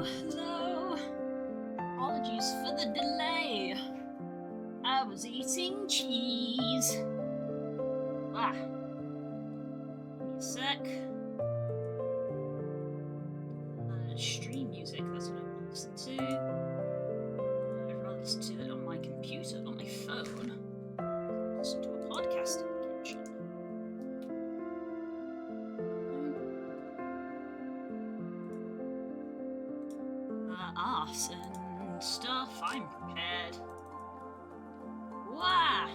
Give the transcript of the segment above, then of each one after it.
Hello. Apologies for the delay. I was eating cheese. Ah. Give me a sec. Stream music, that's what I want to listen to. I'd rather listen to it on my computer, not my phone. Listen to a podcast in the kitchen. Arse and stuff. I'm prepared. Wah!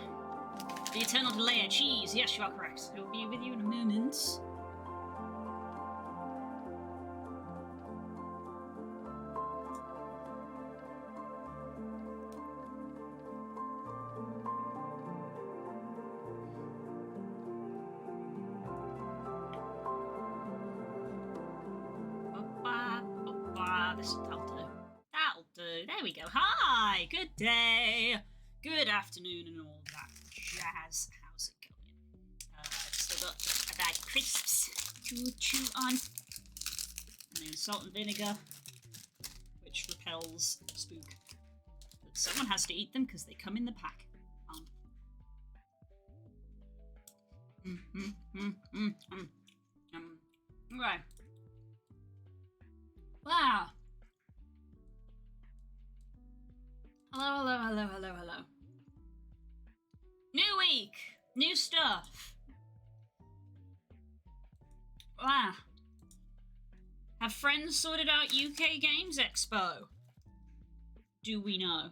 The eternal delay of cheese. Yes, you are correct. It will be with you in a moment. That'll do. There we go. Hi, good day, good afternoon, and all that jazz. How's it going? I've still got a bag of crisps to chew on, and then salt and vinegar, which repels spook. But someone has to eat them because they come in the pack. Right. Wow. Hello. New week, new stuff. Wow. Have friends sorted out UK Games Expo? Do we know?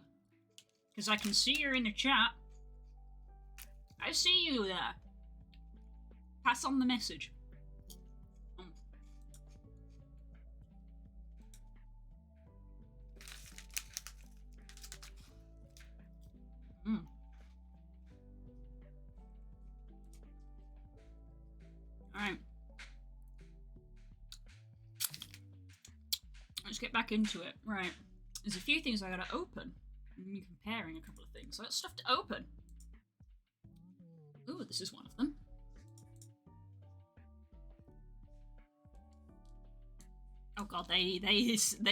Because I can see you're in the chat. I see you there. Pass on the message. Alright. Let's get back into it. Right. There's a few things I gotta open. I'm comparing a couple of things. So let's stuff to open. Ooh, this is one of them. Oh god, they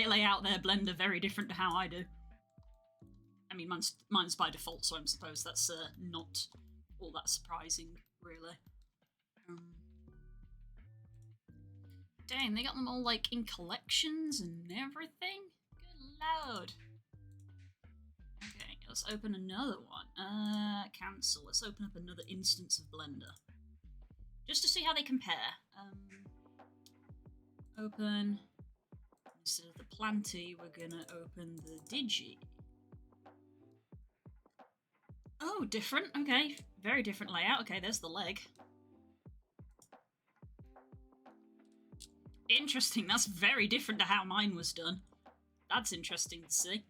lay out their blender very different to how I do. I mean, mine's by default, so I suppose that's not all that surprising, really. Dang, they got them all, like, in collections and everything? Good lord. Okay, let's open another one. Cancel. Let's open up another instance of Blender. Just to see how they compare. Open. Instead of the Planty, we're gonna open the Digi. Oh, different. Okay, very different layout. Okay, there's the leg. Interesting, that's very different to how mine was done. That's interesting to see.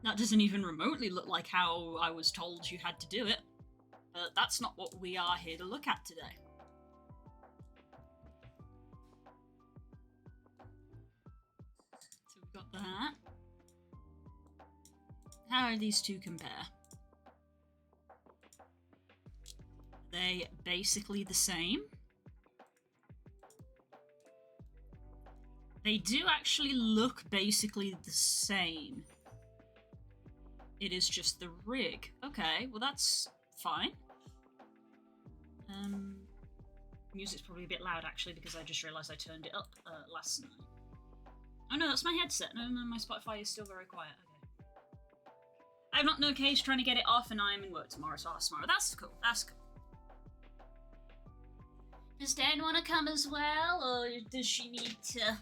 That doesn't even remotely look like how I was told you had to do it. But that's not what we are here to look at today. So we've got that. How do these two compare? Are they basically the same? They do actually look basically the same. It is just the rig. Okay, well that's fine. Music's probably a bit loud actually because I just realised I turned it up last night. Oh no, that's my headset. No, my Spotify is still very quiet. Okay. I've not no case trying to get it off and I'm in work tomorrow, so I'll ask tomorrow. That's cool, that's cool. Does Dan want to come as well, or does she need to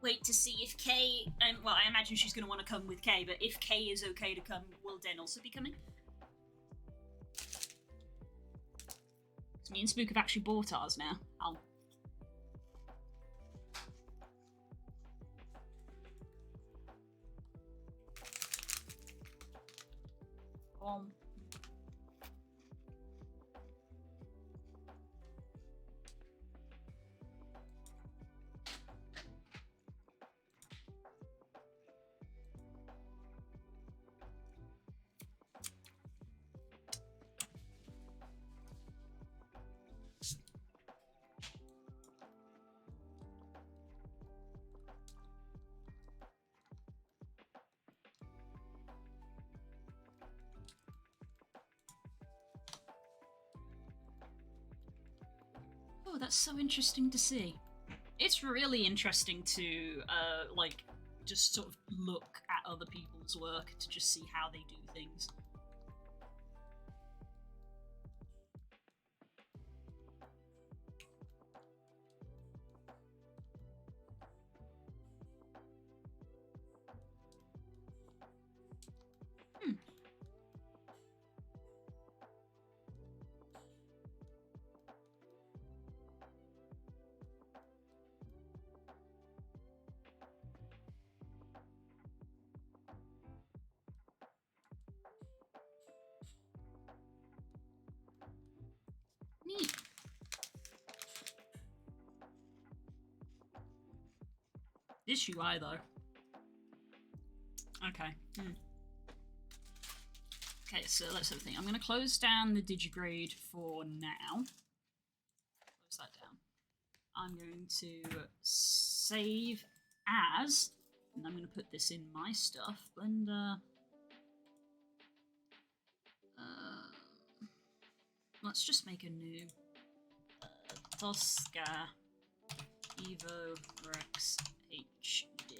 wait to see if Kay... well, I imagine she's going to want to come with Kay, but if Kay is okay to come, will Den also be coming? So me and Spook have actually bought ours now. that's so interesting to see. It's really interesting to, like, just sort of look at other people's work to just see how they do things. Neat. This UI though. Okay. Okay, so let's have a think. I'm going to close down the Digigrade for now. Close that down. I'm going to save as, and I'm going to put this in my stuff. Blender. Let's just make a new Tosca Evo Rex HD.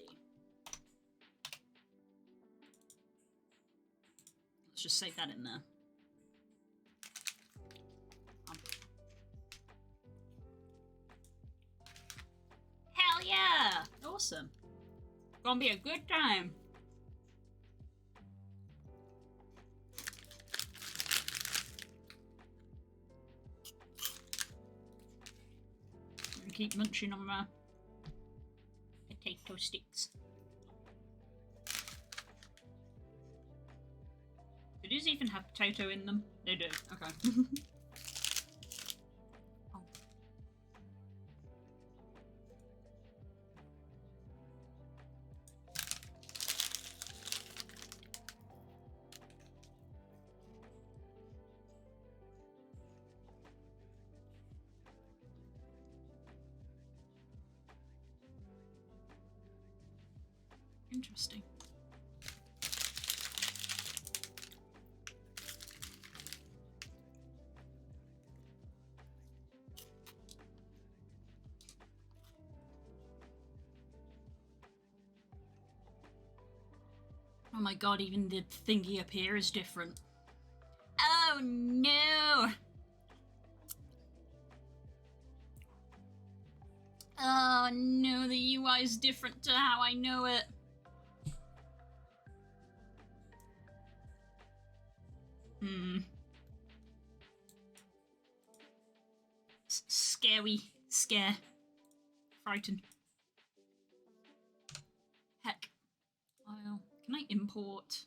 Let's just save that in there. Hell yeah! Awesome. Gonna be a good time. Keep munching on my potato sticks. Do these even have potato in them? They do. Okay. Oh. Interesting. Oh my god, even the thingy up here is different. Oh no! Oh no, the UI is different to how I know it. Scary. Scare. Frightened. Heck. Well, can I import?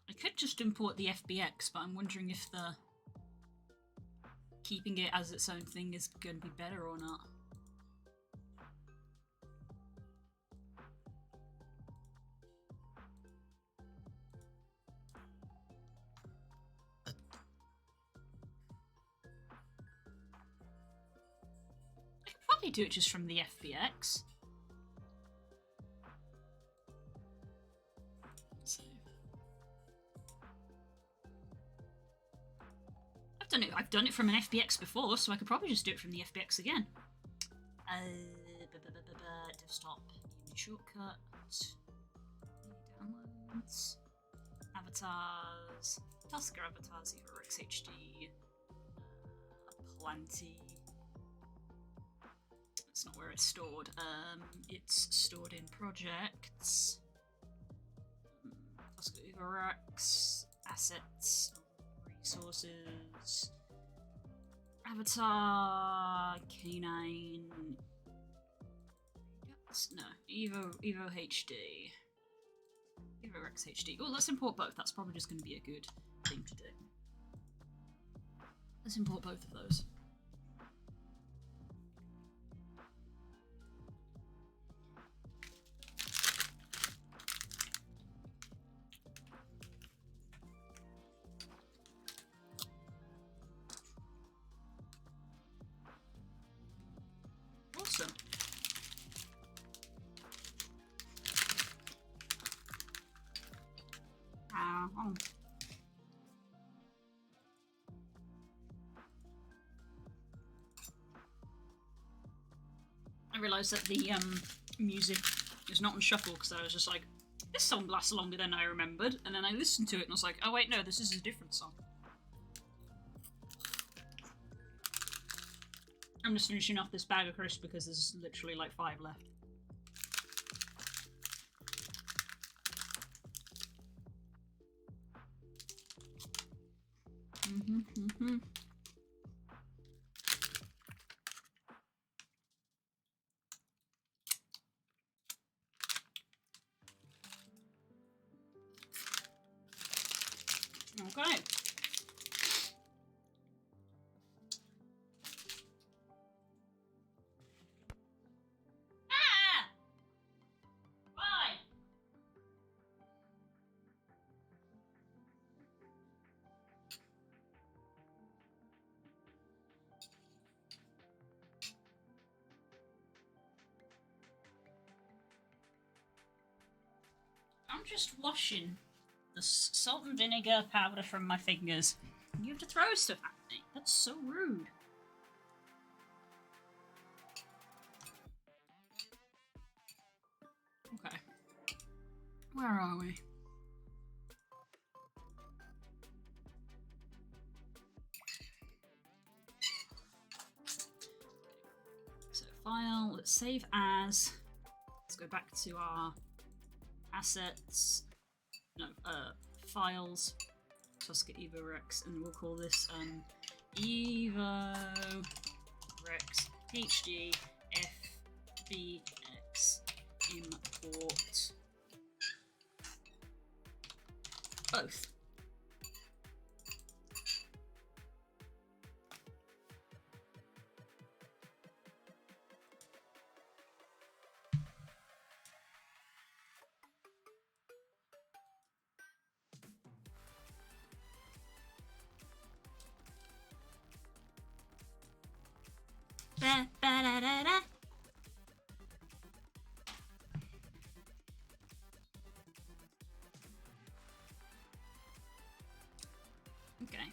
I could just import the FBX, but I'm wondering if the keeping it as its own thing is going to be better or not. I could probably do it just from the FBX. I've done it from an FBX before, so I could probably just do it from the FBX again. Desktop, shortcut, downloads, avatars, Tusker avatars, Rex HD, plenty. That's not where it's stored. It's stored in projects. Tusker Rex, assets, resources, avatar, canine. No, Evo HD, Evo Rex HD. Oh, let's import both. That's probably just going to be a good thing to do. Let's import both of those. Awesome. on. I realised that the music is not on shuffle because I was just like, this song lasts longer than I remembered, and then I listened to it and I was like, oh wait, no, this is a different song. I'm just finishing off this bag of crisps because there's literally like 5 left. Okay. Ah! Why? I'm just washing the salt and vinegar powder from my fingers. You have to throw stuff at me. That's so rude. Okay. Where are we? So file, let's save as. Let's go back to our assets. No, files. Tusker Evo Rex, and we'll call this Evo Rex HD FBX import both. Ba, ba, da, da, da. Okay.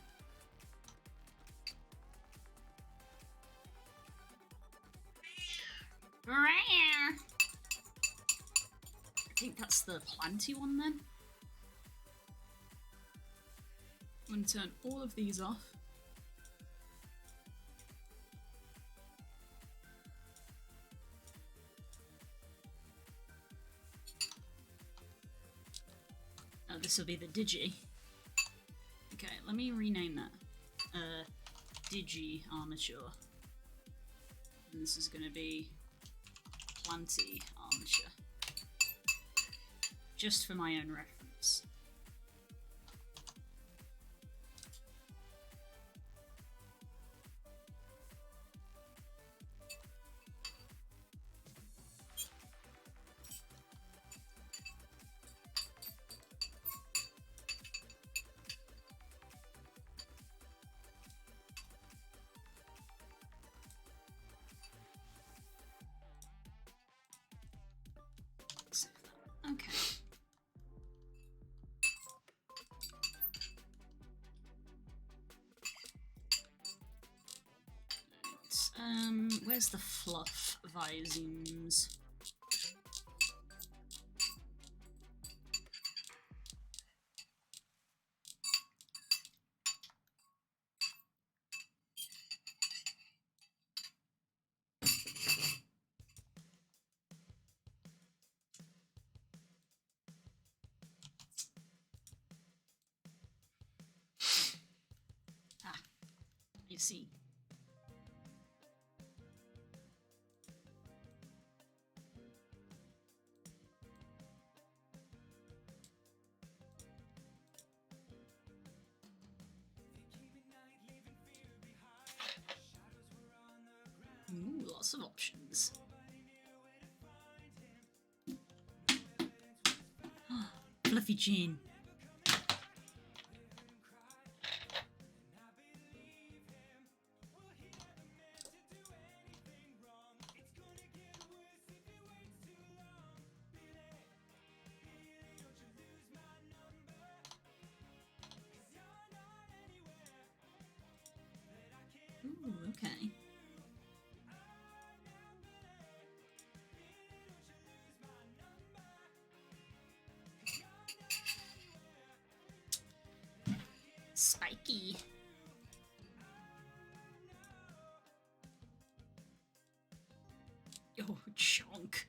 I think that's the planty one then. I'm going to turn all of these off. This will be the Digi. Okay, let me rename that. Digi Armature. And this is going to be Planty Armature. Just for my own reference. Okay. Where's the fluff visums? You see. Ooh, lots of options. Fluffy Jean. Crikey. Oh, chunk.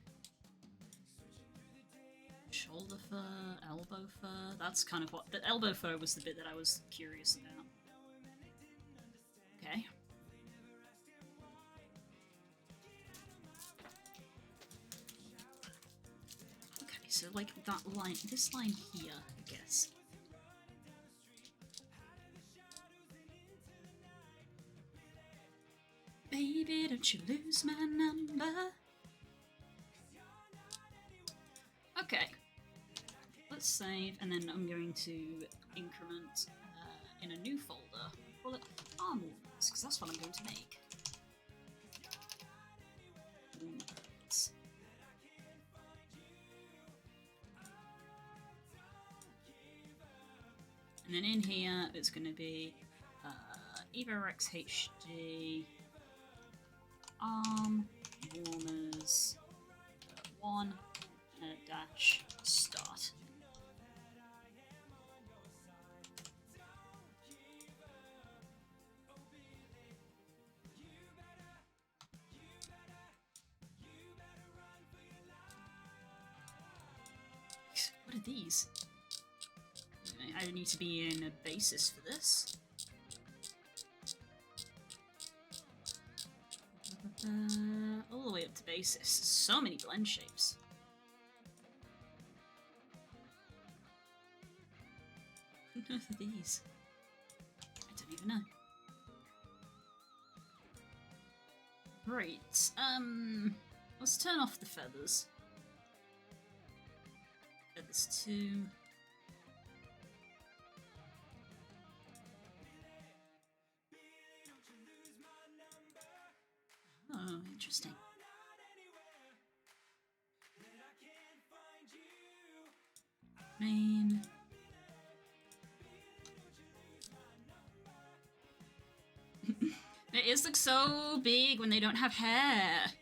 Shoulder fur, elbow fur. That's kind of what... The elbow fur was the bit that I was curious about. Okay. Okay, so like that line, this line here, I guess. Baby, don't you lose my number. Okay. Let's save, and then I'm going to increment in a new folder. Call it arm warmers, because that's what I'm going to make. Warmers. And then in here, it's going to be EvoRex HD arm warmers 1 and a dash start. What are these? I need to be in a basis for this. All the way up to basis. So many blend shapes. Who knows these? I don't even know. Right. Let's turn off the feathers. Feathers 2. Oh, interesting. Main. Their ears look so big when they don't have hair.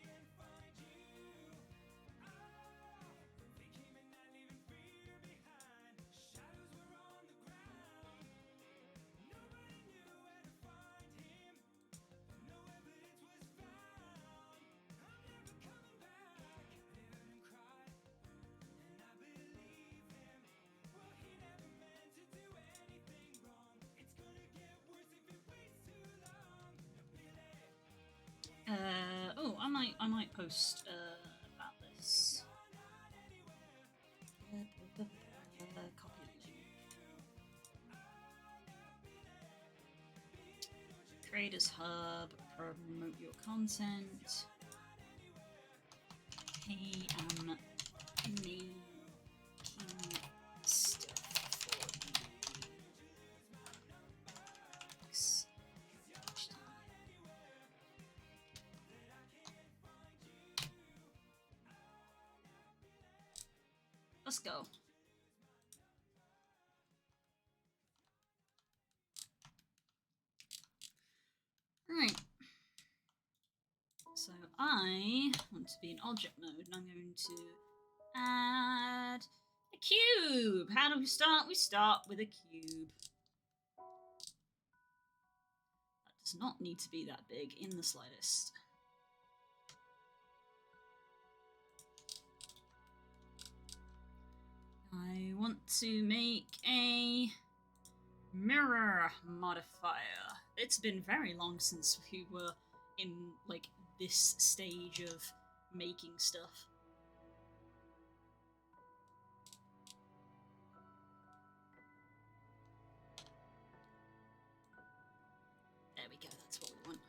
I might post about this. Copy link. Creators Hub, promote your content. Hey, making stuff for you. Let's go. Right. So I want to be in object mode, and I'm going to add a cube. How do we start? We start with a cube. That does not need to be that big in the slightest. I want to make a mirror modifier. It's been very long since we were in, like, this stage of making stuff. There we go, that's what we want.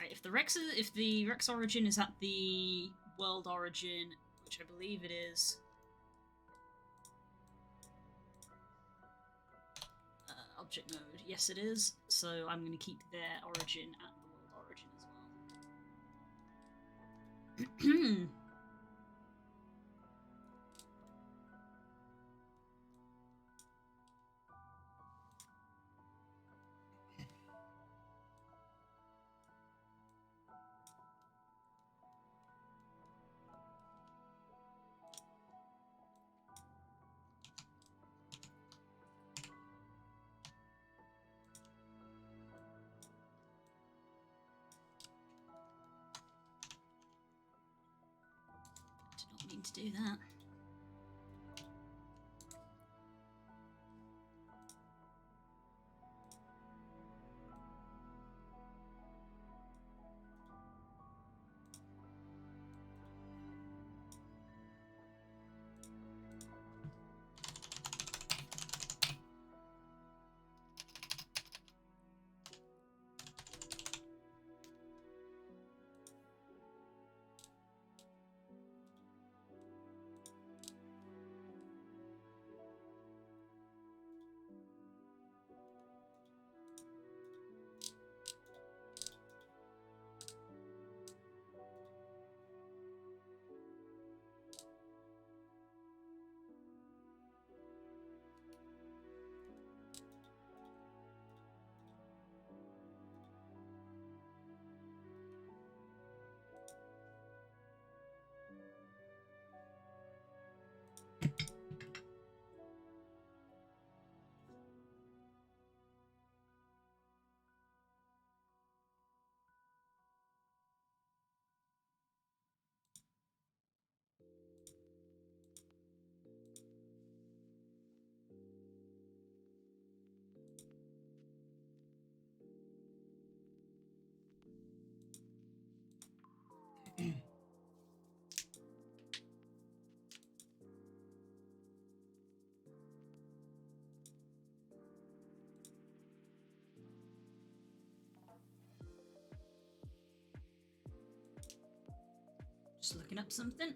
Right, if the Rex origin is at the world origin, which I believe it is, object mode, yes it is, so I'm going to keep their origin at the world origin as well. mean to do that. Just looking up something.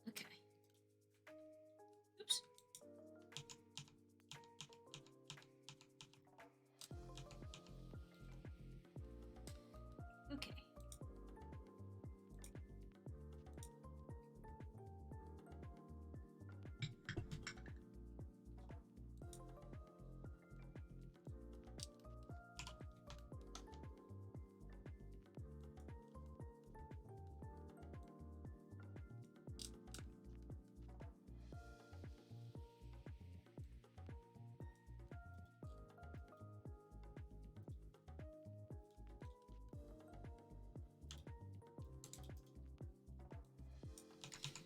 Okay. Oops. Okay.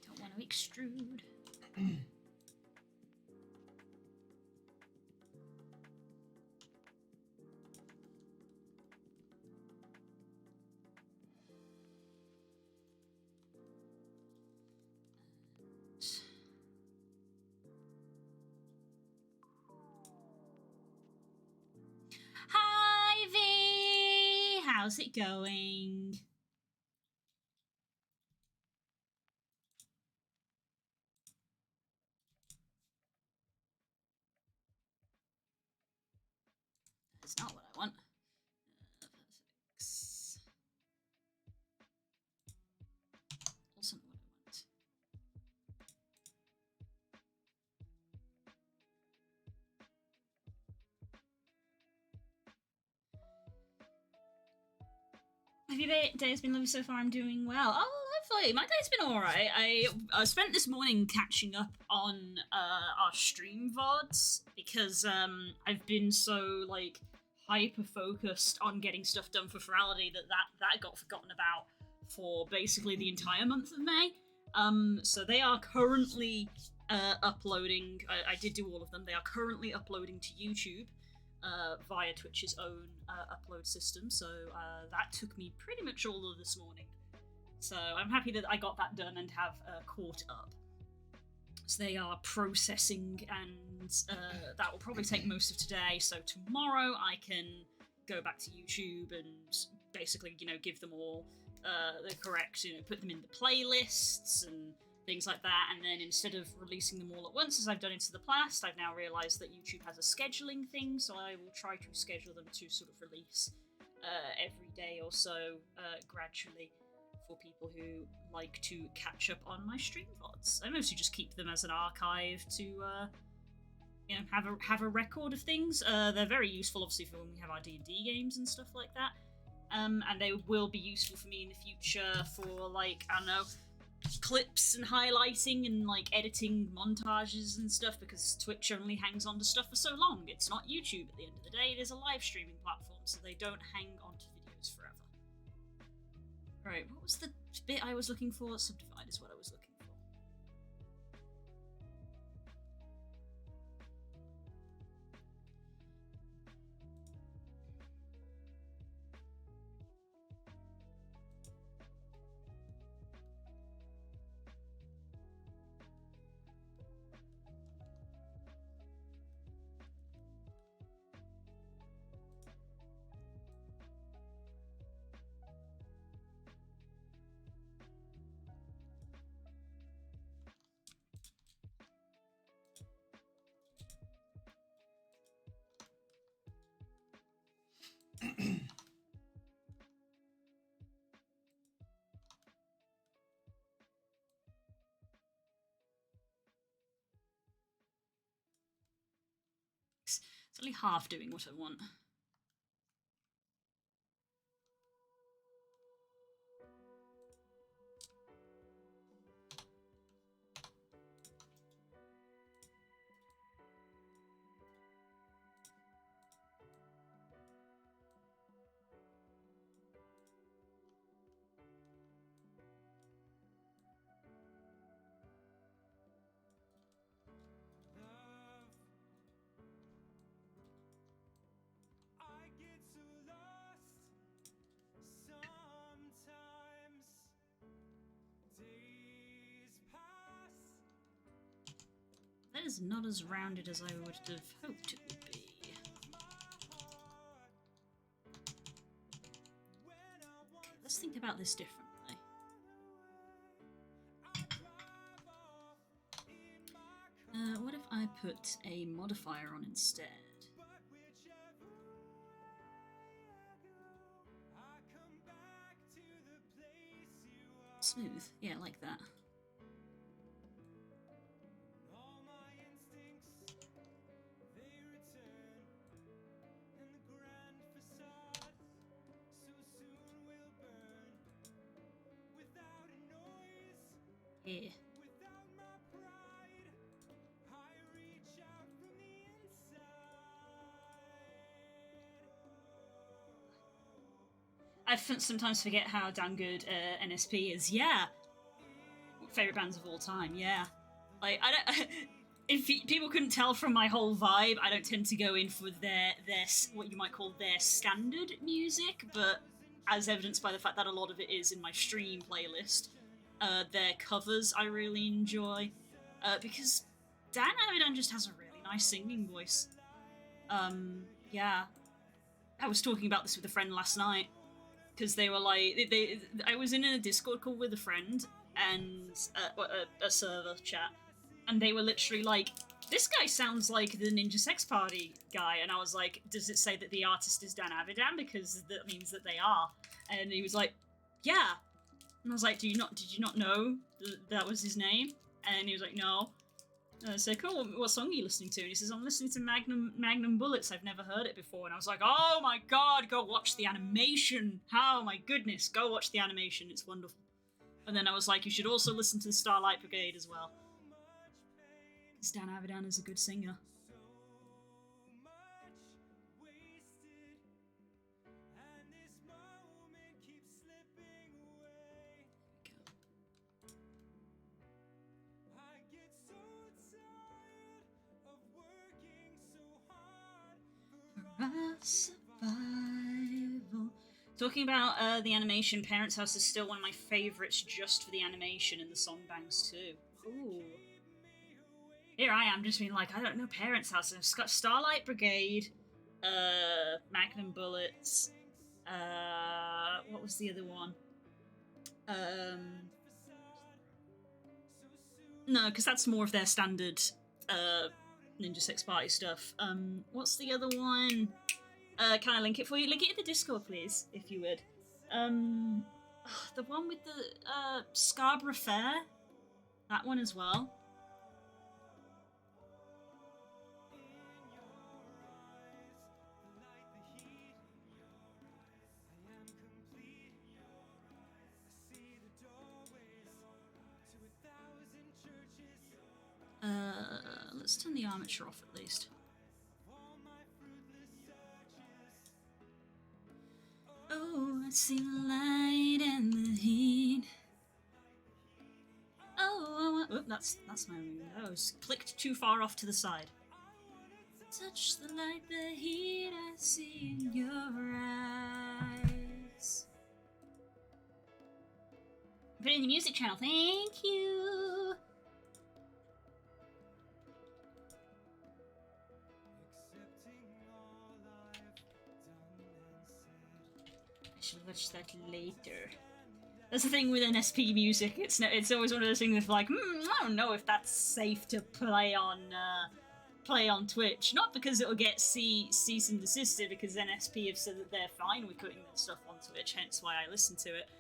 Don't want to extrude. Hi V, how's it going? That's not what I want. Perfect. Also not what I want. Have your day's been lovely so far? I'm doing well. Oh, lovely. My day's been alright. I spent this morning catching up on our stream VODs because I've been so like hyper focused on getting stuff done for Ferality that got forgotten about for basically the entire month of May. So they are currently uploading. I did do all of them. They are currently uploading to YouTube. Via Twitch's own upload system, so that took me pretty much all of this morning. So I'm happy that I got that done and have caught up. So they are processing, and that will probably take most of today. So tomorrow I can go back to YouTube and basically, give them all the correct, put them in the playlists and things like that, and then instead of releasing them all at once as I've done into the past, I've now realised that YouTube has a scheduling thing, so I will try to schedule them to sort of release every day or so gradually for people who like to catch up on my stream VODs. I mostly just keep them as an archive to you know, have a record of things. They're very useful, obviously, for when we have our D&D games and stuff like that. And they will be useful for me in the future for, like, I don't know, clips and highlighting and, like, editing montages and stuff, because Twitch only hangs on to stuff for so long. It's not YouTube at the end of the day. It is a live streaming platform, so they don't hang on to videos forever. Right, what was the bit I was looking for? Subdivide is what I was looking for. It's only half doing what I want. That is not as rounded as I would have hoped it would be. Okay, let's think about this differently. What if I put a modifier on instead? Smooth, yeah, like that. Yeah. I sometimes forget how damn good NSP is. Yeah, favorite bands of all time. Yeah, like I don't. If people couldn't tell from my whole vibe, I don't tend to go in for their what you might call their standard music, but as evidenced by the fact that a lot of it is in my stream playlist. Their covers I really enjoy, because Dan Avidan just has a really nice singing voice. Yeah, I was talking about this with a friend last night, because they were like, I was in a Discord call with a friend and a server chat, and they were literally like, this guy sounds like the Ninja Sex Party guy, and I was like, does it say that the artist is Dan Avidan, because that means that they are? And he was like, yeah. And I was like, did you not know that was his name? And he was like, no. And I said, cool, what song are you listening to? And he says, I'm listening to Magnum Bullets, I've never heard it before. And I was like, oh my god, go watch the animation. Oh my goodness, go watch the animation, it's wonderful. And then I was like, you should also listen to the Starlight Brigade as well. Because Dan Avidan is a good singer. Survival. Talking about the animation, Parents' House is still one of my favourites just for the animation and the song bangs too. Ooh. Here I am just being like, I don't know Parents' House. I've got Starlight Brigade, Magnum Bullets, what was the other one? No, because that's more of their standard Ninja Sex Party stuff. What's the other one? Can I link it for you? Link it in the Discord, please, if you would. The one with the Scarborough Fair. That one as well. let's turn the armature off at least. Oh, I see the light and the heat. Oh, that's my window. I was clicked too far off to the side. Touch the light, the heat I see in your eyes. Put in the music channel, thank you. I should watch that later. That's the thing with NSP music. It's always one of those things of like, I don't know if that's safe to play on Twitch. Not because it'll get cease and desisted, because NSP have said that they're fine with putting their stuff on Twitch. Hence why I listen to it.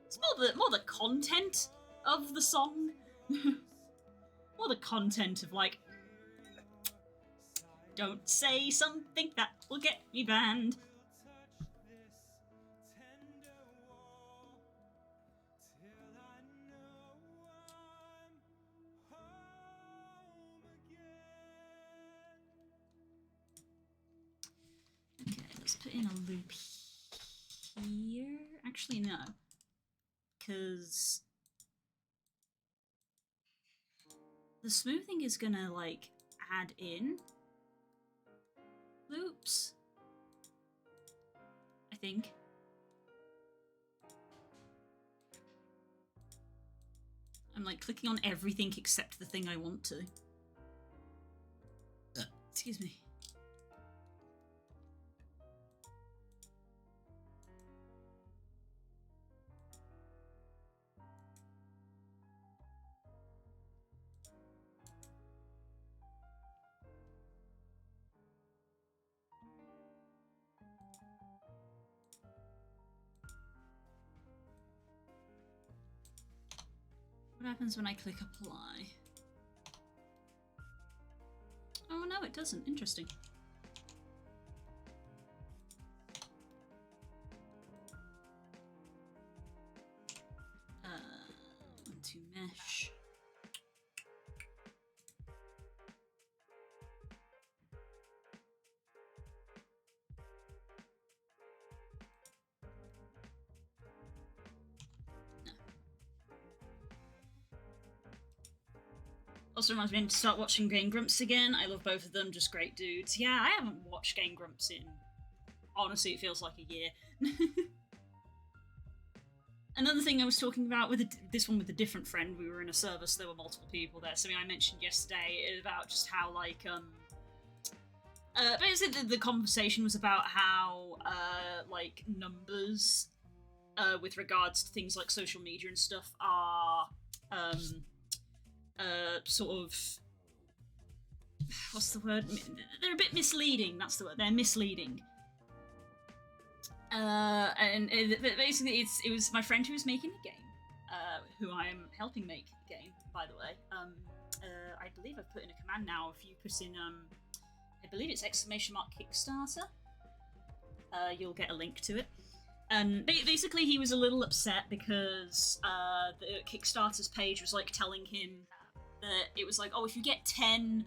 It's more the content of the song, more the content of like, don't say something that will get me banned. Put in a loop here. Actually, no. Because the smoothing is gonna, like, add in loops. I think. I'm, like, clicking on everything except the thing I want to. Excuse me. What happens when I click apply? Oh no, it doesn't. Interesting. To mesh. Also reminds me to start watching Game Grumps again. I love both of them, just great dudes. Yeah, I haven't watched Game Grumps in, honestly, it feels like a year. Another thing I was talking about with this one with a different friend, we were in a server, so there were multiple people there. Something I mentioned yesterday about just how, like, basically the conversation was about how, like, numbers, with regards to things like social media and stuff are, sort of, what's the word? They're a bit misleading, that's the word. They're misleading. And basically it was my friend who was making the game, who I am helping make the game, by the way. I believe I've put in a command now. If you put in, I believe it's !Kickstarter, you'll get a link to it. And basically he was a little upset because the Kickstarter's page was like telling him that it was like, oh, if you get 10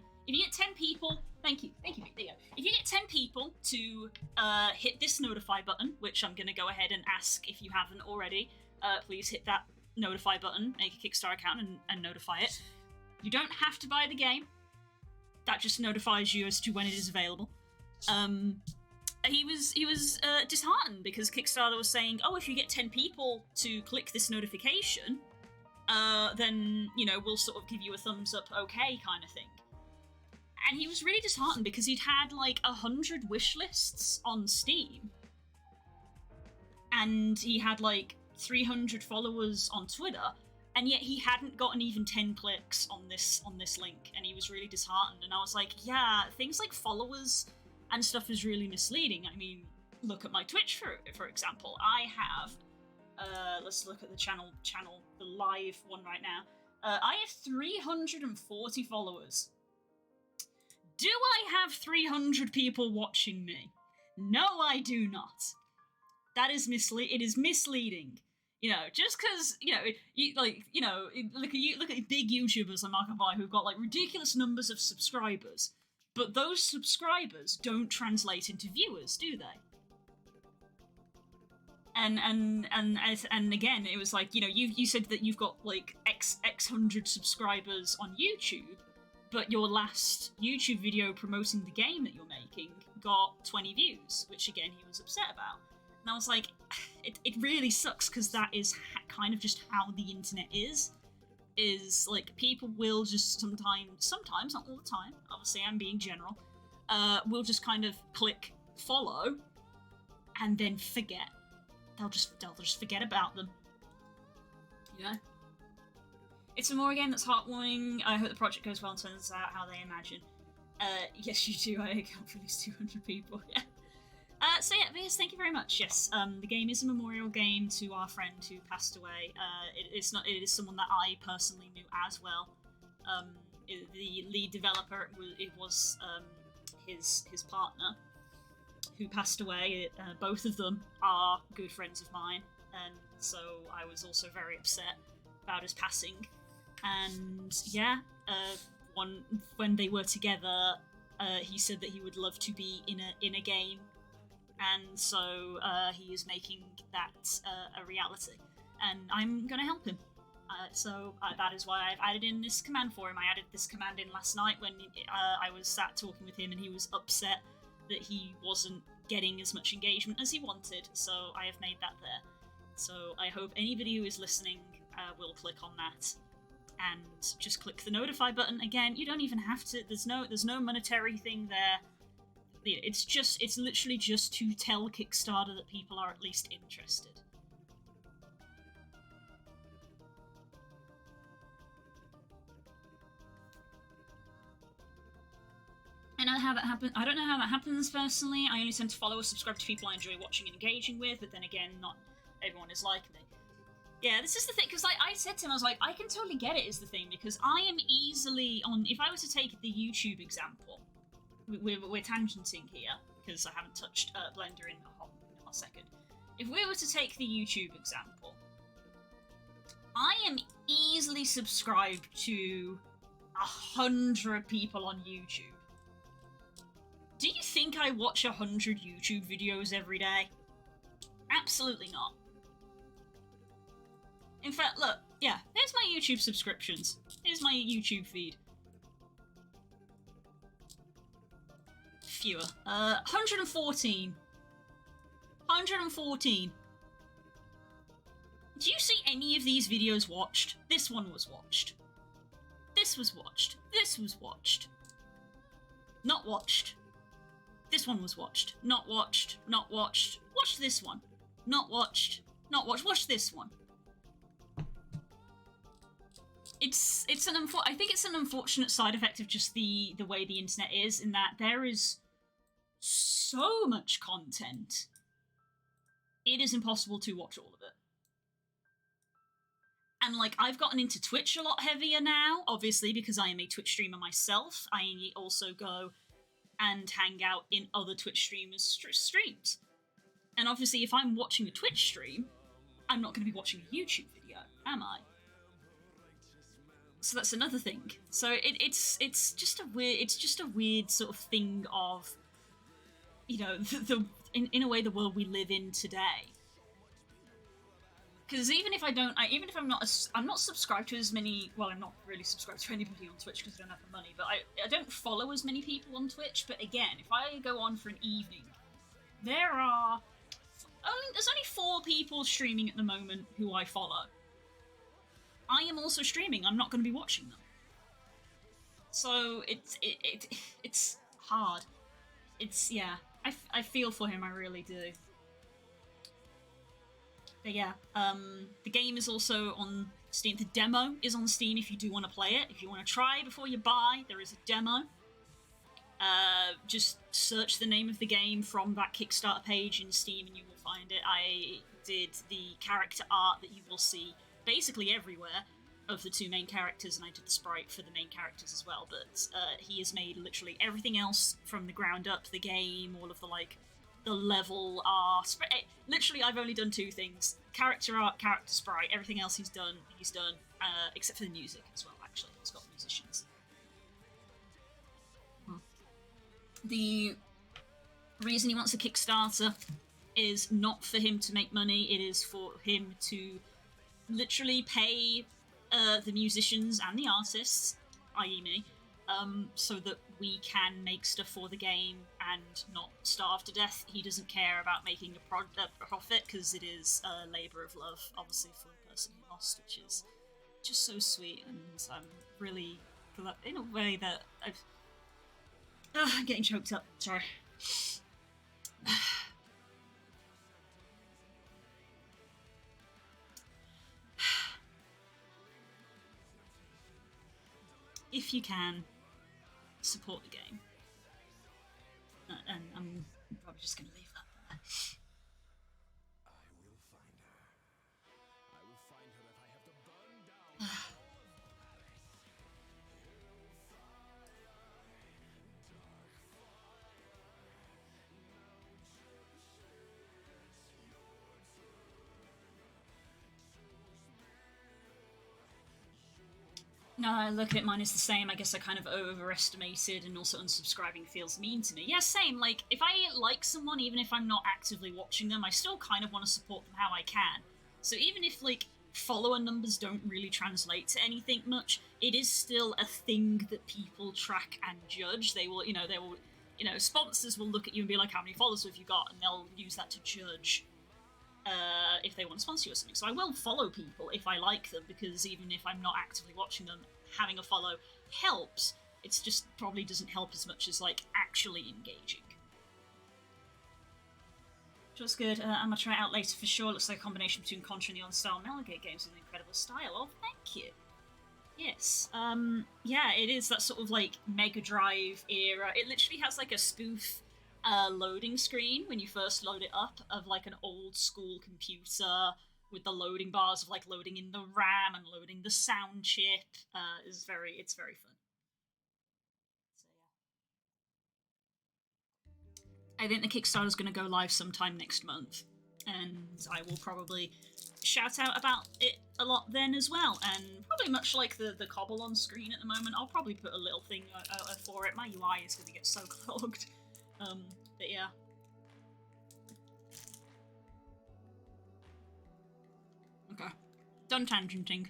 people, thank you, there you go. If you get 10 people to hit this notify button, which I'm gonna go ahead and ask if you haven't already, please hit that notify button, make a Kickstarter account and notify it. You don't have to buy the game. That just notifies you as to when it is available. He was disheartened because Kickstarter was saying, oh, if you get 10 people to click this notification, then, you know, we'll sort of give you a thumbs up okay kind of thing. And he was really disheartened because he'd had like 100 wish lists on Steam. And he had like 300 followers on Twitter, and yet he hadn't gotten even 10 clicks on this link, and he was really disheartened. And I was like, yeah, things like followers and stuff is really misleading. I mean, look at my Twitch, for example. I have, let's look at the channel, the live one right now. I have 340 followers. Do I have 300 people watching me? No, I do not. That is it is misleading. You know, just because look at big YouTubers like Markiplier who've got like ridiculous numbers of subscribers, but those subscribers don't translate into viewers, do they? And again, it was like, you said that you've got like X hundred subscribers on YouTube, but your last YouTube video promoting the game that you're making got 20 views, which again he was upset about. And I was like, it really sucks, because that is kind of just how the internet is like, people will just sometimes, not all the time, obviously I'm being general, will just kind of click follow and then forget. They'll just forget about them. Yeah. It's a more game that's heartwarming. I hope the project goes well and turns out how they imagine. Yes, you do. I can't produce 200 people. Yeah. So yeah, Vias, thank you very much. Yes, the game is a memorial game to our friend who passed away. It is someone that I personally knew as well. The lead developer, it was his partner who passed away. Both of them are good friends of mine, and so I was also very upset about his passing. And yeah, when they were together, he said that he would love to be in a game, and so he is making that a reality, and I'm gonna help him. So that is why I've added in this command for him. I added this command in last night when I was sat talking with him, and he was upset that he wasn't getting as much engagement as he wanted, so I have made that there. So I hope anybody who is listening will click on that and just click the notify button. Again, you don't even have to, there's no monetary thing there. It's literally just to tell Kickstarter that people are at least interested. I know how that happens. I don't know how that happens personally. I only tend to follow or subscribe to people I enjoy watching and engaging with, but then again, not everyone is like me. Yeah, this is the thing, because I said to him, I was like, I can totally get it, is the thing, because I am easily on, if I were to take the YouTube example, we're tangenting here, because I haven't touched Blender in a second. If we were to take the YouTube example, I am easily subscribed to 100 people on YouTube. Do you think I watch 100 YouTube videos every day? Absolutely not. In fact, look, yeah, there's my YouTube subscriptions. Here's my YouTube feed. Fewer. 114. 114. Do you see any of these videos watched? This one was watched. This was watched. This was watched. Not watched. This one was watched. Not watched. Not watched. Watch this one. Not watched. Not watched. Watch this one. I think it's an unfortunate side effect of just the way the internet is, in that there is so much content. It is impossible to watch all of it. And like, I've gotten into Twitch a lot heavier now, obviously, because I am a Twitch streamer myself. I also go and hang out in other Twitch streamers' streams. And obviously, if I'm watching a Twitch stream, I'm not going to be watching a YouTube video, am I? So that's another thing. So it's just a weird sort of thing of, you know, in a way, the world we live in today. Because even if I'm not subscribed to as many. Well, I'm not really subscribed to anybody on Twitch because I don't have the money. But I don't follow as many people on Twitch. But again, if I go on for an evening, there's only 4 people streaming at the moment who I follow. I am also streaming. I'm not going to be watching them. So it's hard. Yeah. I feel for him. I really do. But yeah, the game is also on Steam. The demo is on Steam if you do want to play it. If you want to try before you buy, there is a demo. Just search the name of the game from that Kickstarter page in Steam and you will find it. I did the character art that you will see basically everywhere of the 2 main characters, and I did the sprite for the main characters as well, but he has made literally everything else from the ground up, the game, all of the like the level are literally. I've only done 2 things: character art, character sprite. Everything else he's done, except for the music as well. Actually, he's got musicians. The reason he wants a Kickstarter is not for him to make money. It is for him to literally pay the musicians and the artists, i.e. me, so that we can make stuff for the game and not starve to death. He doesn't care about making a profit because it is a labour of love, obviously, for the person he lost, which is just so sweet. And I'm really, in a way that I'm getting choked up. Sorry. If you can, support the game. And I'm probably just going to leave that there. I will find her. I will find her if I have to burn down all of No, look at it, mine is the same. I guess I kind of overestimated, and also unsubscribing feels mean to me. Yeah, same. Like, if I like someone, even if I'm not actively watching them, I still kind of want to support them how I can. So even if, like, follower numbers don't really translate to anything much, it is still a thing that people track and judge. They will, sponsors will look at you and be like, how many followers have you got? And they'll use that to judge if they want to sponsor you or something. So I will follow people if I like them, because even if I'm not actively watching them, having a follow helps. It's just probably doesn't help as much as, like, actually engaging. Which was good. I'm going to try it out later for sure. Looks like a combination between Contra and the on-style Metal Gear games with an incredible style. Oh, thank you. Yes. Yeah, it is that sort of, like, Mega Drive era. It literally has, like, a spoof loading screen when you first load it up of, like, an old school computer with the loading bars of, like, loading in the RAM and loading the sound chip. It's very fun. So yeah, I think the Kickstarter's going to go live sometime next month, and I will probably shout out about it a lot then as well. And probably much like the cobble on screen at the moment, I'll probably put a little thing for it. My UI is going to get so clogged. But yeah. Okay. Done tangenting.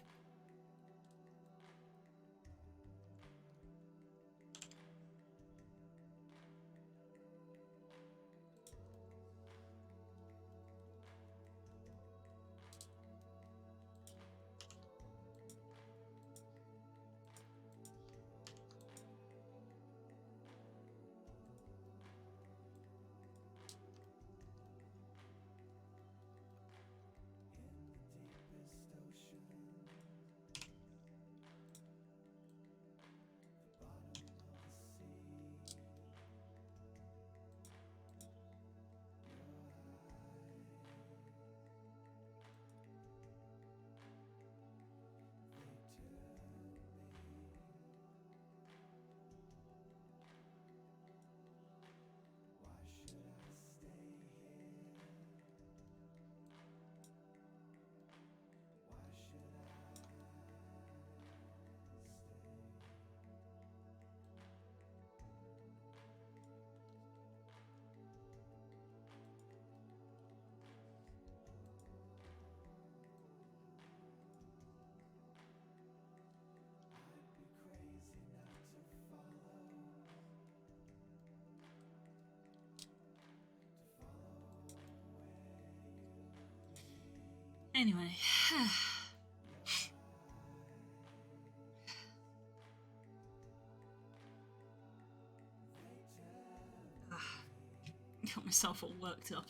Anyway. Got myself all worked up.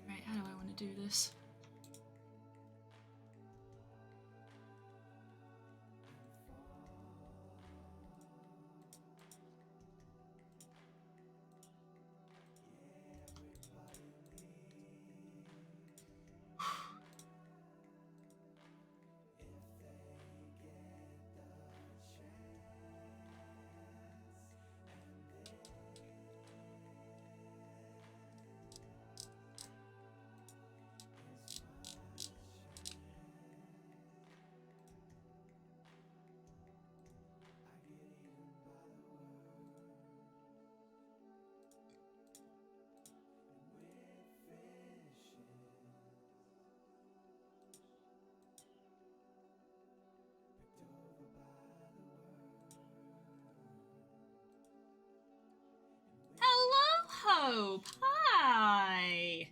Right, how do I want to do this? Hope! Hi!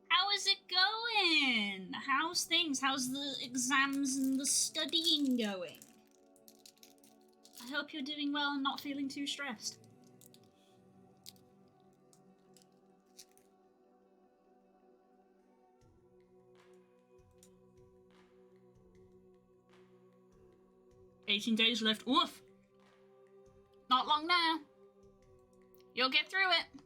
How is it going? How's things? How's the exams and the studying going? I hope you're doing well and not feeling too stressed. "18 days left. Woof! Not long now. You'll get through it."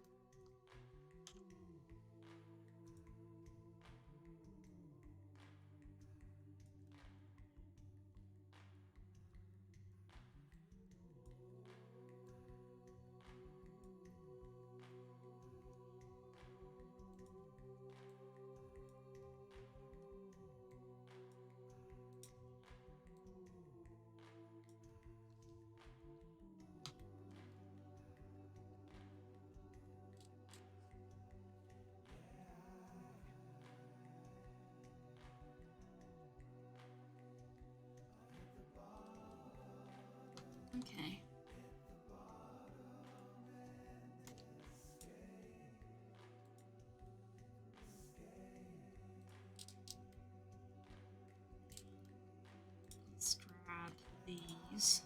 Okay. Let's grab these.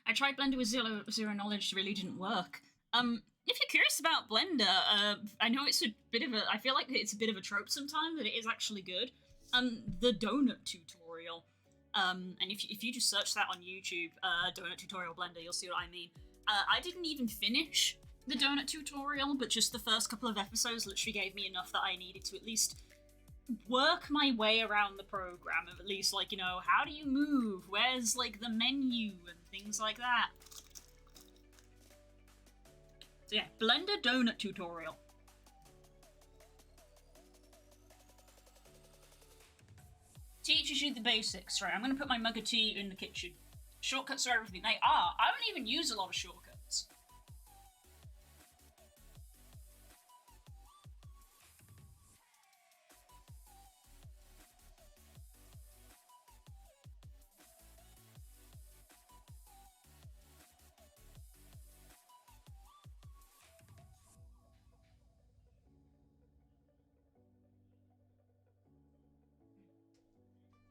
I tried Blender with zero knowledge, really didn't work. If you're curious about Blender, I know it's a bit of a, I feel like it's a bit of a trope sometimes, but it is actually good. The donut tutorial, and if you just search that on YouTube, donut tutorial Blender, you'll see what I mean. I didn't even finish the donut tutorial, but just the first couple of episodes literally gave me enough that I needed to at least work my way around the program, of at least, like, you know, how do you move, where's, like, the menu, and things like that. So yeah, Blender donut tutorial. Teaches you the basics. Right, I'm gonna put my mug of tea in the kitchen. Shortcuts are everything. They are. I don't even use a lot of shortcuts.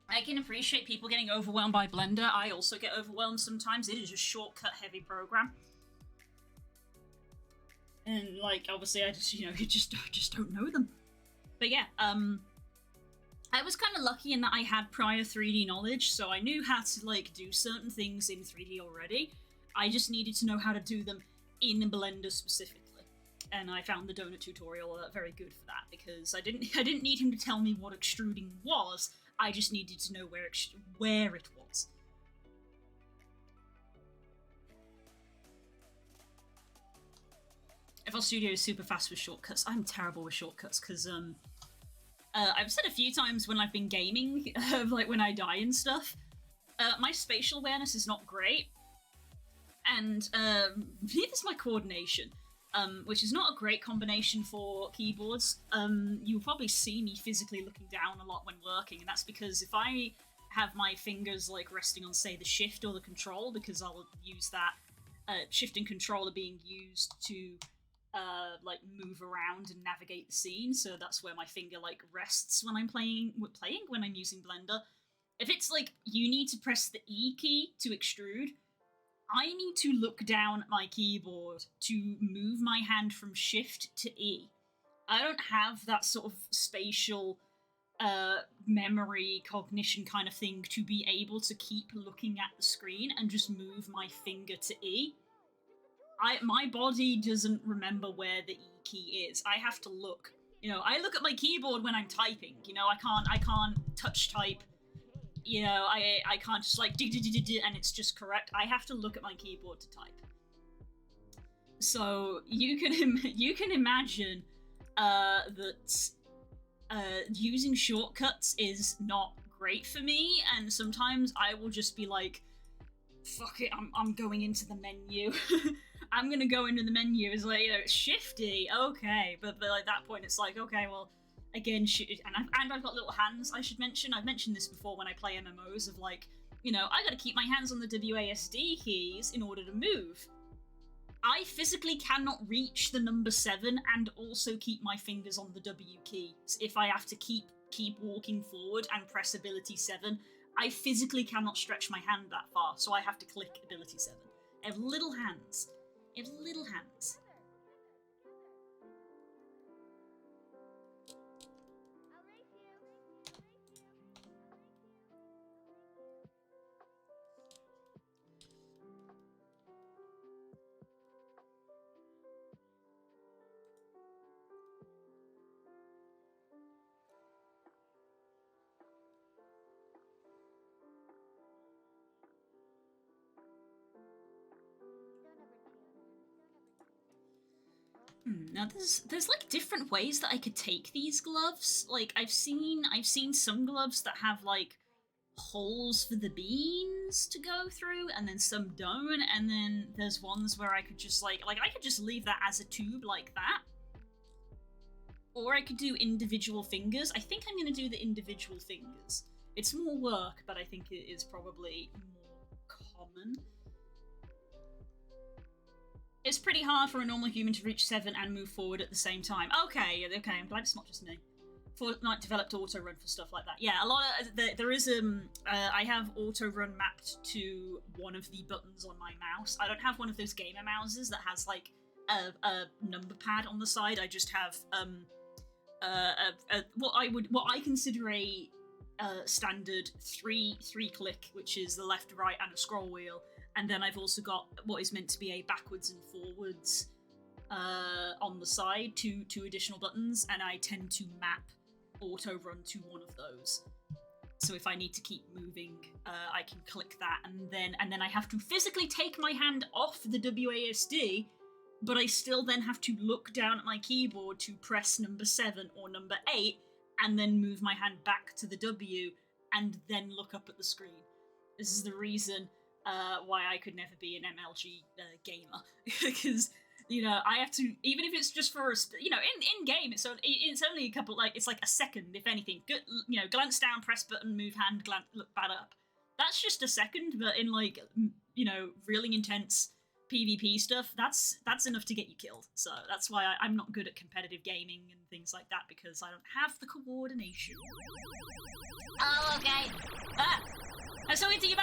I can appreciate people getting overwhelmed by Blender. I also get overwhelmed sometimes. It is a shortcut-heavy program. And, like, obviously I just, you know, you just don't know them. But yeah, I was kind of lucky in that I had prior 3D knowledge, so I knew how to, like, do certain things in 3D already. I just needed to know how to do them in Blender specifically. And I found the donut tutorial very good for that, because I didn't need him to tell me what extruding was. I just needed to know where it was. FL Studio is super fast with shortcuts. I'm terrible with shortcuts, because I've said a few times when I've been gaming, like when I die and stuff, my spatial awareness is not great, and neither's my coordination. Which is not a great combination for keyboards. You'll probably see me physically looking down a lot when working, and that's because if I have my fingers, like, resting on, say, the shift or the control, because I'll use that, shift and control are being used to, like, move around and navigate the scene, so that's where my finger, like, rests when I'm when I'm using Blender. If it's, like, you need to press the E key to extrude, I need to look down at my keyboard to move my hand from shift to E. I don't have that sort of spatial memory cognition kind of thing to be able to keep looking at the screen and just move my finger to E. My body doesn't remember where the E key is. I have to look. You know, I look at my keyboard when I'm typing. You know, I can't touch type. You know, I can't just, like, and it's just correct. I have to look at my keyboard to type. So you can imagine that using shortcuts is not great for me, and sometimes I will just be like, fuck it, I'm going into the menu. I'm gonna go into the menu. It's like, it's shifty, okay, but at that point it's like, okay, well, again, and I've got little hands. I should mention. I've mentioned this before when I play MMOs of like, I gotta keep my hands on the WASD keys in order to move. I physically cannot reach the number 7 and also keep my fingers on the W key. If I have to keep walking forward and press ability 7, I physically cannot stretch my hand that far, so I have to click ability 7. I have little hands. I have little hands. Now there's like different ways that I could take these gloves. Like I've seen some gloves that have like holes for the beans to go through, and then some don't, and then there's ones where I could just like I could just leave that as a tube like that. Or I could do individual fingers. I think I'm gonna do the individual fingers. It's more work, but I think it is probably more common. It's pretty hard for a normal human to reach 7 and move forward at the same time. Okay, I'm glad it's not just me. Fortnite developed auto run for stuff like that. Yeah, a lot of there is I have auto run mapped to one of the buttons on my mouse. I don't have one of those gamer mouses that has like a number pad on the side. I just have what I consider a standard three click, which is the left, right, and a scroll wheel. And then I've also got what is meant to be a backwards and forwards on the side, two additional buttons, and I tend to map auto run to one of those. So if I need to keep moving, I can click that, and then I have to physically take my hand off the WASD, but I still then have to look down at my keyboard to press number 7 or number 8, and then move my hand back to the W, and then look up at the screen. This is the reason why I could never be an MLG gamer, because I have to, even if it's just for in game, it's only a couple, it's like a second if anything. Glance down, press button, move hand, look back up. That's just a second, but in really intense PvP stuff, that's enough to get you killed. So that's why I'm not good at competitive gaming and things like that, because I don't have the coordination. Oh, okay. I'm sorry to you, bye.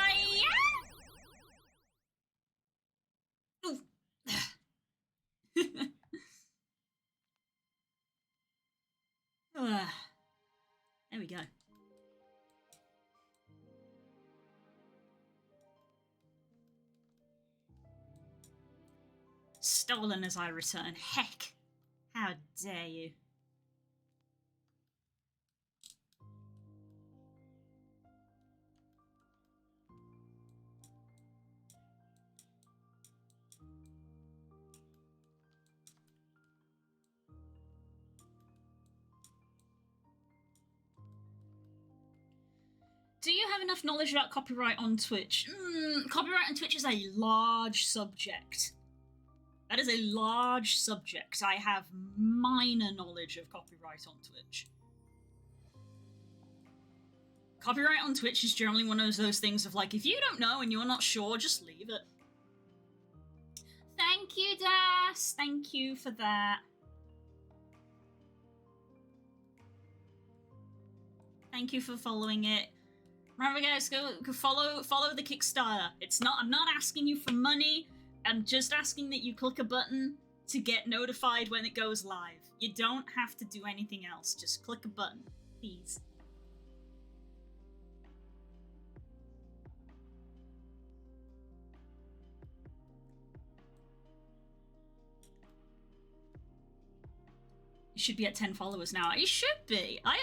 There we go. Stolen as I return. Heck! How dare you? Do you have enough knowledge about copyright on Twitch? Copyright on Twitch is a large subject. That is a large subject. I have minor knowledge of copyright on Twitch. Copyright on Twitch is generally one of those things of like, if you don't know and you're not sure, just leave it. Thank you, Das. Thank you for that. Thank you for following it. Remember, guys, go follow the Kickstarter. I'm not asking you for money. I'm just asking that you click a button to get notified when it goes live. You don't have to do anything else. Just click a button, please. You should be at 10 followers now. You should be. I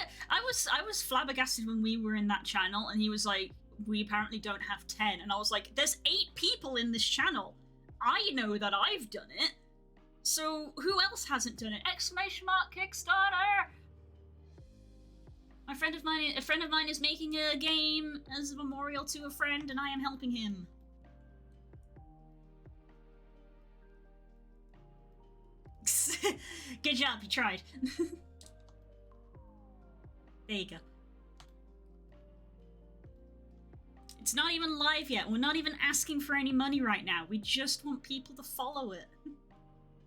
was flabbergasted when we were in that channel, and he was like, we apparently don't have 10. And I was like, there's 8 people in this channel. I know that I've done it. So who else hasn't done it? Exclamation mark Kickstarter! A friend of mine is making a game as a memorial to a friend, and I am helping him. Good job, you tried. There you go. It's not even live yet. We're not even asking for any money right now. We just want people to follow it.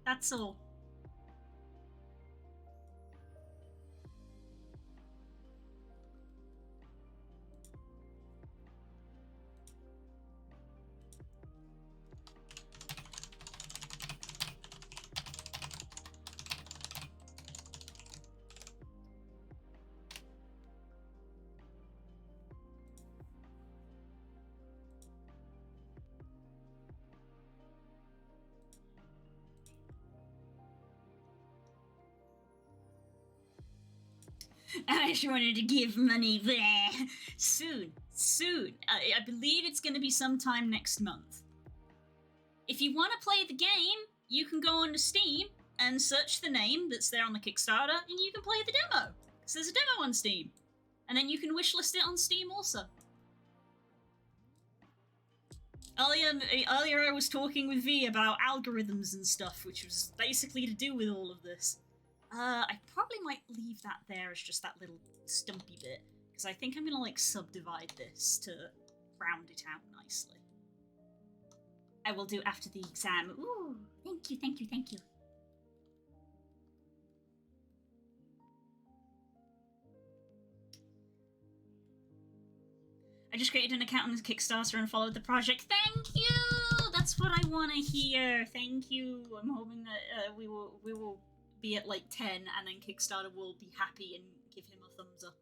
That's all. I just wanted to give money there. Soon. I believe it's going to be sometime next month. If you want to play the game, you can go onto Steam and search the name that's there on the Kickstarter, and you can play the demo. Because there's a demo on Steam. And then you can wishlist it on Steam also. Earlier I was talking with V about algorithms and stuff, which was basically to do with all of this. I probably might leave that there as just that little stumpy bit, because I think I'm gonna, like, subdivide this to round it out nicely. I will do after the exam. Ooh, thank you. I just created an account on Kickstarter and followed the project. Thank you! That's what I want to hear. Thank you. I'm hoping that we will be at like 10 and then Kickstarter will be happy and give him a thumbs up.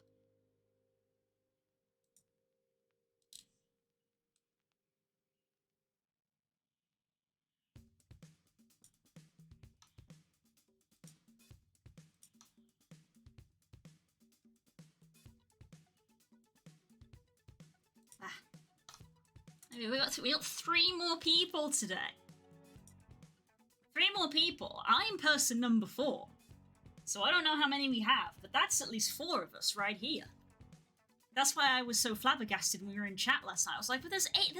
Okay, we got 3 more people today. 3 more people. I'm person number 4. So I don't know how many we have, but that's at least 4 of us right here. That's why I was so flabbergasted when we were in chat last night. I was like, but there's 8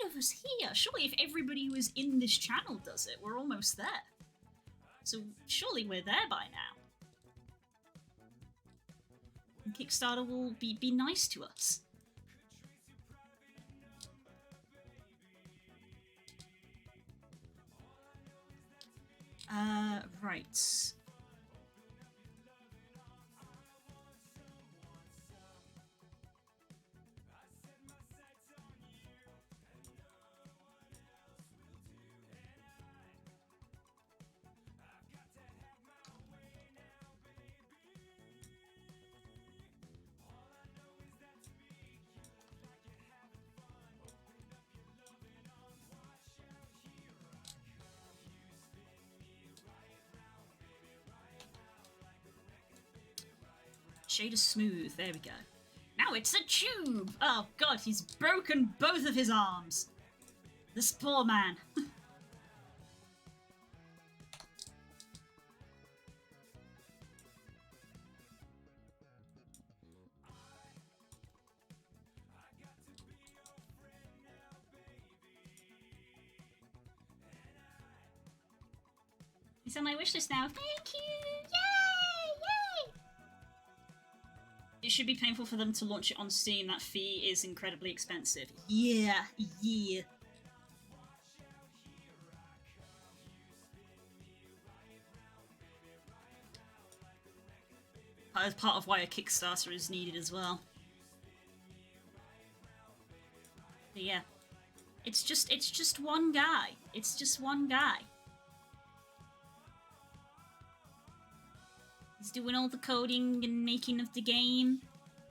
of us here. Surely if everybody who is in this channel does it, we're almost there. So surely we're there by now. And Kickstarter will be nice to us. Right. Shade of smooth, there we go. Now it's a tube! Oh god, he's broken both of his arms. This poor man. It's on my wishlist now. Thank you! It should be painful for them to launch it on Steam. That fee is incredibly expensive. Yeah. That's part of why a Kickstarter is needed as well. But yeah. It's just one guy. It's just one guy. He's doing all the coding and making of the game.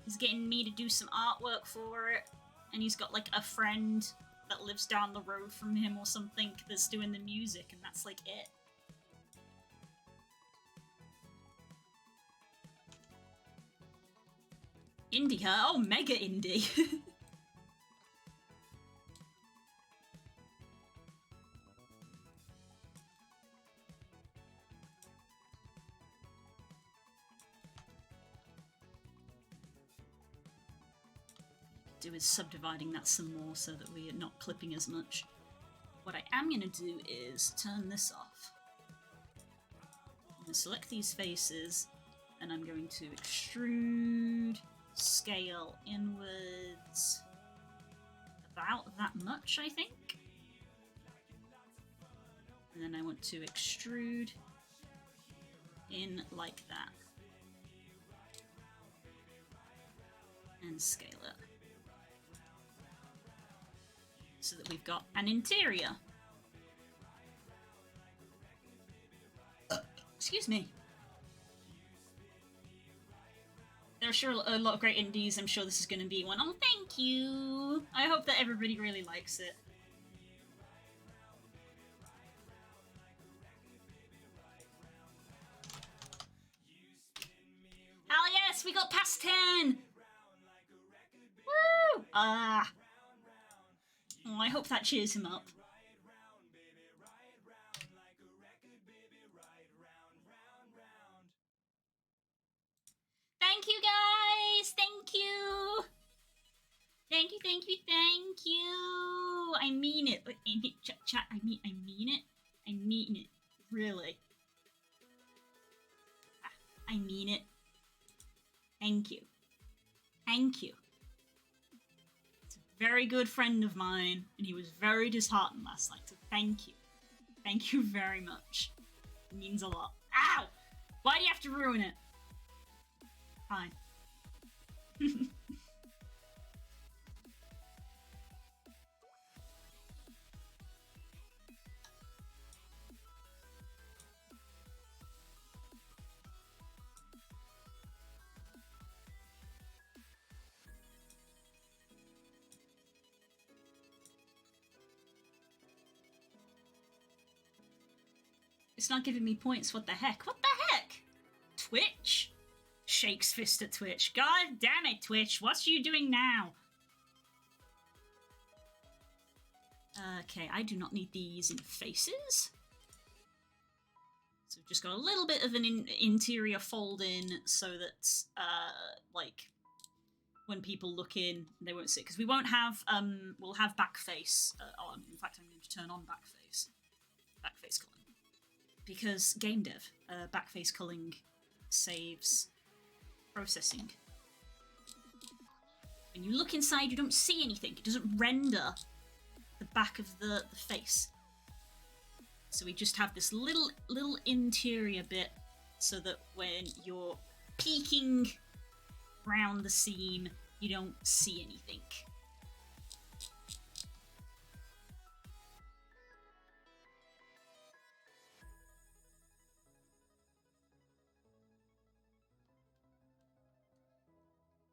He's getting me to do some artwork for it. And he's got like a friend that lives down the road from him or something that's doing the music, and that's like it. Indie, huh? Oh, mega indie. do is subdividing that some more so that we are not clipping as much. What I am going to do is turn this off. I'm going to select these faces, and I'm going to extrude, scale inwards, about that much, I think. And then I want to extrude in like that. And scale it. So that we've got an interior. Excuse me. There are sure a lot of great indies. I'm sure this is going to be one. Oh, thank you. I hope that everybody really likes it. Hell yes, we got past 10. Woo! Oh, I hope that cheers him up. Thank you, guys. Thank you. Thank you, thank you, thank you. I mean it. Chat, I mean it. I mean it. Really. I mean it. Thank you. Thank you. It's a very good friend of mine, and he was very disheartened last night, so thank you. Thank you very much. It means a lot. Ow! Why do you have to ruin it? Fine. It's not giving me points. What the heck? What the heck? Twitch? Shakes fist at Twitch. God damn it, Twitch. What are you doing now? Okay, I do not need these in faces. So we've just got a little bit of an interior fold in so that, like, when people look in, they won't see it. Because we won't have, we'll have backface on. In fact, I'm going to turn on backface. Backface culling. Because game dev, backface culling saves processing. When you look inside, you don't see anything. It doesn't render the back of the face. So we just have this little interior bit so that when you're peeking around the scene, you don't see anything.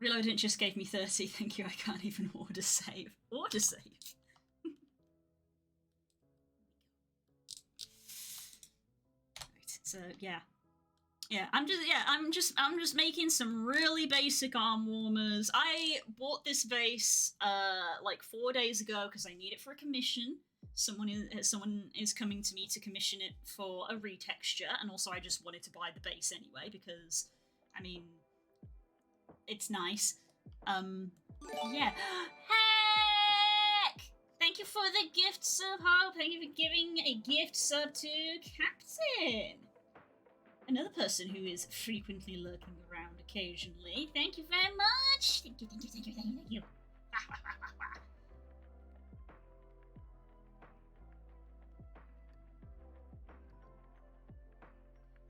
Reloading just gave me 30. Thank you. I can't even order save. Order save. Right, so yeah. I'm just making some really basic arm warmers. I bought this base like 4 days ago because I need it for a commission. Someone is coming to me to commission it for a retexture, and also I just wanted to buy the base anyway because, I mean, it's nice. Yeah. Heck! Thank you for the gift sub, Hope. Thank you for giving a gift sub to Captain. Another person who is frequently lurking around occasionally. Thank you very much. Thank you, thank you, thank you, thank you, thank you.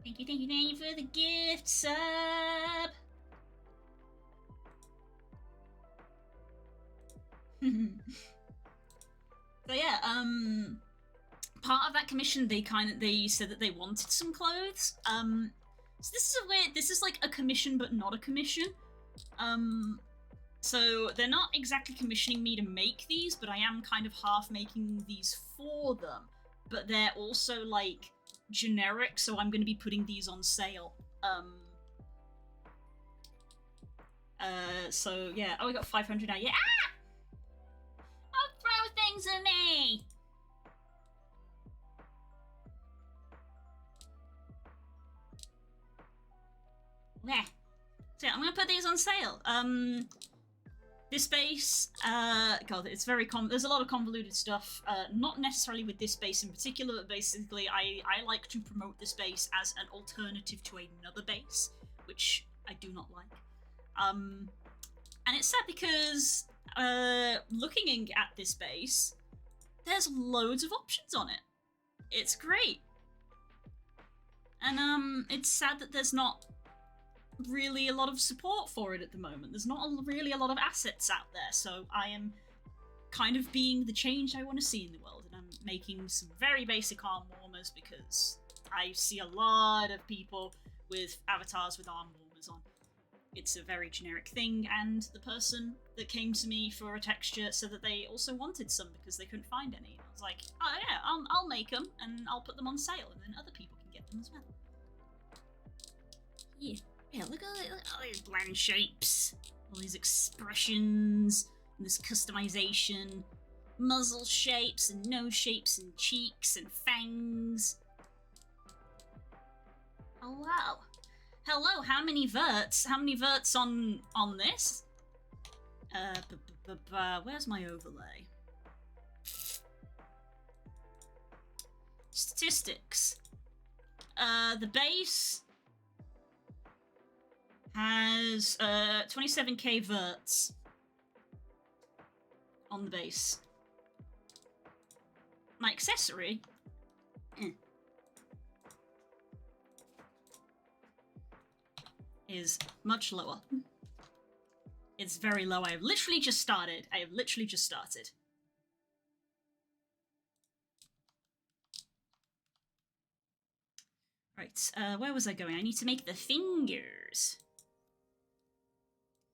Thank you, thank you, thank you for the gift sub. So yeah, part of that commission, they said that they wanted some clothes. So this is like a commission but not a commission. So they're not exactly commissioning me to make these, but I am kind of half making these for them. But they're also like generic, so I'm going to be putting these on sale. So yeah, oh, we got 500 now. Yeah. Ah! Don't throw things at me. Yeah. So I'm gonna put these on sale. This base, God, it's very there's a lot of convoluted stuff, not necessarily with this base in particular, but basically I like to promote this base as an alternative to another base, which I do not like. And it's sad because, looking at this base, there's loads of options on it. It's great. And, it's sad that there's not really a lot of support for it at the moment. There's not really a lot of assets out there, so I am kind of being the change I want to see in the world, and I'm making some very basic arm warmers because I see a lot of people with avatars with arm warmers on. It's a very generic thing, and the person that came to me for a texture said that they also wanted some because they couldn't find any. I was like, oh yeah, I'll make them and I'll put them on sale, and then other people can get them as well. Yeah, look at all these blend shapes, all these expressions, and this customization, muzzle shapes and nose shapes and cheeks and fangs. Oh wow. Hello, how many verts? How many verts on this? Where's my overlay? Statistics. The base has 27k verts on the base. My accessory is much lower. It's very low. I have literally just started. Right, where was I going? I need to make the fingers.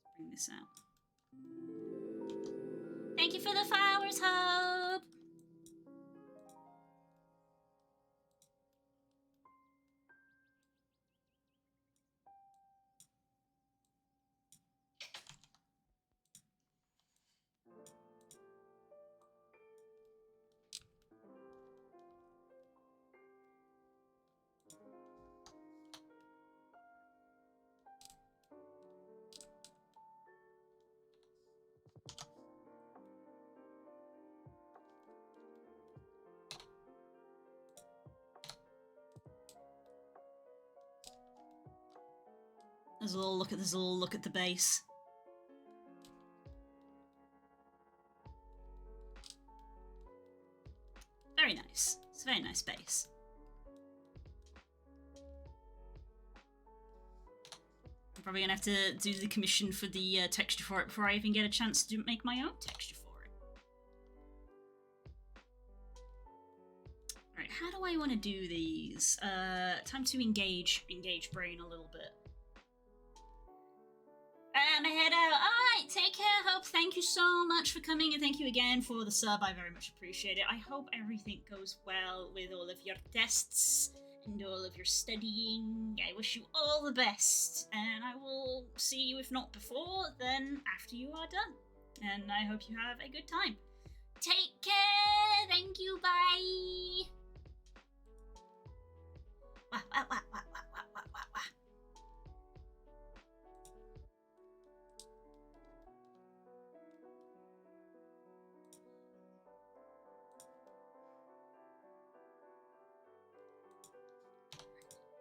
Let's bring this out. Thank you for the flowers, Hope! There's a little look at the base. Very nice. It's a very nice base. I'm probably gonna have to do the commission for the texture for it before I even get a chance to make my own texture for it. Alright, how do I want to do these? Time to engage brain a little bit. I head out. Alright, take care, Hope. Thank you so much for coming, and thank you again for the sub. I very much appreciate it. I hope everything goes well with all of your tests and all of your studying. I wish you all the best, and I will see you, if not before, then after you are done. And I hope you have a good time. Take care. Thank you. Bye. Wah, wah, wah, wah, wah, wah, wah, wah, wah.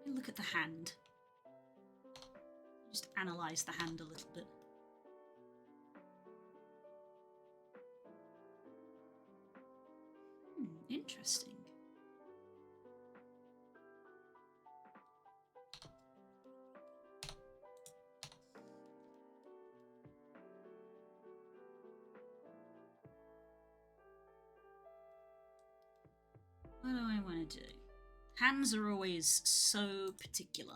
Let me look at the hand. Just analyze the hand a little bit. Interesting. What do I want to do? Hands are always so particular.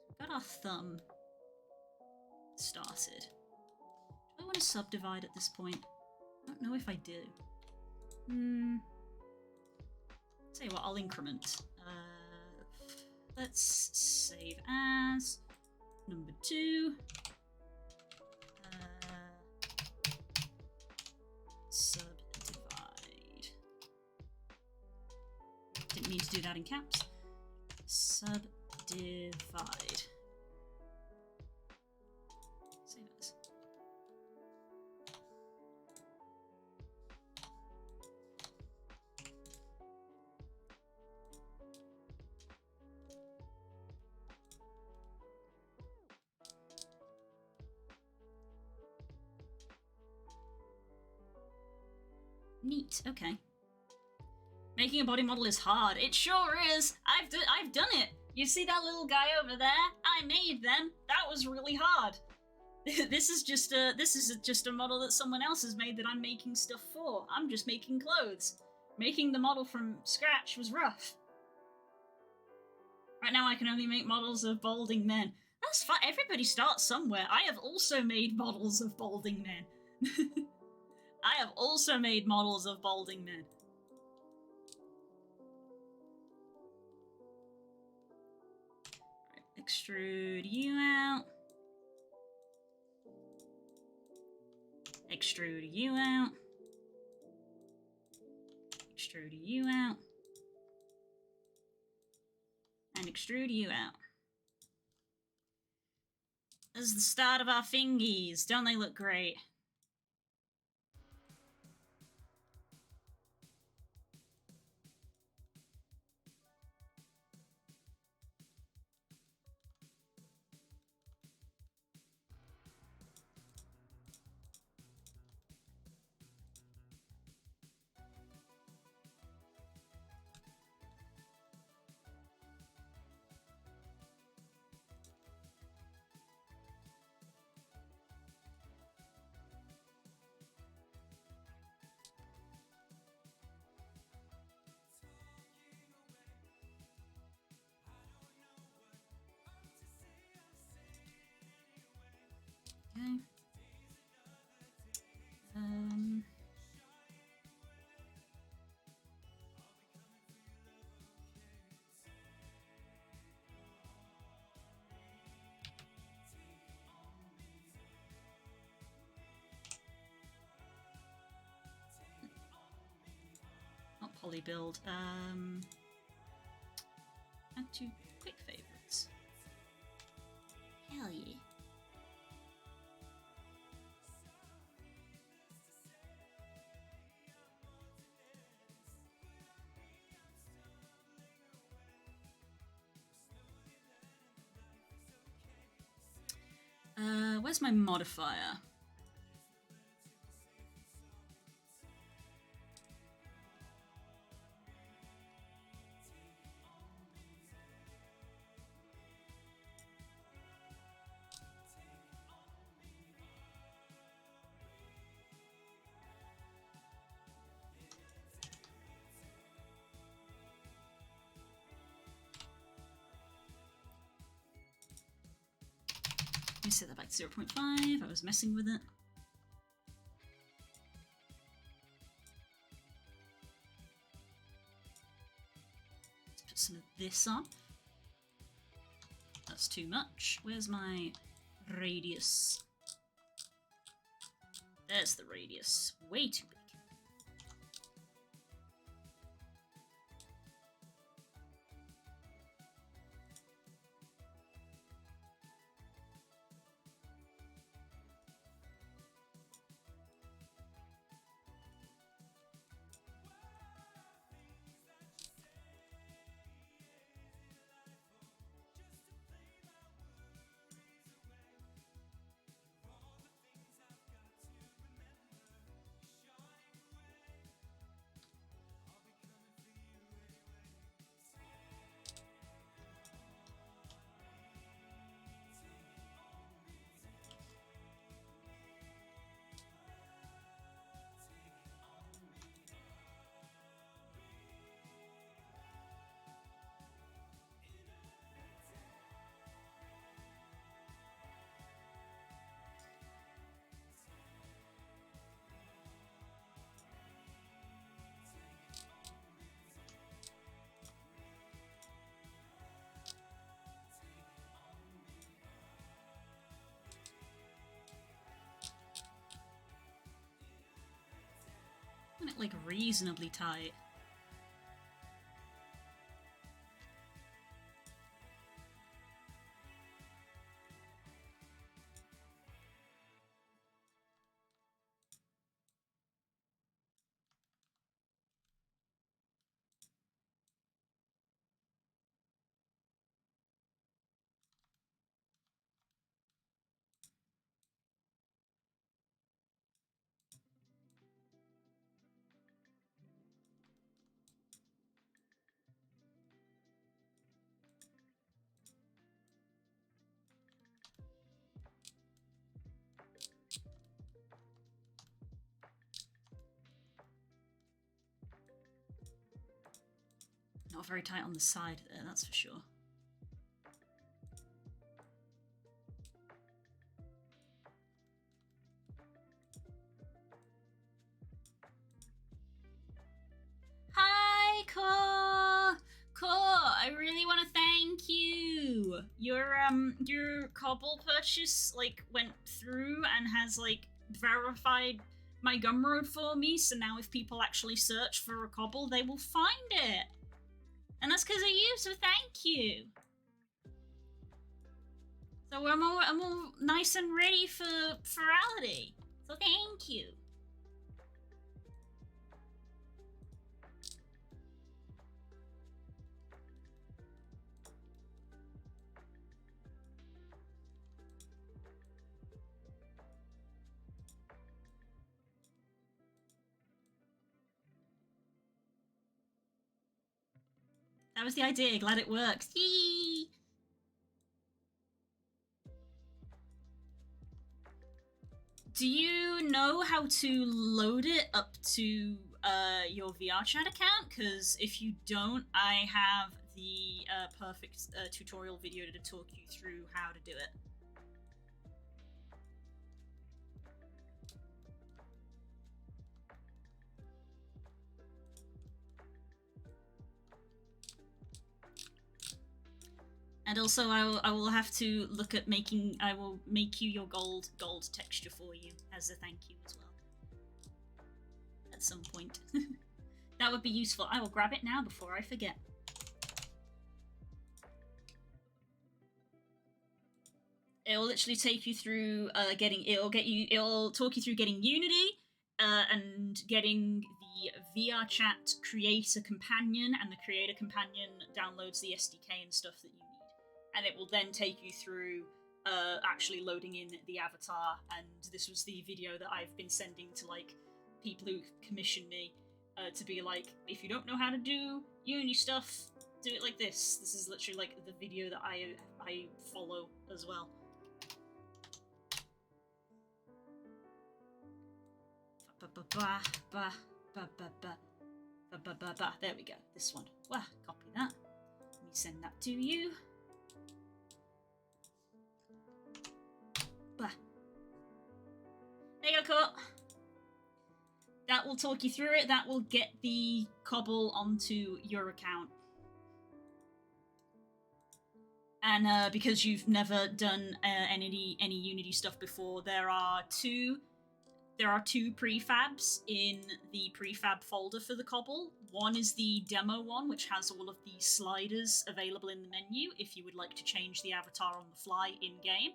We've got our thumb started. Do I want to subdivide at this point? I don't know if I do. Tell you what, I'll increment. Let's save as number 2. Subdivide. Didn't mean to do that in caps. Subdivide. Divide. Save as. Neat, okay. Making a body model is hard. It sure is. I've done it. You see that little guy over there? I made them. That was really hard. This is just a model that someone else has made that I'm making stuff for. I'm just making clothes. Making the model from scratch was rough. Right now I can only make models of balding men. That's fine. Everybody starts somewhere. I have also made models of balding men. I have also made models of balding men. Right, extrude you out. Extrude you out. Extrude you out. And extrude you out. This is the start of our fingies. Don't they look great? Okay. Not poly build. Add to quick favorites. Hell yeah. Where's my modifier? Let me set that back to 0.5. I was messing with it. Let's put some of this on. That's too much. Where's my radius? There's the radius. Way too big. Want it like reasonably tight. Not very tight on the side there, that's for sure. Hi, Core, I really want to thank you. Your cobble purchase like went through and has like verified my Gumroad for me. So now if people actually search for a cobble, they will find it, and that's because of you. So thank you. So I'm all nice and ready for virality. So thank you. That was the idea. Glad it works. Yee! Do you know how to load it up to your VRChat account? Because if you don't, I have the perfect tutorial video to talk you through how to do it. And also, I will have to look at making. I will make you your gold texture for you as a thank you as well. At some point, that would be useful. I will grab it now before I forget. It will literally take you through It'll talk you through getting Unity, and getting the VRChat creator companion, and the creator companion downloads the SDK and stuff that you need. And it will then take you through actually loading in the avatar, and this was the video that I've been sending to like people who commission me to be like, if you don't know how to do Unity stuff, do it like this. This is literally like the video that I follow as well. There we go. This one. Well, copy that. Let me send that to you. There you go, Cut. That will talk you through it. That will get the cobble onto your account. And because you've never done any Unity stuff before, there are two prefabs in the prefab folder for the cobble. One is the demo one, which has all of the sliders available in the menu if you would like to change the avatar on the fly in-game.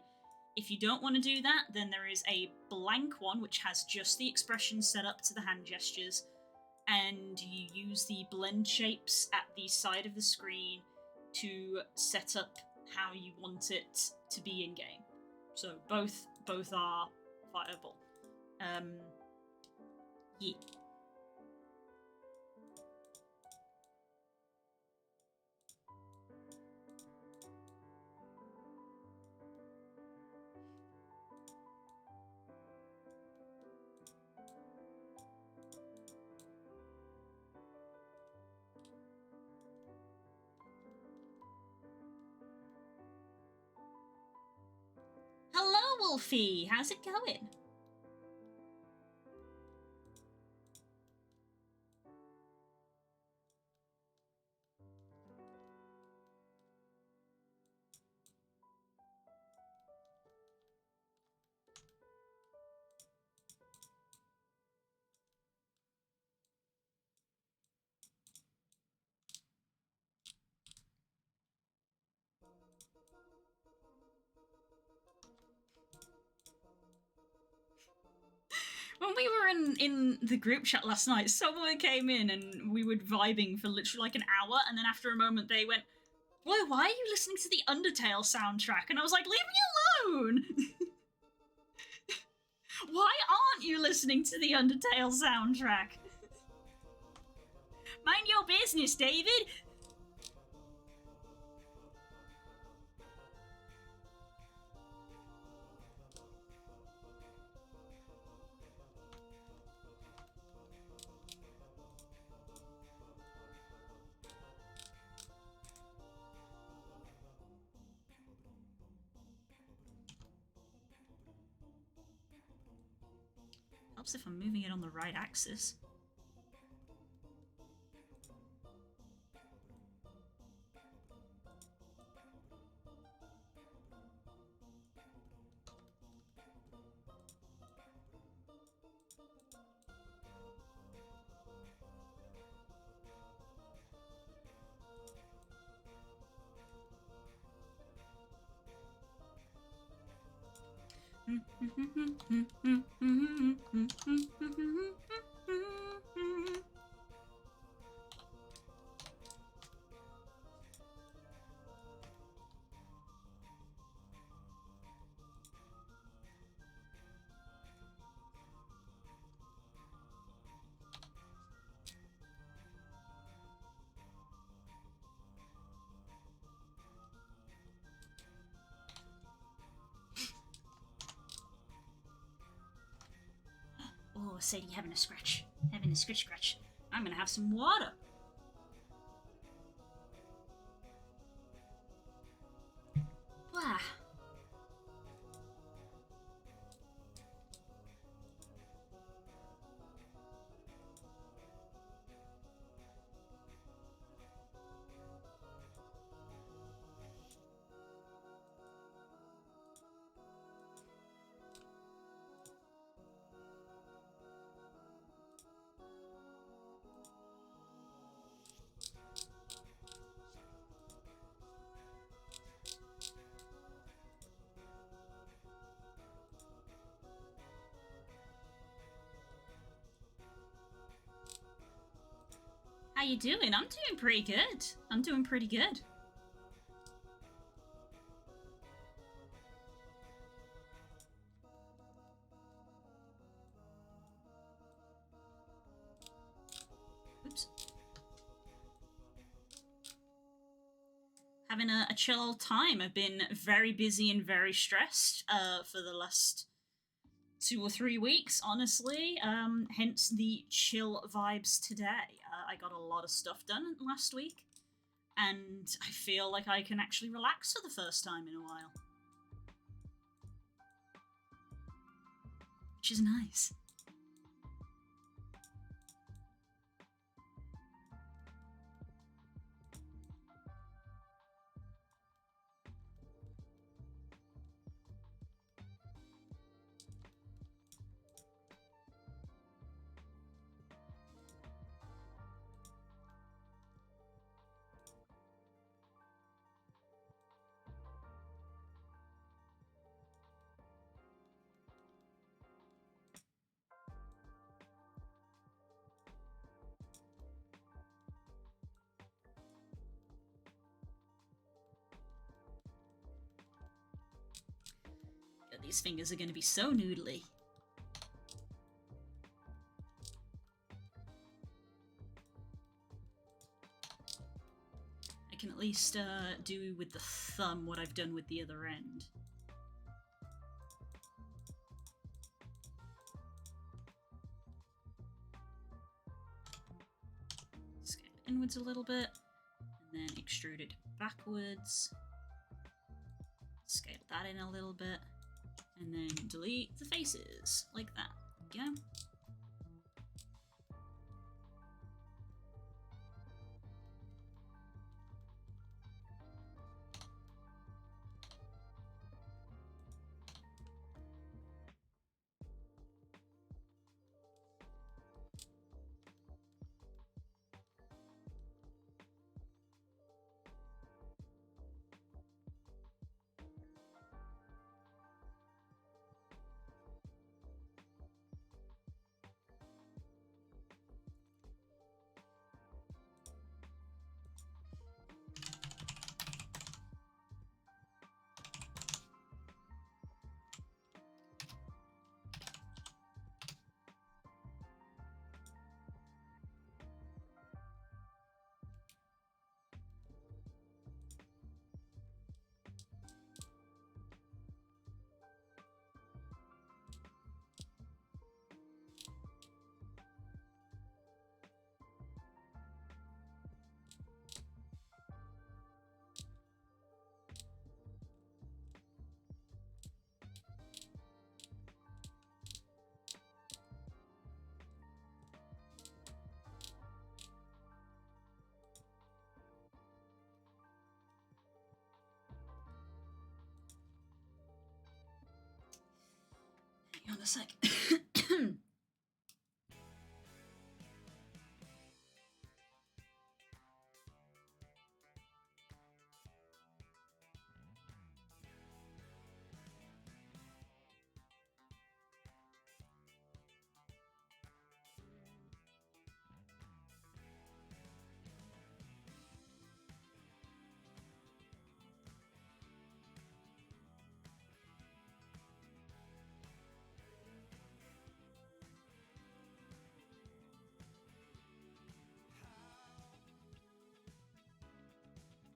If you don't want to do that, then there is a blank one which has just the expressions set up to the hand gestures, and you use the blend shapes at the side of the screen to set up how you want it to be in-game. So both are viable. Yeah. Hello, Wolfie. How's it going? When we were in the group chat last night, someone came in and we were vibing for literally like an hour, and then after a moment they went, "Boy, why are you listening to the Undertale soundtrack?" And I was like, "Leave me alone! Why aren't you listening to the Undertale soundtrack? Mind your business, David!" Helps if I'm moving it on the right axis. Oh, Sadie having a scratch. Having a scratch. I'm gonna have some water. Wow. How you doing? I'm doing pretty good. I'm doing pretty good. Oops. Having a chill old time. I've been very busy and very stressed for the last 2 or 3 weeks, honestly. Hence the chill vibes today. I got a lot of stuff done last week, and I feel like I can actually relax for the first time in a while. Which is nice. God, these fingers are going to be so noodly. I can at least do with the thumb what I've done with the other end. Scale it inwards a little bit, and then extrude it backwards. Scale that in a little bit, and then delete the faces, like that. There we go. a sec.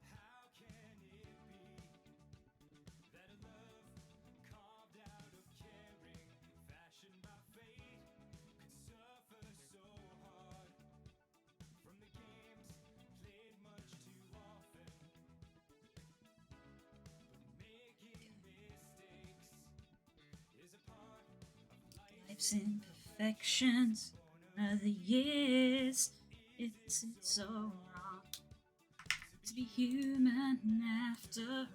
How can it be that a love carved out of caring, fashioned by fate, could suffer so hard from the games played much too often? But making mistakes is a part of Life's imperfections are the years. It's so wrong to be human after all.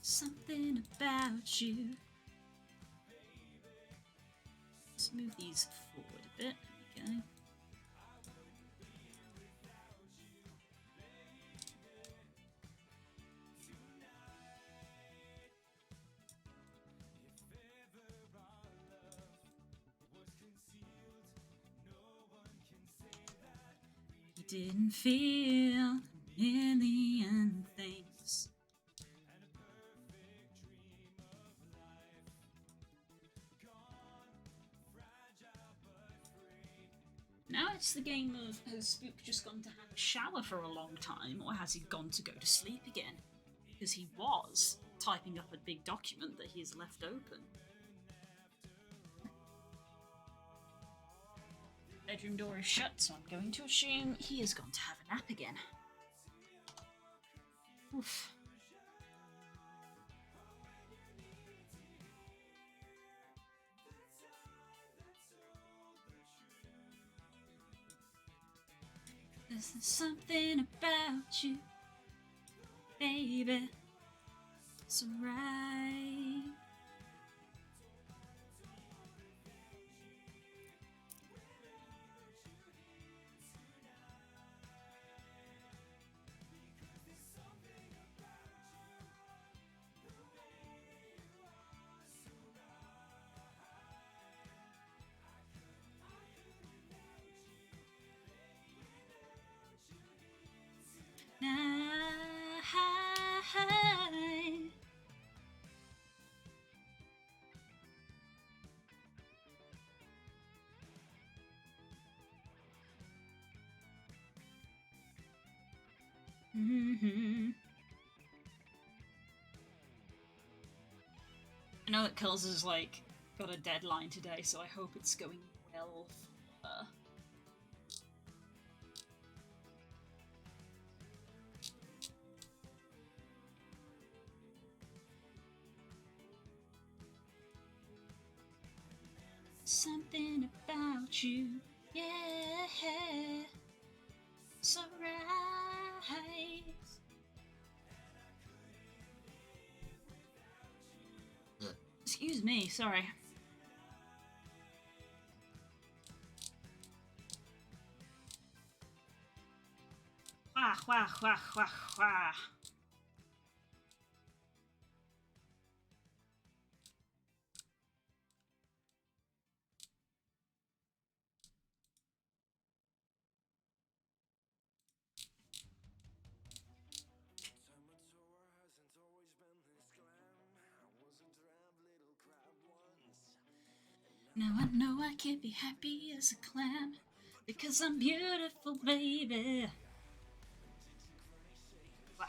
Something about you. Let's move these forward a bit. There we go. He didn't feel a million things. Now it's the game of, has Spook just gone to have a shower for a long time, or has he gone to go to sleep again? Because he was typing up a big document that he has left open. Bedroom door is shut, so I'm going to assume he has gone to have a nap again. Oof. There's something about you, baby. It's alright. Night. I know that Kels has like got a deadline today, so I hope it's going well for her. Something about you, yeah, it's alright. Excuse me, sorry. Wah, wah, wah, wah, wah. Now I know I can't be happy as a clam because I'm beautiful, baby. Wow.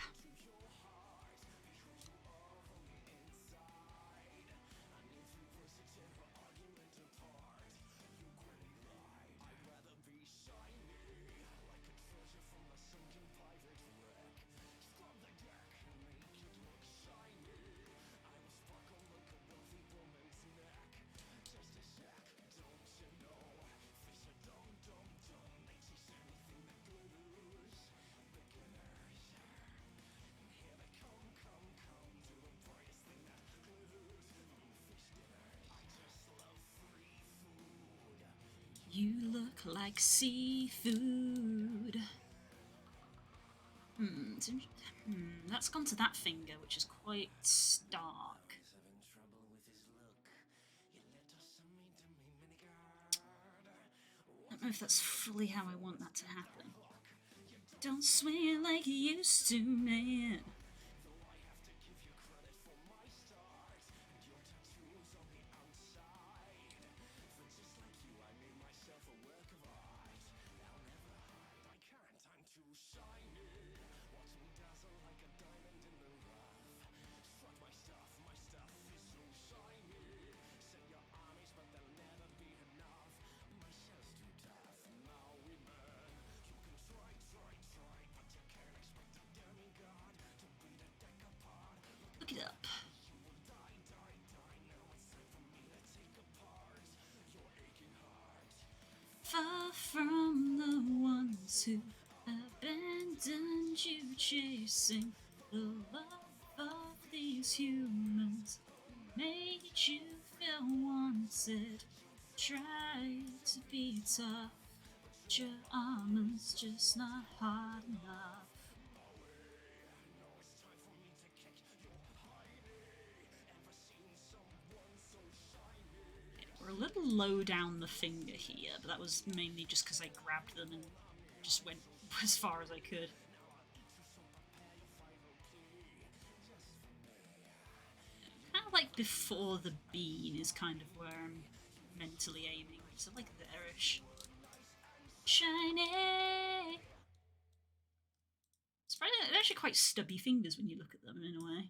You look like seafood. That's gone to that finger, which is quite stark. I don't know if that's fully how I want that to happen. Don't swear like you used to, man. Look it up. Far from the ones who abandoned you, chasing the love of these humans who made you feel wanted. Try to be tough, but your armor's just not hard enough. We're a little low down the finger here, but that was mainly just because I grabbed them and just went as far as I could. Kind of like before the bean is kind of where I'm mentally aiming, so like there-ish. Shiny! They're actually quite stubby fingers when you look at them in a way.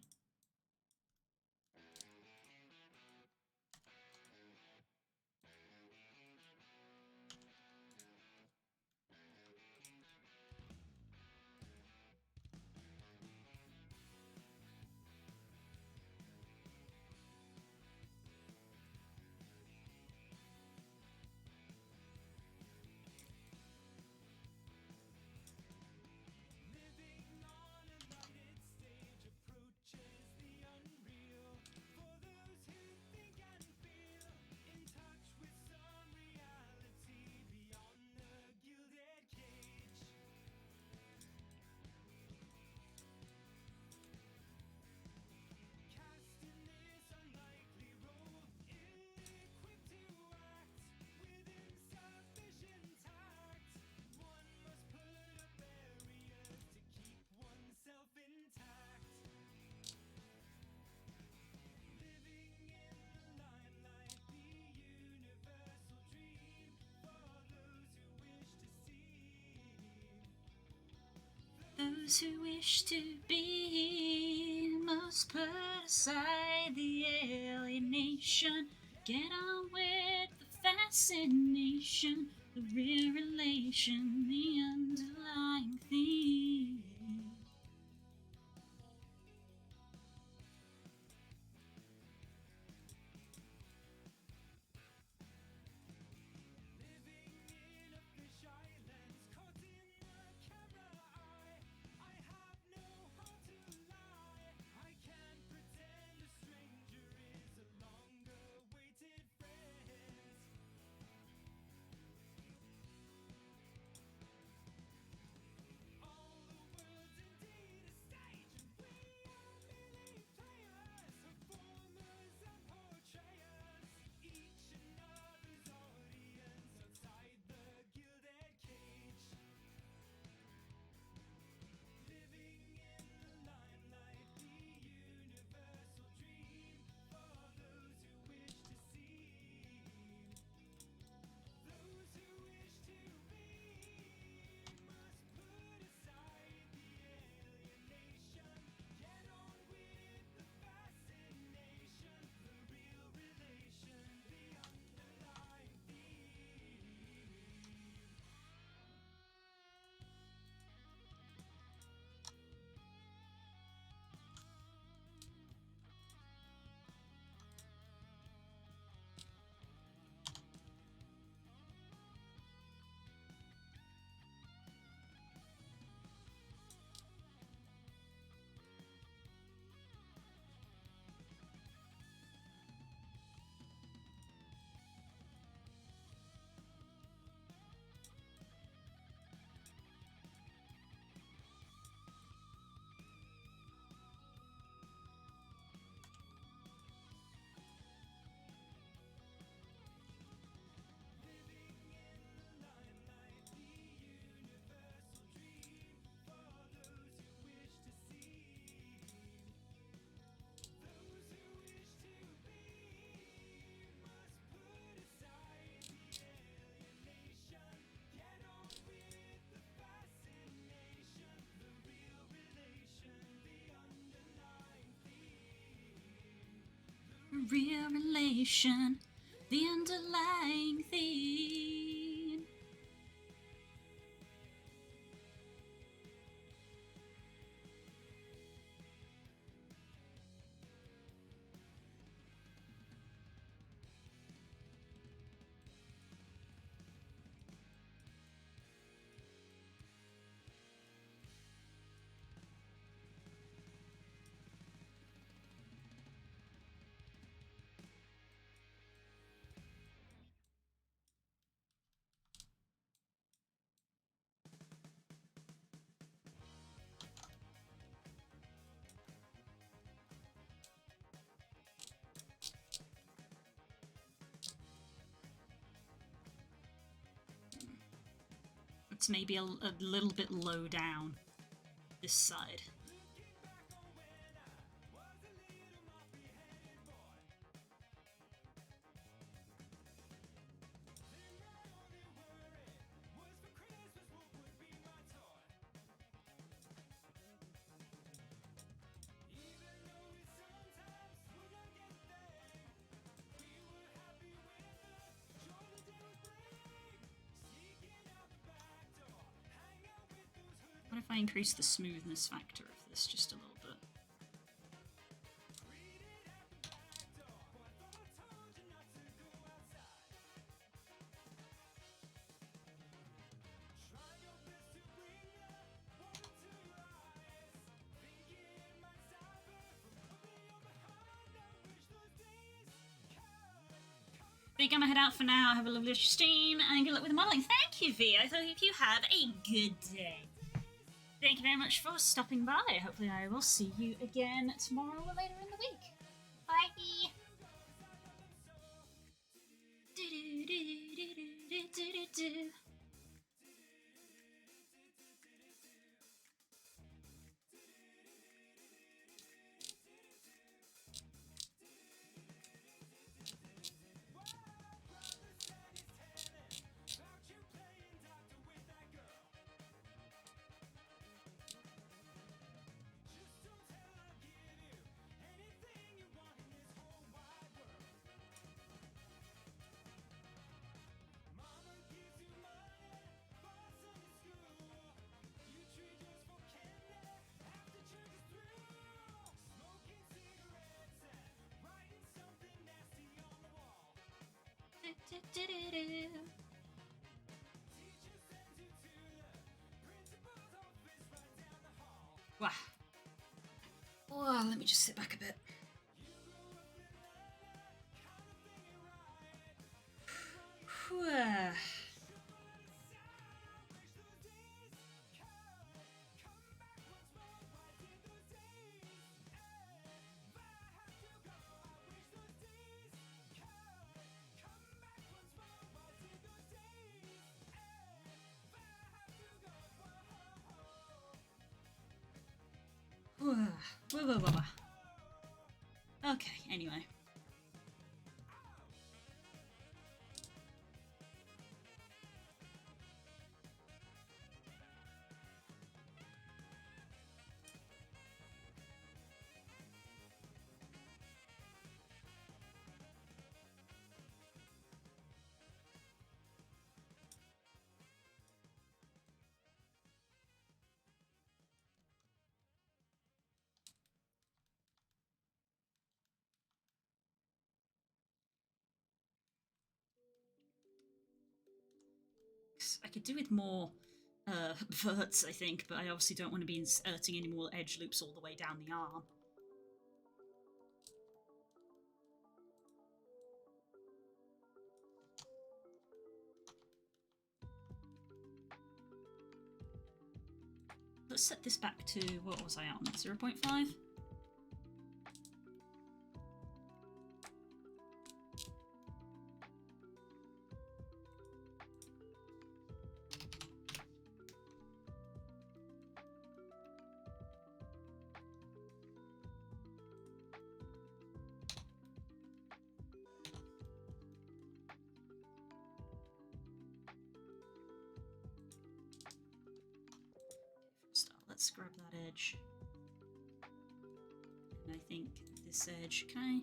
Those who wish to be must put aside the alienation. Get on with the fascination, the real relation, the underlying theme. real relation, the underlying theme. It's maybe a little bit low down this side. What if I increase the smoothness factor of this just a little bit? I think I'm gonna head out for now. Have a lovely stream and good luck with the modelling. Thank you, V. I hope you have a good day. Thank you very much for stopping by. Hopefully I will see you again tomorrow or later in the week. Bye! Wow. Oh, let me just sit back a bit. Whew. Okay, anyway. I could do with more verts, I think, but I obviously don't want to be inserting any more edge loops all the way down the arm. Let's set this back to, what was I on, 0.5? Let's grab that edge. And I think this edge, can I?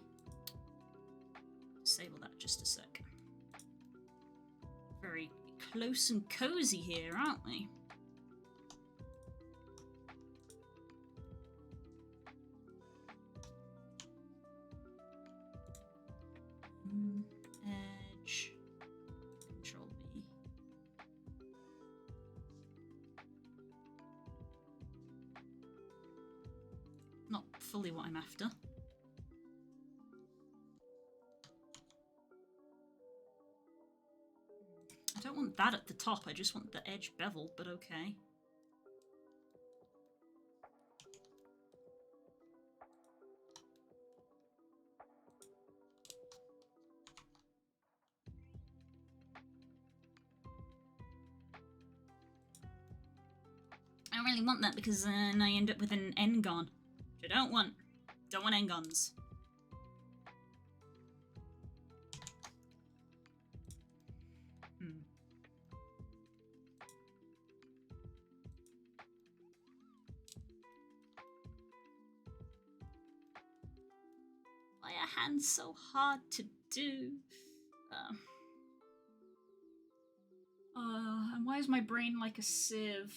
table that just a sec. Very close and cozy here, aren't we? Edge. Control B. Not fully what I'm after. I don't want that at the top, I just want the edge beveled, but okay. I don't really want that because then I end up with an N-gon, which I don't want. Don't want N-gons. Why are hands so hard to do? And why is my brain like a sieve?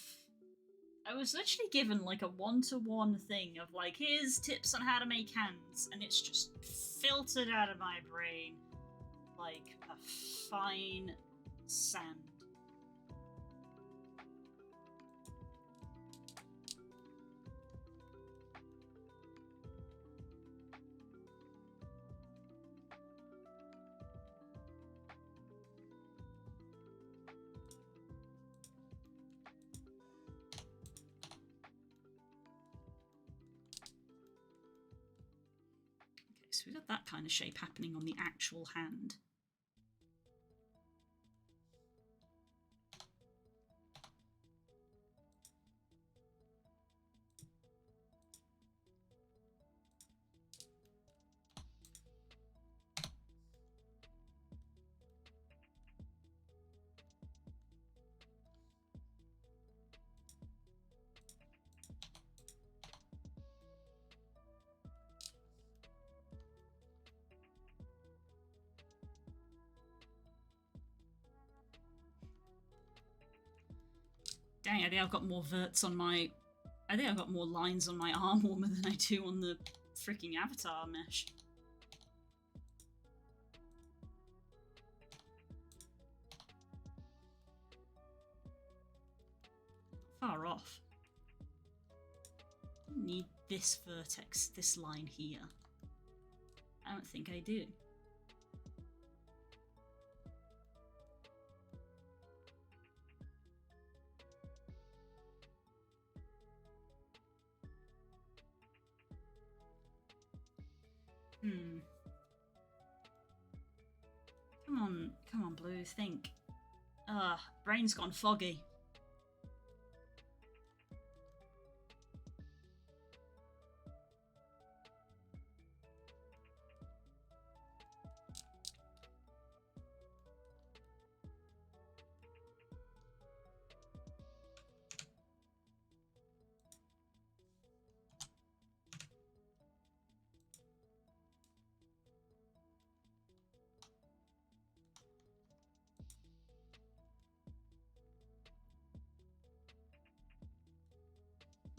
I was literally given like a one-to-one thing of like, here's tips on how to make hands, and it's just filtered out of my brain like a fine sand. So we've got that kind of shape happening on the actual hand. Dang, I think I've got more verts on my... I think I've got more lines on my arm warmer than I do on the freaking avatar mesh. Far off. I need this vertex, this line here. I don't think I do. Come on, Blue, think. Brain's gone foggy.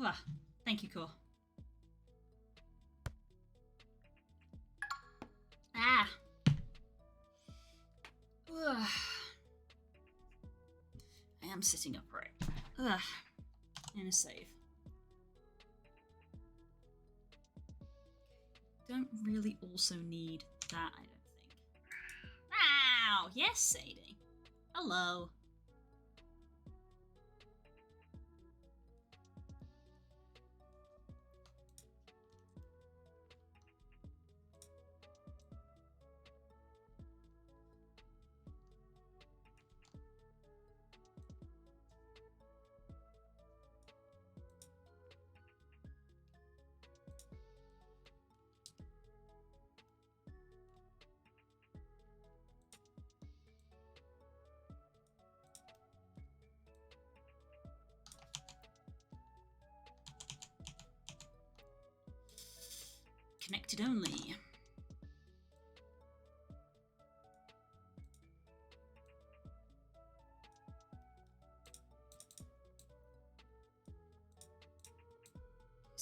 Ah, thank you, Core. Ah. Ugh. I am sitting upright. Ugh. In a save. Don't really also need that, I don't think. Wow! Yes, Sadie. Hello. Connected only.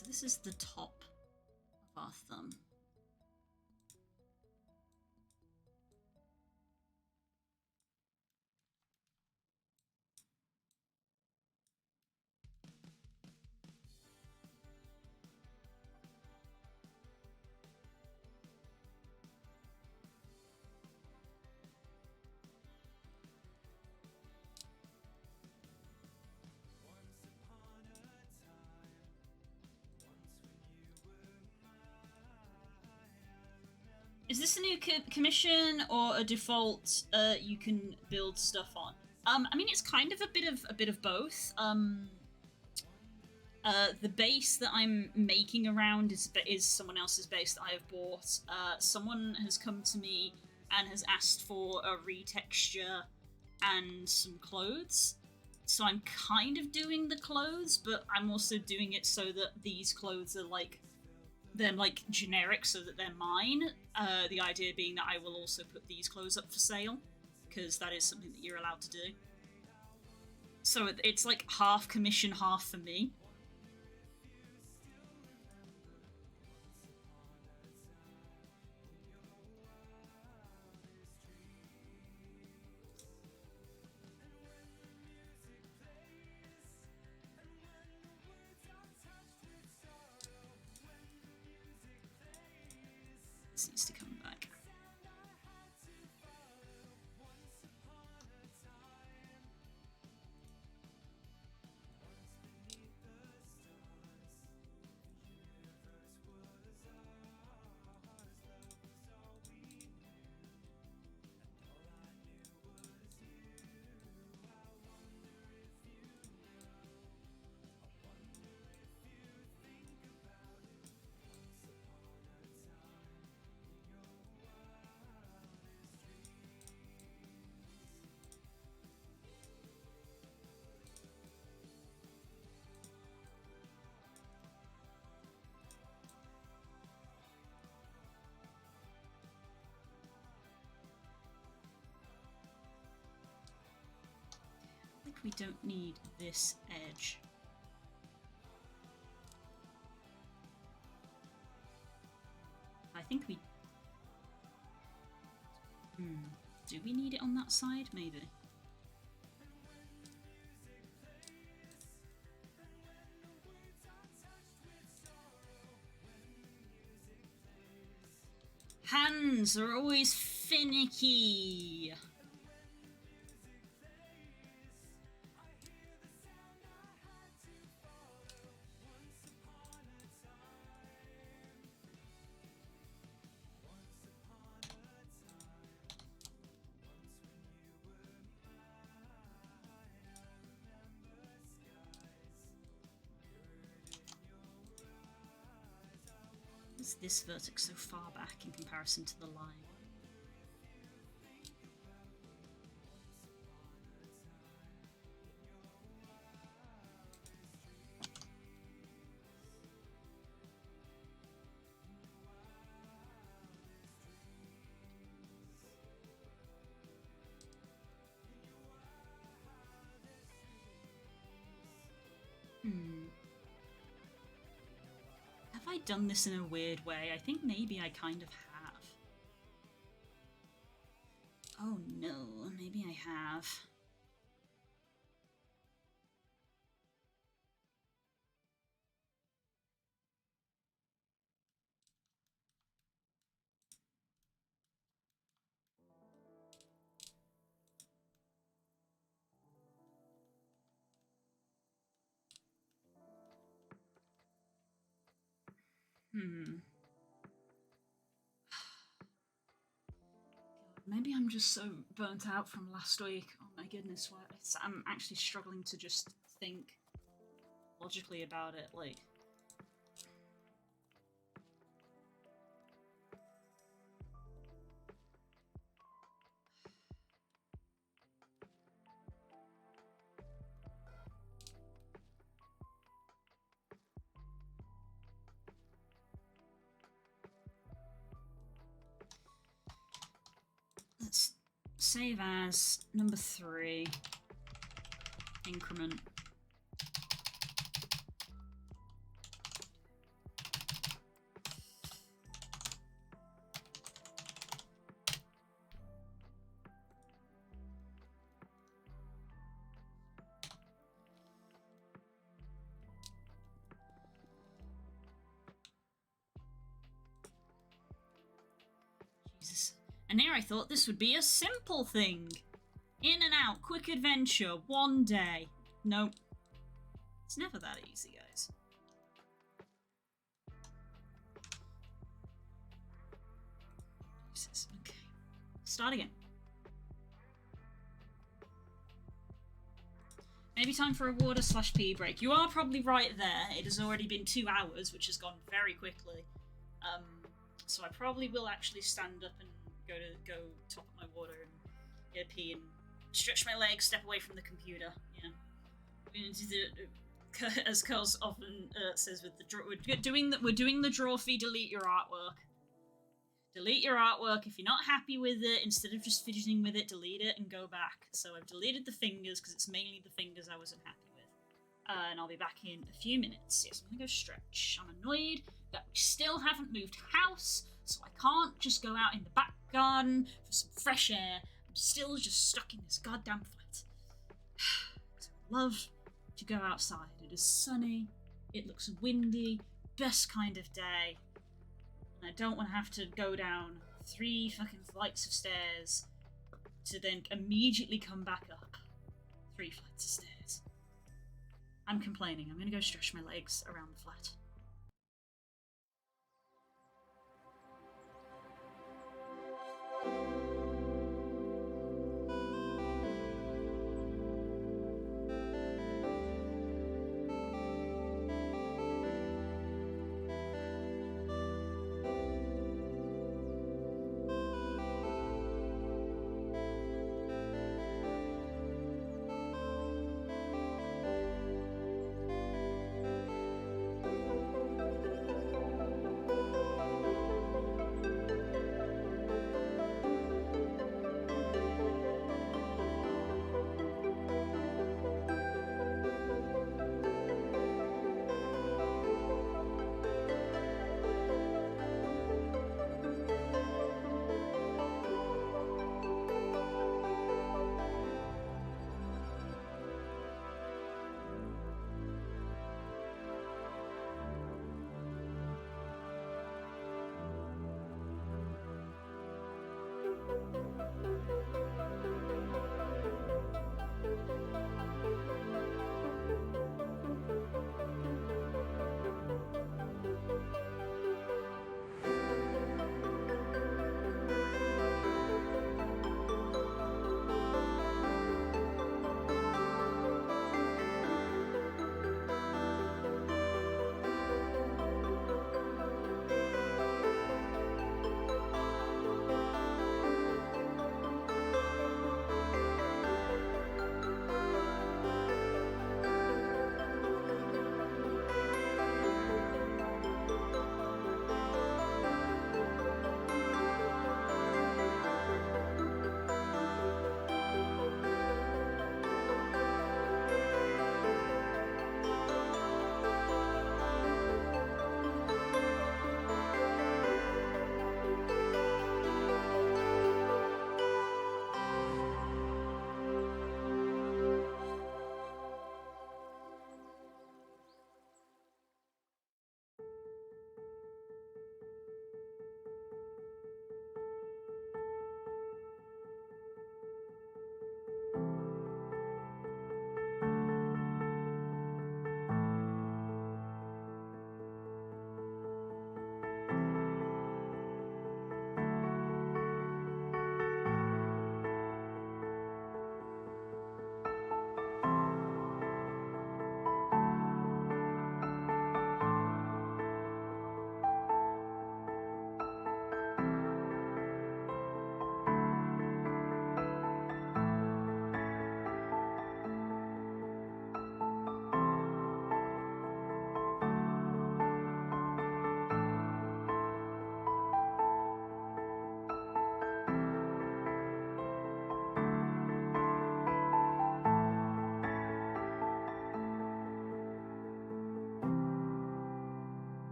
so this is the top of our thumb. Is this a new commission or a default you can build stuff on? I mean, it's kind of a bit of both. The base that I'm making around is someone else's base that I have bought. Someone has come to me and has asked for a retexture and some clothes. So I'm kind of doing the clothes, but I'm also doing it so that these clothes are they're generic, so that they're mine. The idea being that I will also put these clothes up for sale, because that is something that you're allowed to do. So it's like half commission, half for me. This needs to come back. We don't need this edge. I think we... Do we need it on that side? Maybe. Hands are always finicky. Is this vertex so far back in comparison to the line? Have I done this in a weird way? I think maybe I kind of have. Oh no, maybe I have. Maybe I'm just so burnt out from last week. Oh my goodness, I'm actually struggling to just think logically about it, like... Let's save as number 3, increment. Jesus. And here I thought this would be a simple thing. In and out, quick adventure, one day. Nope. It's never that easy, guys. Jesus, okay. Start again. Maybe time for a water/pee break. You are probably right there. It has already been 2 hours, which has gone very quickly. So I probably will actually stand up and go top up my water and get a pee and stretch my legs, step away from the computer. As Curls often says with the draw, we're doing the draw fee. Delete your artwork. Delete your artwork. If you're not happy with it, instead of just fidgeting with it, delete it and go back. So I've deleted the fingers because it's mainly the fingers I wasn't happy with. And I'll be back in a few minutes. Yes, I'm gonna go stretch. I'm annoyed that we still haven't moved house, so I can't just go out in the back garden for some fresh air. I'm still just stuck in this goddamn flat. I love to go outside. It is sunny. It looks windy. Best kind of day. I don't want to have to go down 3 fucking flights of stairs to then immediately come back up 3 flights of stairs. I'm complaining. I'm gonna go stretch my legs around the flat.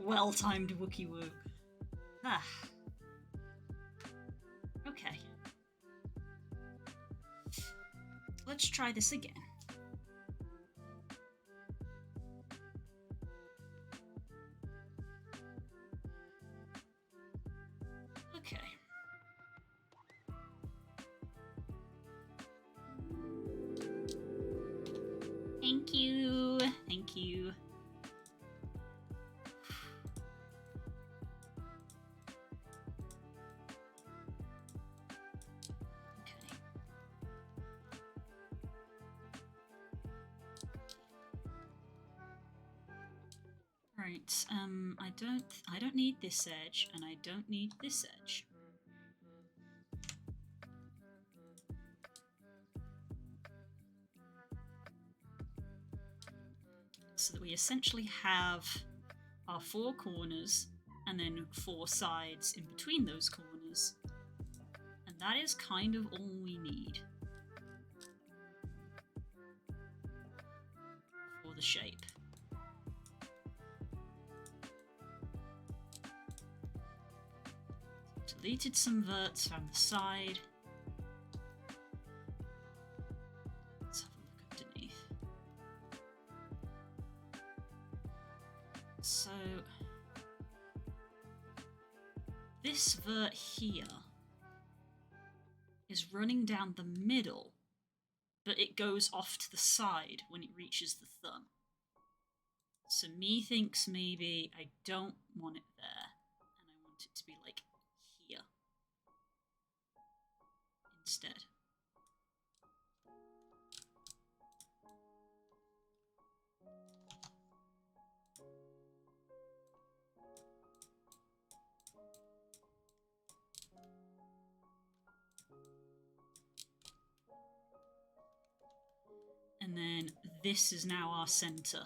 Well-timed Wookie woo. Ah. Okay. Let's try this again. Okay. Thank you. Thank you. Right, I don't need this edge, and I don't need this edge. So that we essentially have our 4 corners, and then 4 sides in between those corners. And that is kind of all we need for the shape. Deleted some verts from the side. Let's have a look underneath. So this vert here is running down the middle, but it goes off to the side when it reaches the thumb. So me thinks maybe I don't want it there, and I want it to be like here instead. And then this is now our center.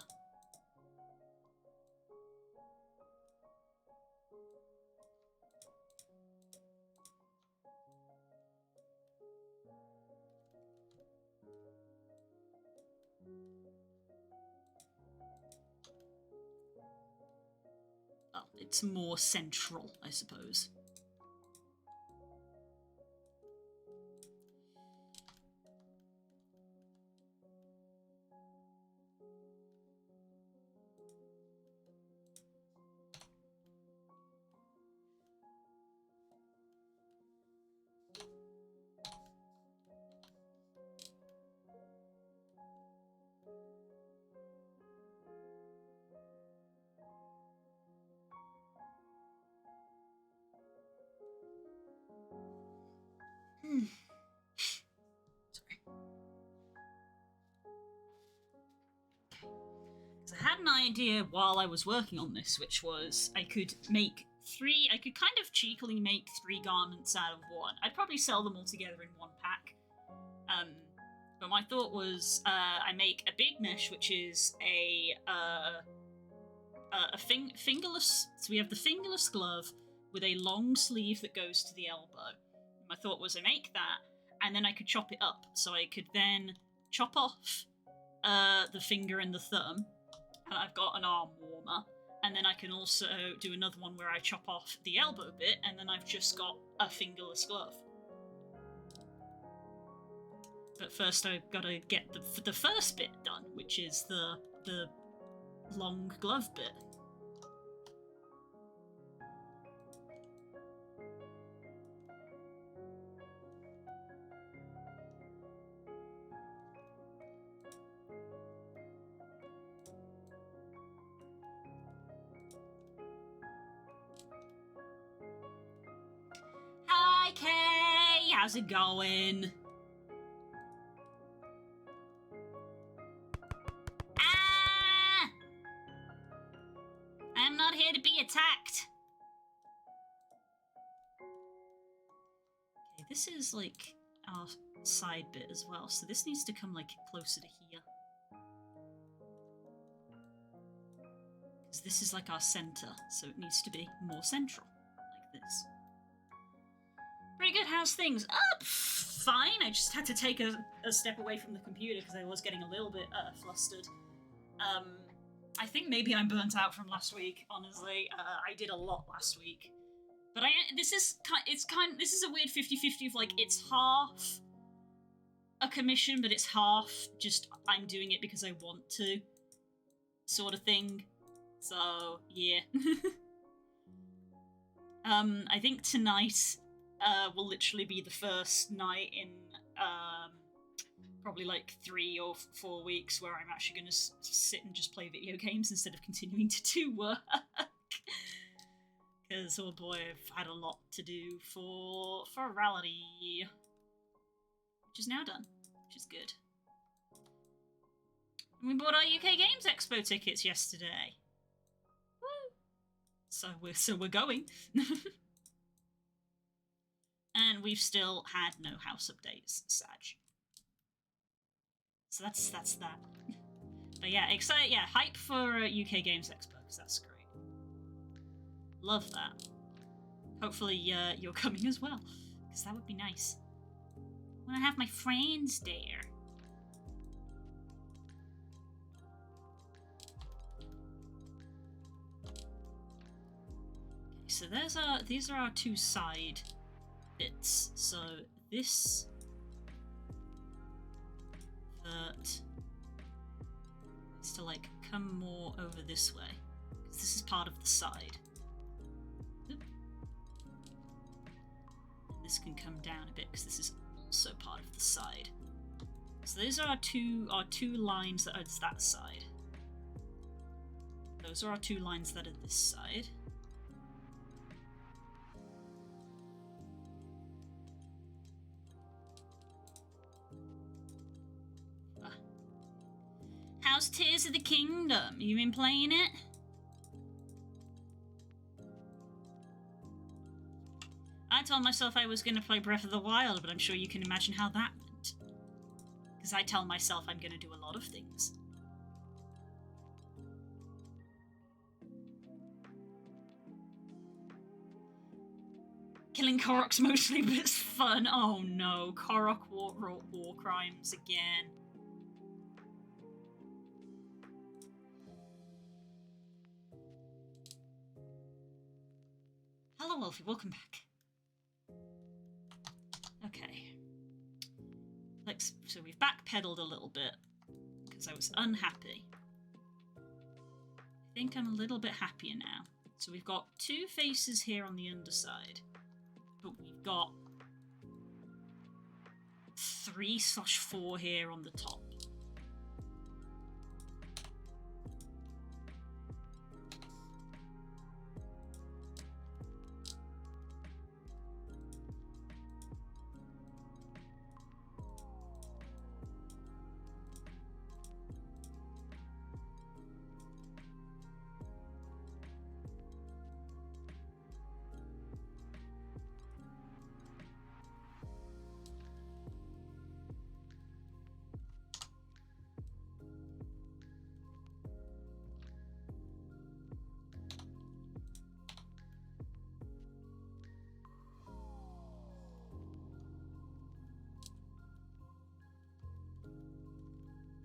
Well, it's more central, I suppose. Sorry. So I had an idea while I was working on this, which was I could kind of cheekily make 3 garments out of 1. I'd probably sell them all together in 1 pack. But my thought was I make a big mesh, which is a fingerless. So we have the fingerless glove with a long sleeve that goes to the elbow. My thought was I make that, and then I could chop it up. So I could then chop off the finger and the thumb, and I've got an arm warmer. And then I can also do another one where I chop off the elbow bit, and then I've just got a fingerless glove. But first I've got to get the first bit done, which is the long glove bit. Hi Kay, how's it going? I'm not here to be attacked. Okay, this is like our side bit as well, so this needs to come like closer to here. Because this is like our center, so it needs to be more central, like this. Pretty good, how's things? Fine, I just had to take a step away from the computer because I was getting a little bit flustered. I think maybe I'm burnt out from last week. Honestly, I did a lot last week, but this is a weird 50-50 of like it's half a commission, but it's half just I'm doing it because I want to, sort of thing. So yeah. I think tonight will literally be the first night in probably like 3 or 4 weeks where I'm actually going to sit and just play video games instead of continuing to do work. Because, oh boy, I've had a lot to do for Rally, which is now done, which is good. And we bought our UK Games Expo tickets yesterday. Woo! So we're going. And we've still had no house updates, Sag. So that's that. But yeah, excited. Yeah, hype for UK Games Expo because that's great. Love that. Hopefully you're coming as well because that would be nice. I want to have my friends there. Okay, so these are our two side bits. So this vert is to like come more over this way because this is part of the side. Oop. And this can come down a bit because this is also part of the side. So those are our two lines that are that side. Those are our two lines that are this side. How's Tears of the Kingdom? You been playing it? I told myself I was going to play Breath of the Wild, but I'm sure you can imagine how that went. Because I tell myself I'm going to do a lot of things. Killing Korok's mostly, but it's fun. Oh no, Korok war crimes again. Hello, Wolfie. Welcome back. Okay. So we've backpedaled a little bit because I was unhappy. I think I'm a little bit happier now. So we've got 2 faces here on the underside, but we've got 3/4 here on the top.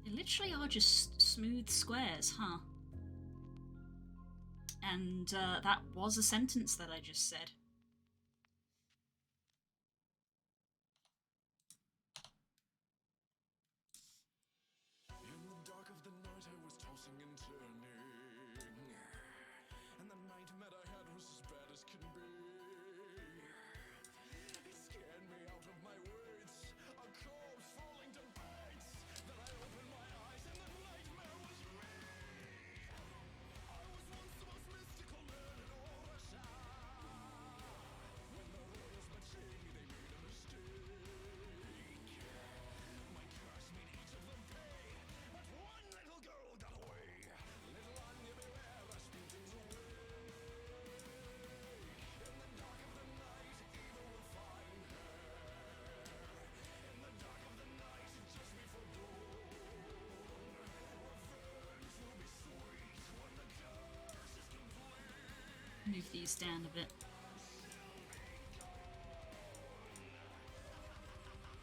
They literally are just smooth squares, huh? And that was a sentence that I just said. In the dark of the night I was tossing and turning, and the nightmare I had was as bad as can be. It scared me out of my wits, a corpse falling to bites. Then I opened my eyes and the nightmare was me. I was once the most mystical man in all the town. When the royals betrayed me, they made a mistake. My curse made each of them pay, but one little girl got away. Little Anya, beware, Rasputin's away. In the dark of the night, evil will find her. In the dark of the night, just before dawn. Revenge will be sweet when the curse is complete. Move these down a bit.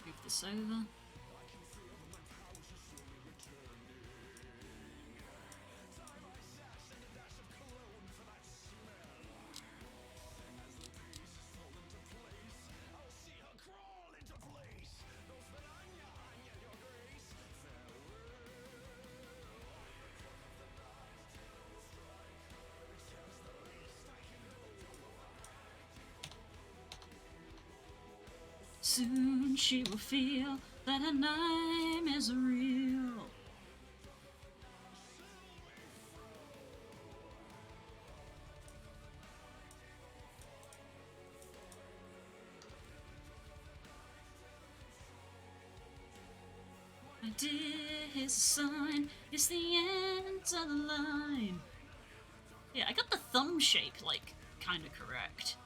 Move this over. Soon she will feel that her name is real. My dear, here's a sign. It's the end of the line. Yeah, I got the thumb shape, like, kind of correct.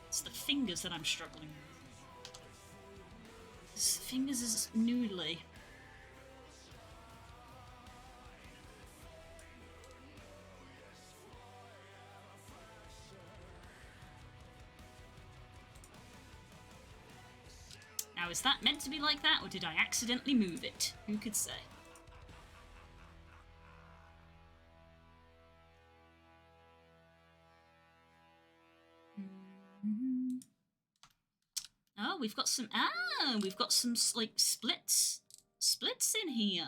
It's the fingers that I'm struggling with. His fingers is noodly. Now, is that meant to be like that, or did I accidentally move it? Who could say? Oh, we've got some. We've got some like splits in here.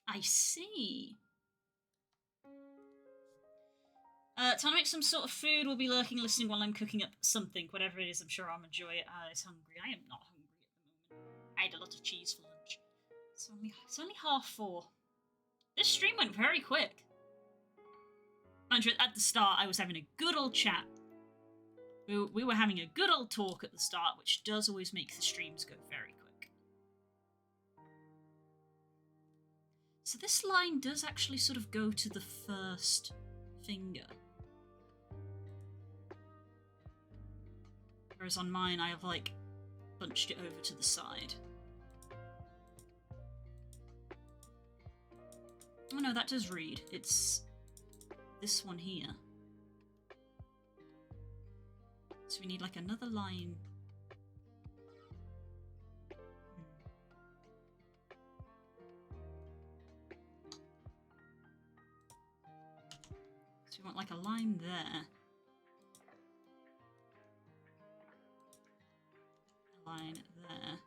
I see. Time to make some sort of food. We'll be lurking, listening while I'm cooking up something, whatever it is. I'm sure I'll enjoy it. It's hungry. I am not hungry at the moment. I ate a lot of cheese for lunch. It's only 4:30. This stream went very quick. Mind you, at the start, I was having a good old chat. We were having a good old talk at the start, which does always make the streams go very quick. So this line does actually sort of go to the first finger. Whereas on mine, I have, like, bunched it over to the side. Oh no, that does read. It's this one here. So we need, like, another line. So we want, like, a line there. A line there.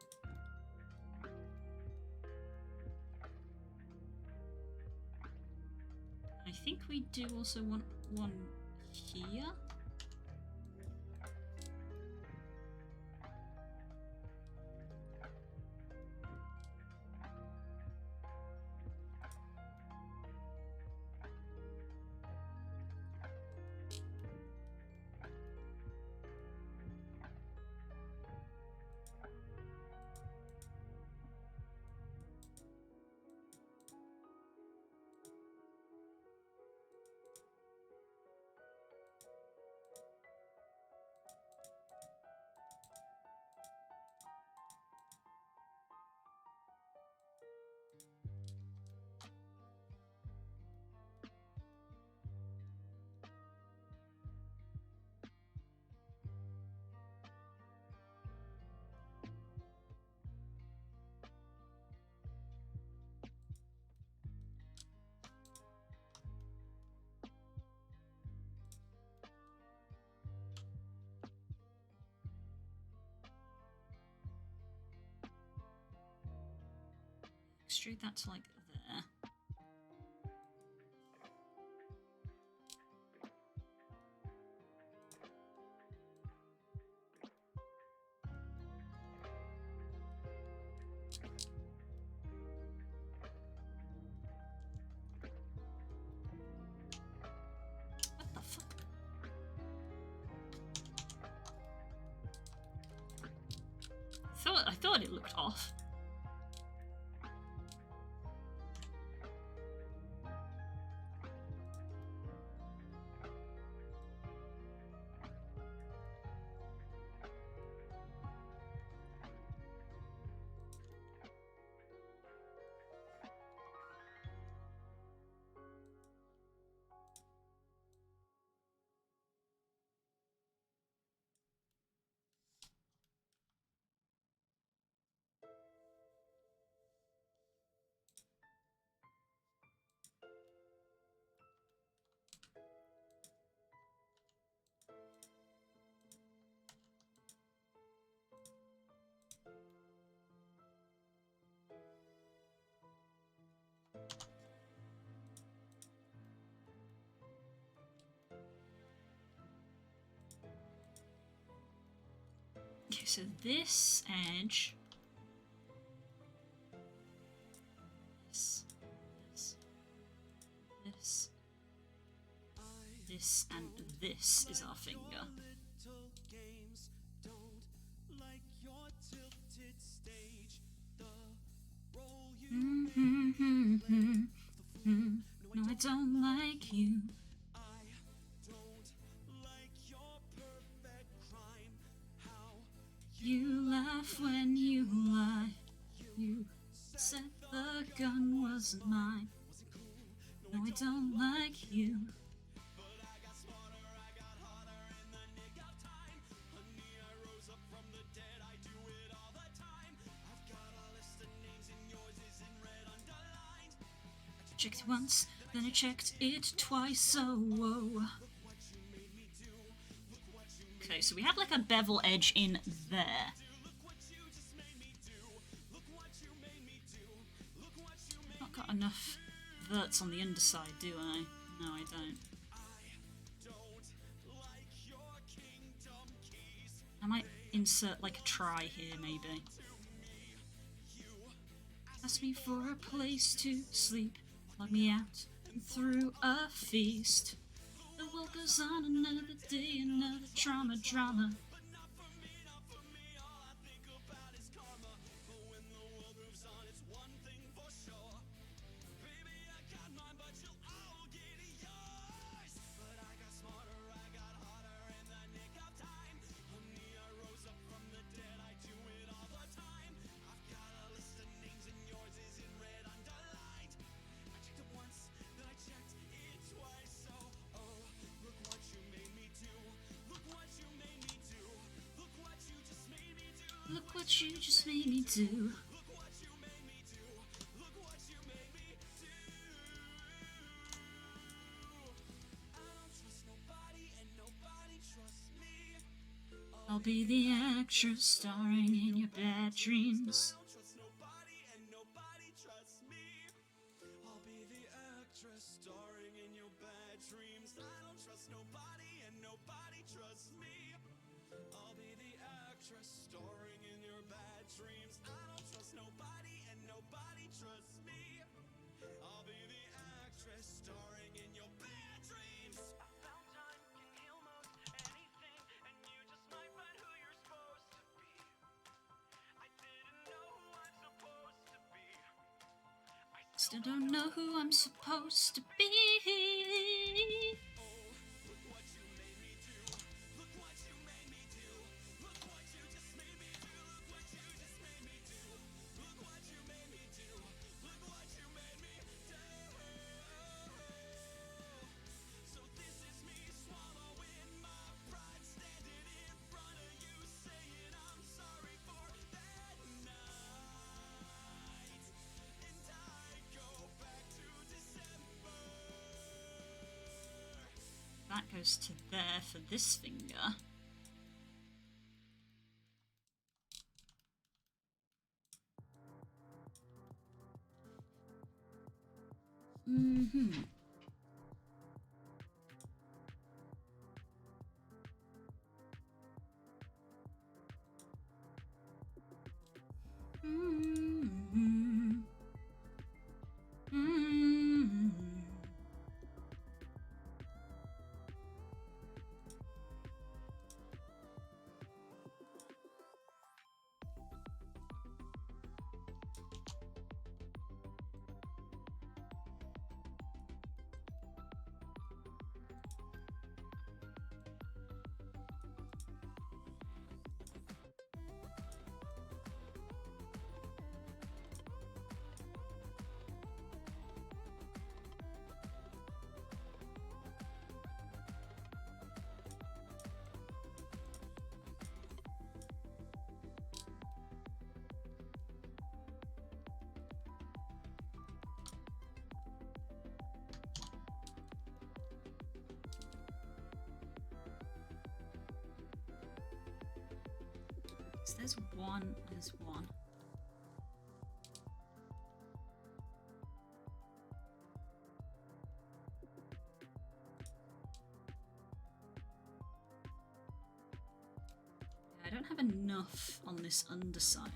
I think we do also want one here. Extrude that to, like, there. What the fuck? I thought it looked off. so this edge. This and this is our finger. No, I don't like you. You laugh when you lie. You said the gun wasn't mine. No, I don't like you. Checked once, then I checked it twice, oh, whoa. Okay, so we have like a bevel edge in there. Not got enough verts on the underside, do I? No, I don't. I might insert like a try here, maybe. Ask me for a place to sleep. Let me out and through a feast. The world goes on another day, another drama. Look what you just made me do. I'll be the actress starring in your bad dreams. Still don't know who I'm supposed to be. That goes to there for this finger. So there's one. I don't have enough on this underside.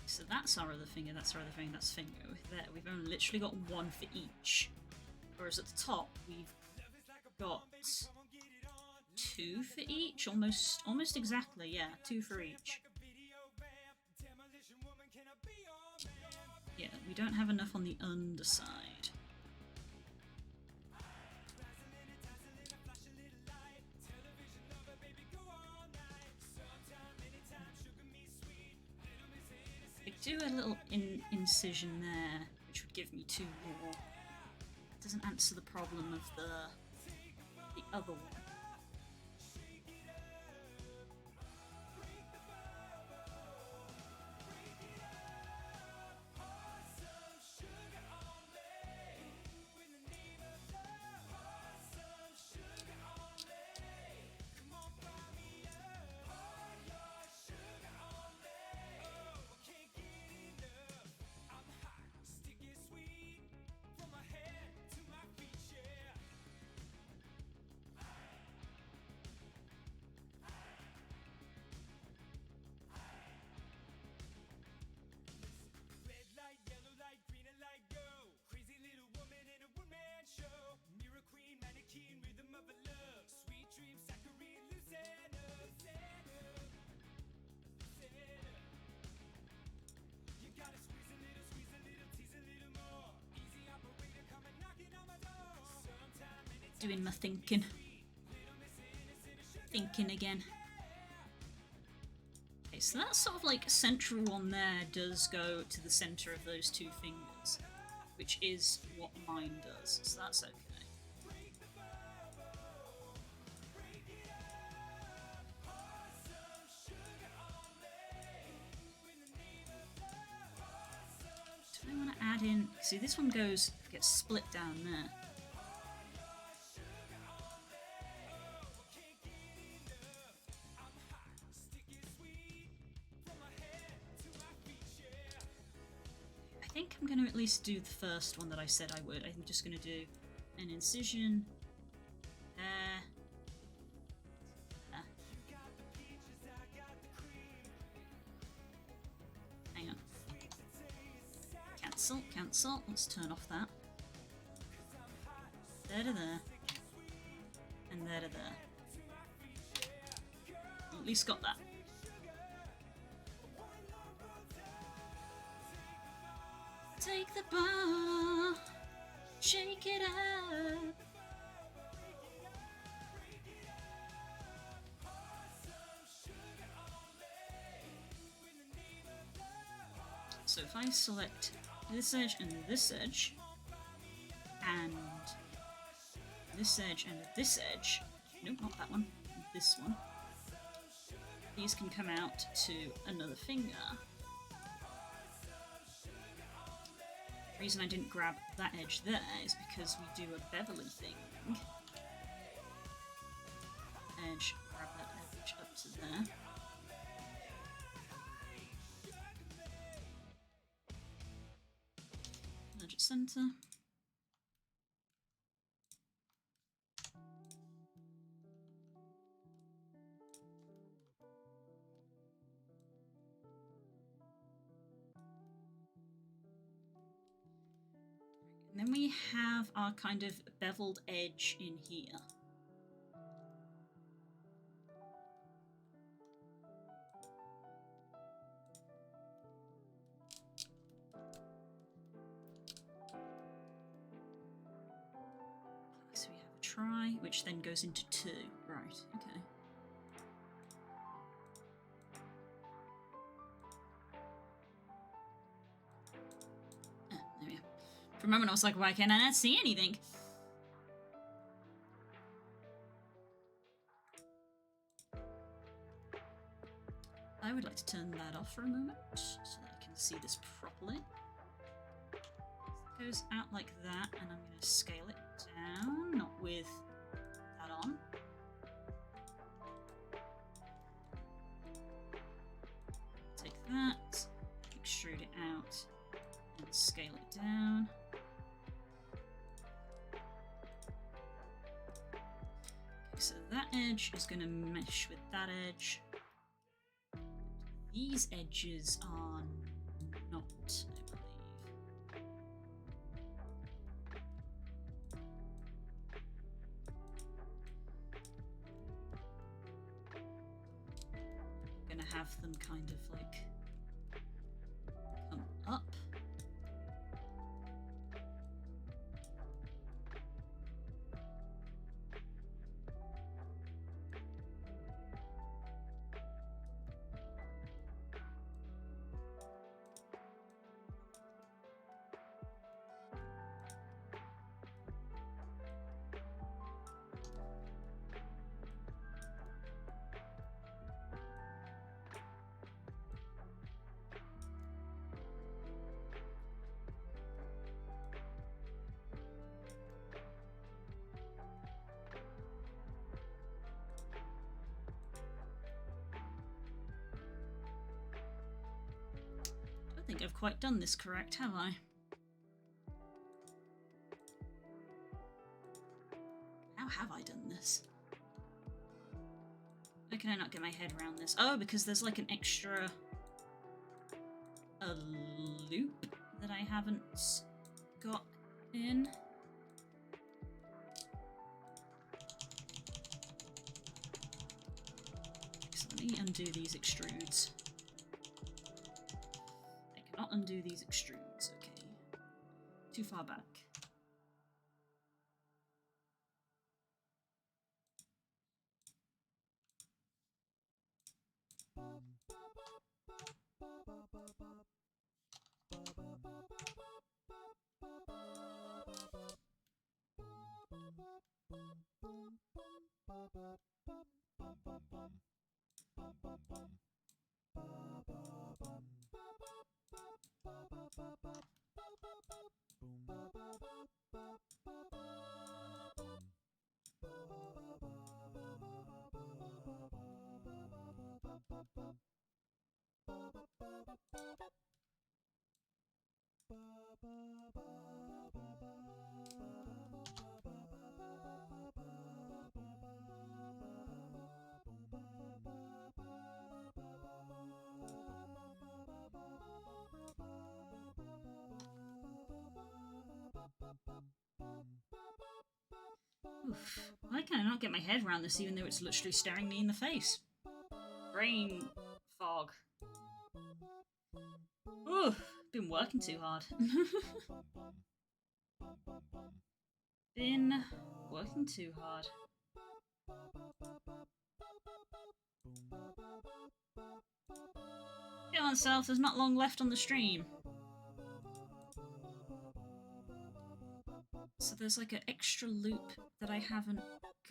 So that's our other finger, that's our other finger, that's finger. There, we've only literally got one for each. Whereas at the top, we've got 2 for each, almost exactly, yeah, 2 for each. Yeah, we don't have enough on the underside. Do a little incision there, which would give me 2 more. It doesn't answer the problem of the other one. Doing my thinking. Thinking again. Okay, so that sort of like central one there does go to the centre of those 2 fingers, which is what mine does, so that's okay. Do I want to add in... See, this one gets split down there. I think I'm going to at least do the first one that I said I would. I'm just going to do an incision there. Hang on. Cancel. Let's turn off that. There to there. And there to there. At least got that. Take the bar, shake it up. So if I select this edge and this edge, and this edge and this edge, nope, not that one, this one, these can come out to another finger. reason I didn't grab that edge there is because we do a beveling thing. Edge, grab that edge up to there. Edge at centre. And then we have our kind of beveled edge in here. So we have a try, which then goes into 2. Right, okay. There we are. For a moment I was like, why can't I not see anything? I would like to turn that off for a moment so that I can see this properly. It goes out like that, and I'm going to scale it down, not with that on. Take that, extrude it out, and scale it down. Okay, so that edge is going to mesh with that edge. These edges are not, I believe. I'm gonna have them kind of like come up. I don't think I've quite done this correct, have I? How have I done this? Why can I not get my head around this? Oh, because there's like an extra loop that I haven't got in. So let me undo these extrudes. I cannot undo these extrudes, okay. Too far back. Oof. Why can I not get my head around this even though it's literally staring me in the face? Brain fog. Ooh, been working too hard. Been working too hard. Come on, self, there's not long left on the stream. So there's like an extra loop that I haven't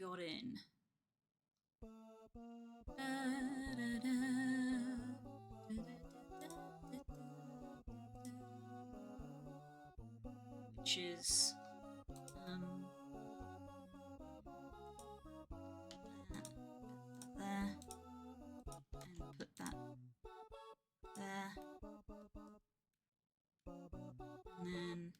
got in. which is there, and put that there, and then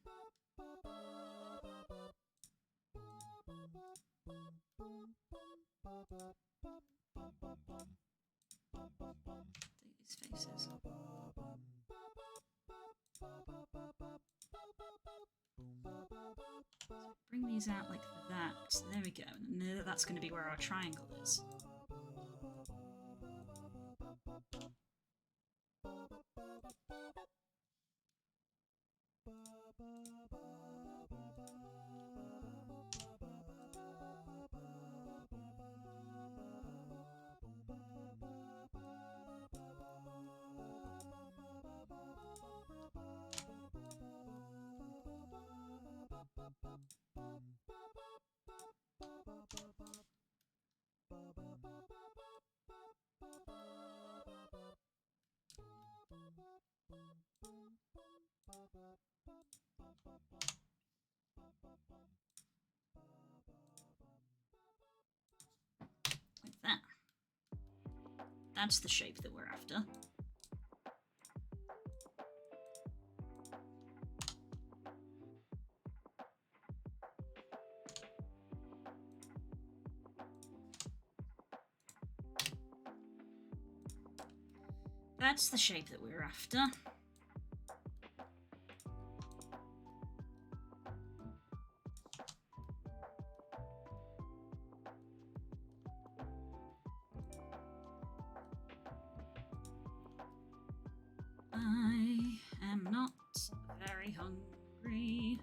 these faces. Bring these out like that. There we go. And that's going to be where our triangle is. Like that. That's the shape that we're after. That's the shape that we're after. I am not very hungry.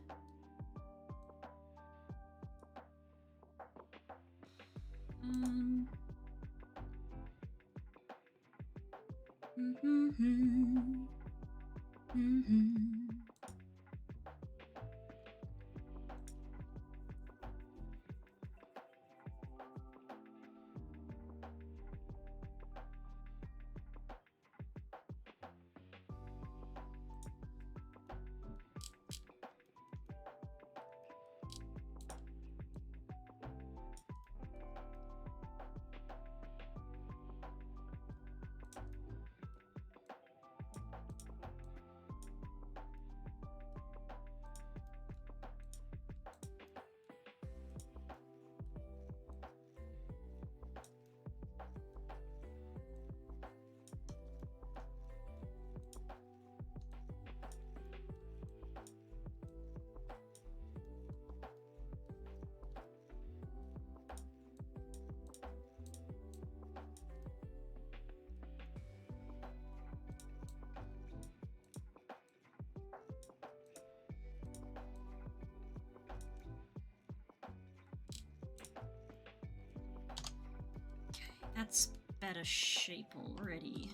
That's better shape already.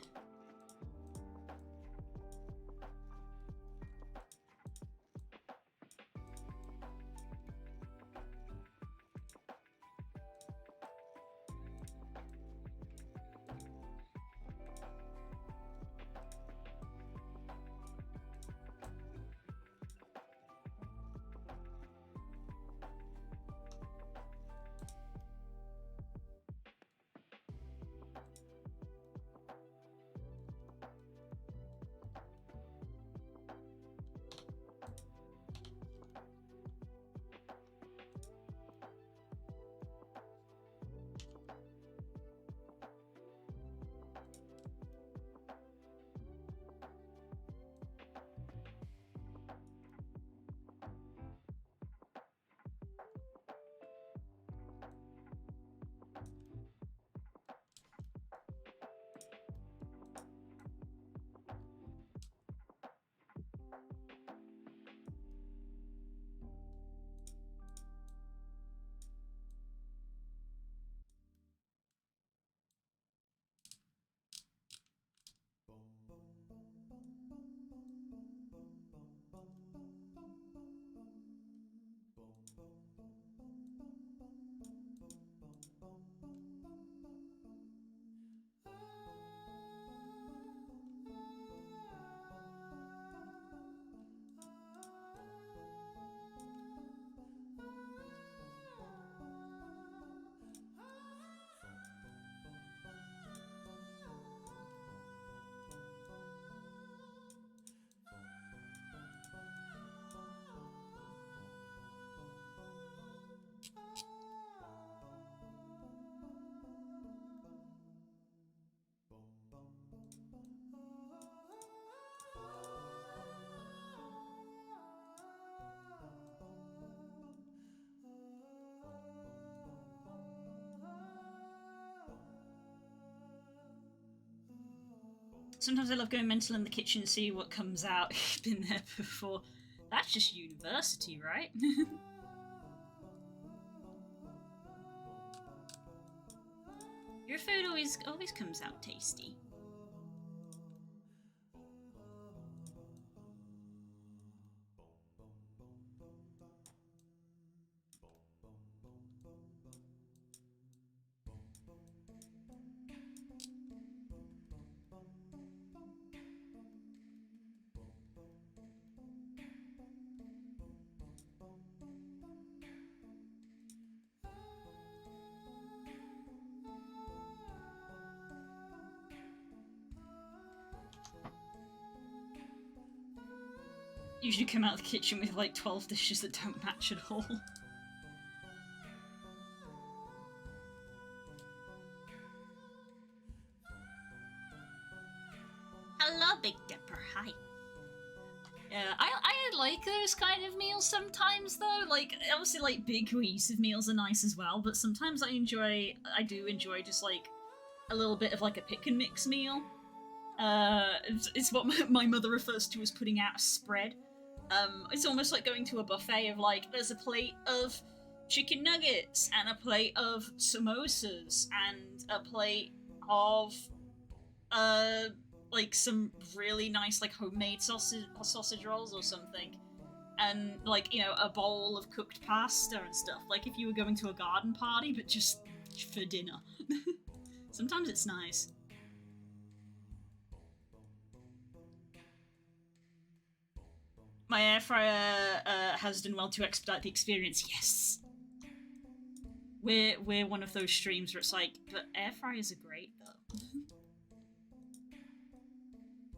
Sometimes I love going mental in the kitchen to see what comes out. Been there before. That's just university, right? Your food always comes out tasty. Usually come out of the kitchen with like 12 dishes that don't match at all. Hello, Big Dipper. Hi. Yeah, I like those kind of meals sometimes though. Like obviously like big cohesive meals are nice as well, but sometimes I do enjoy just like a little bit of like a pick and mix meal. It's what my mother refers to as putting out a spread. It's almost like going to a buffet of like there's a plate of chicken nuggets and a plate of samosas and a plate of like some really nice like homemade sausage rolls or something, and like a bowl of cooked pasta and stuff. Like if you were going to a garden party, but just for dinner. Sometimes it's nice. My air fryer has done well to expedite the experience. Yes, we're one of those streams where it's like, but air fryers are great though.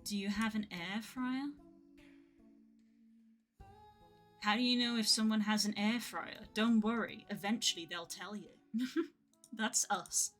Do you have an air fryer? How do you know if someone has an air fryer? Don't worry, eventually they'll tell you. That's us.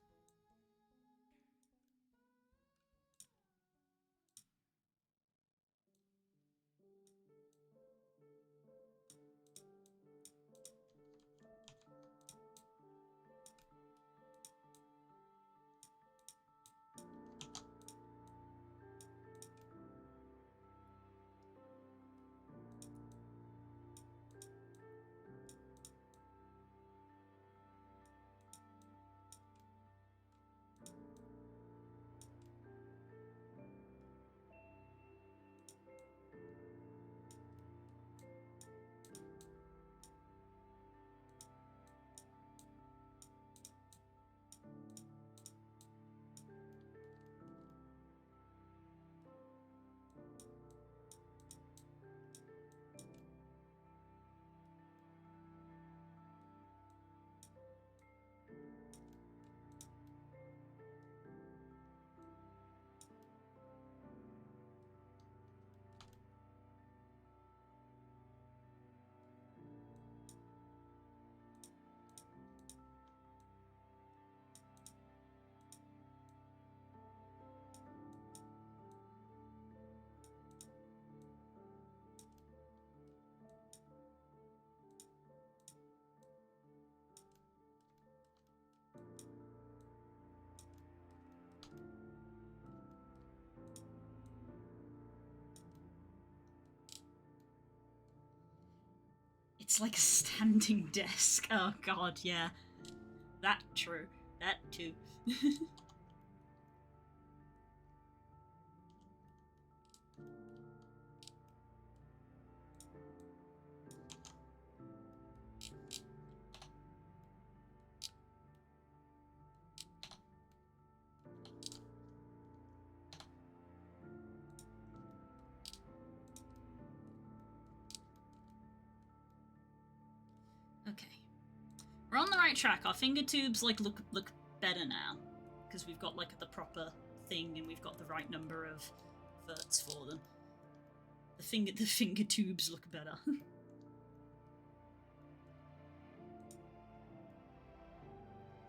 It's like a standing desk. Oh god, yeah. That true. That too. Okay. We're on the right track. Our finger tubes like look better now. Because we've got like the proper thing and we've got the right number of verts for them. The finger tubes look better.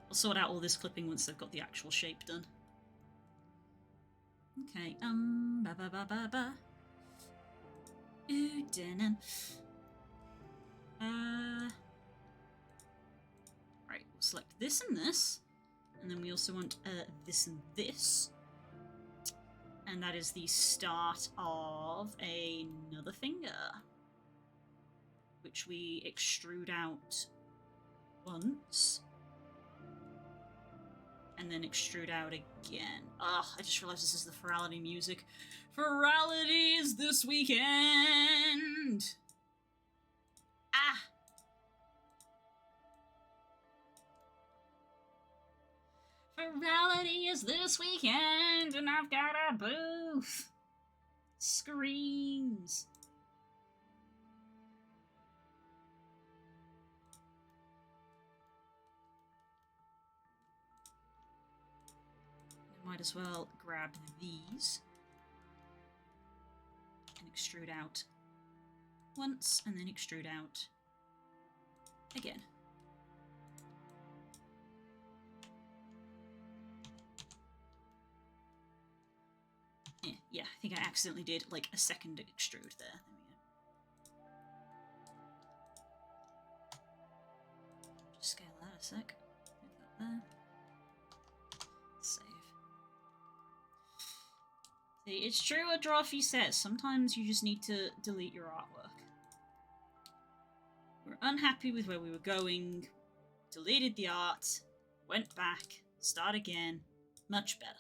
I'll sort out all this clipping once they've got the actual shape done. Okay, ba ba ba ba ba. Udinen. Right, we'll select this and this. And then we also want this and this. And that is the start of another finger, which we extrude out once, and then extrude out again. Ugh, I just realized this is the Ferality music. Ferality is this weekend! Ah! Ferality is this weekend, and I've got a booth! Screams! Might as well grab these and extrude out once and then extrude out again. Yeah, I think I accidentally did like a second extrude there. There we go. Just scale that a sec. Move that there. Save. See, it's true what Drawfee says. Sometimes you just need to delete your artwork. We're unhappy with where we were going, deleted the art, went back, start again, much better.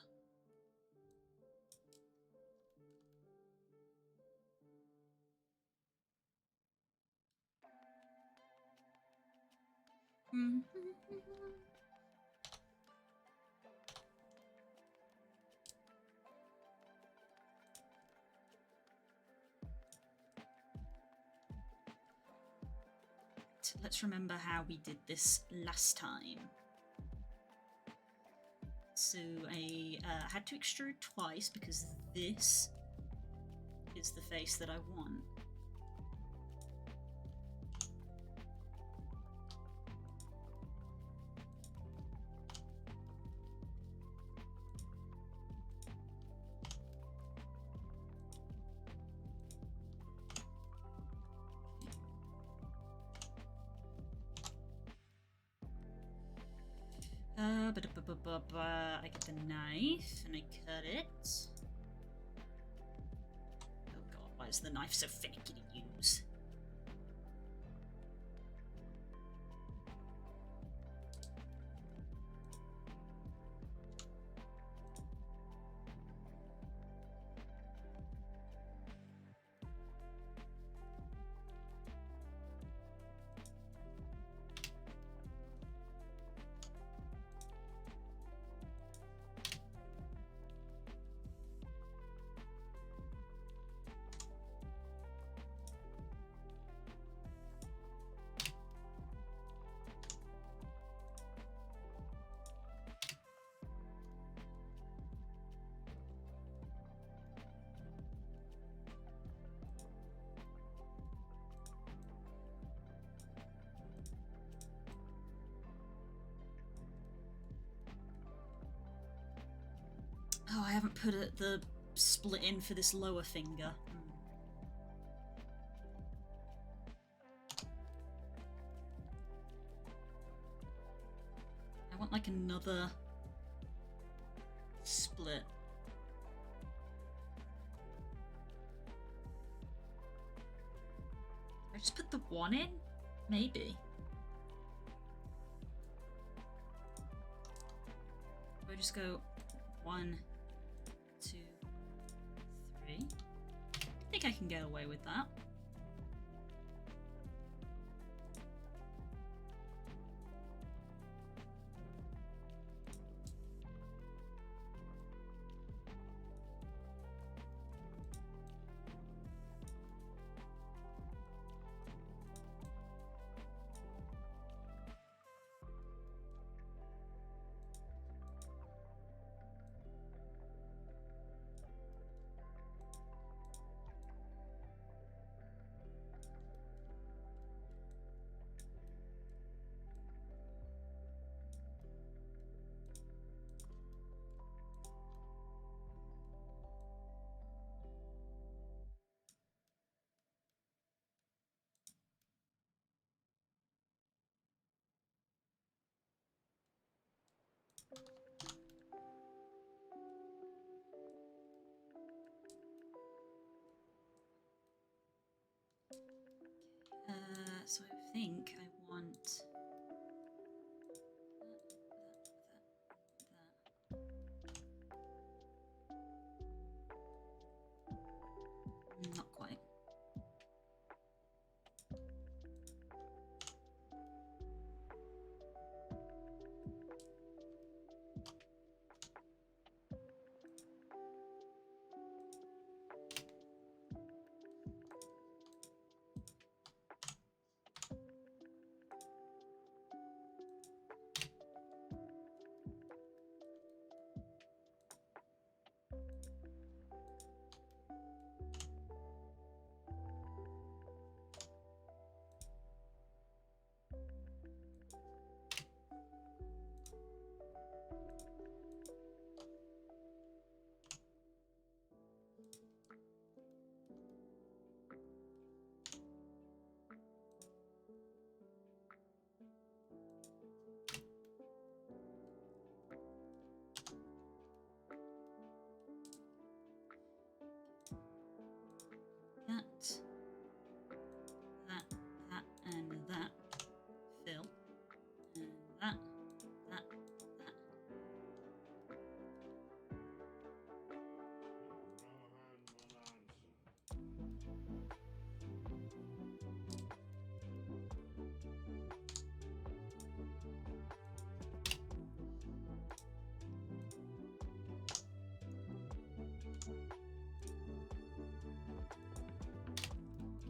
Let's remember how we did this last time. So I had to extrude twice because this is the face that I want. I get the knife and I cut it. Oh god, why is the knife so finicky to use? Oh, I haven't put the split in for this lower finger. I want like another split. I just put the one in? Maybe. I just go 1, 2, 3. I think I can get away with that. So I think I want that. Not quite. That, and that fill, and that.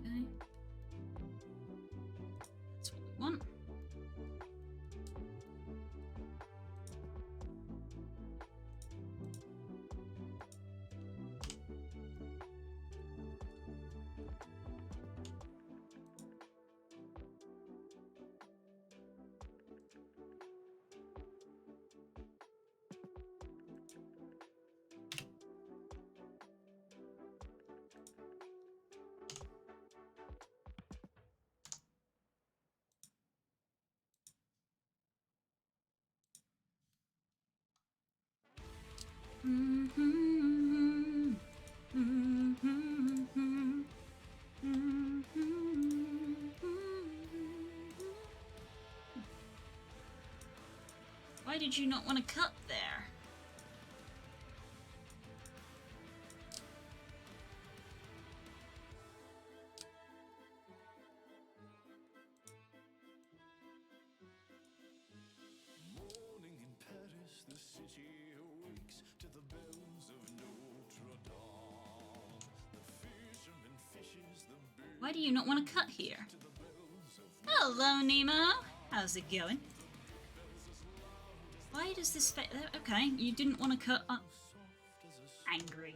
Okay. That's what we want. Why did you not want to cut there? Morning in Paris, the city awakes to the bells of Notre Dame. The fisherman fishes the bird Why do you not want to cut here? to the bells of Hello, Nemo. How's it going? Why does this okay, you didn't want to cut up. Angry.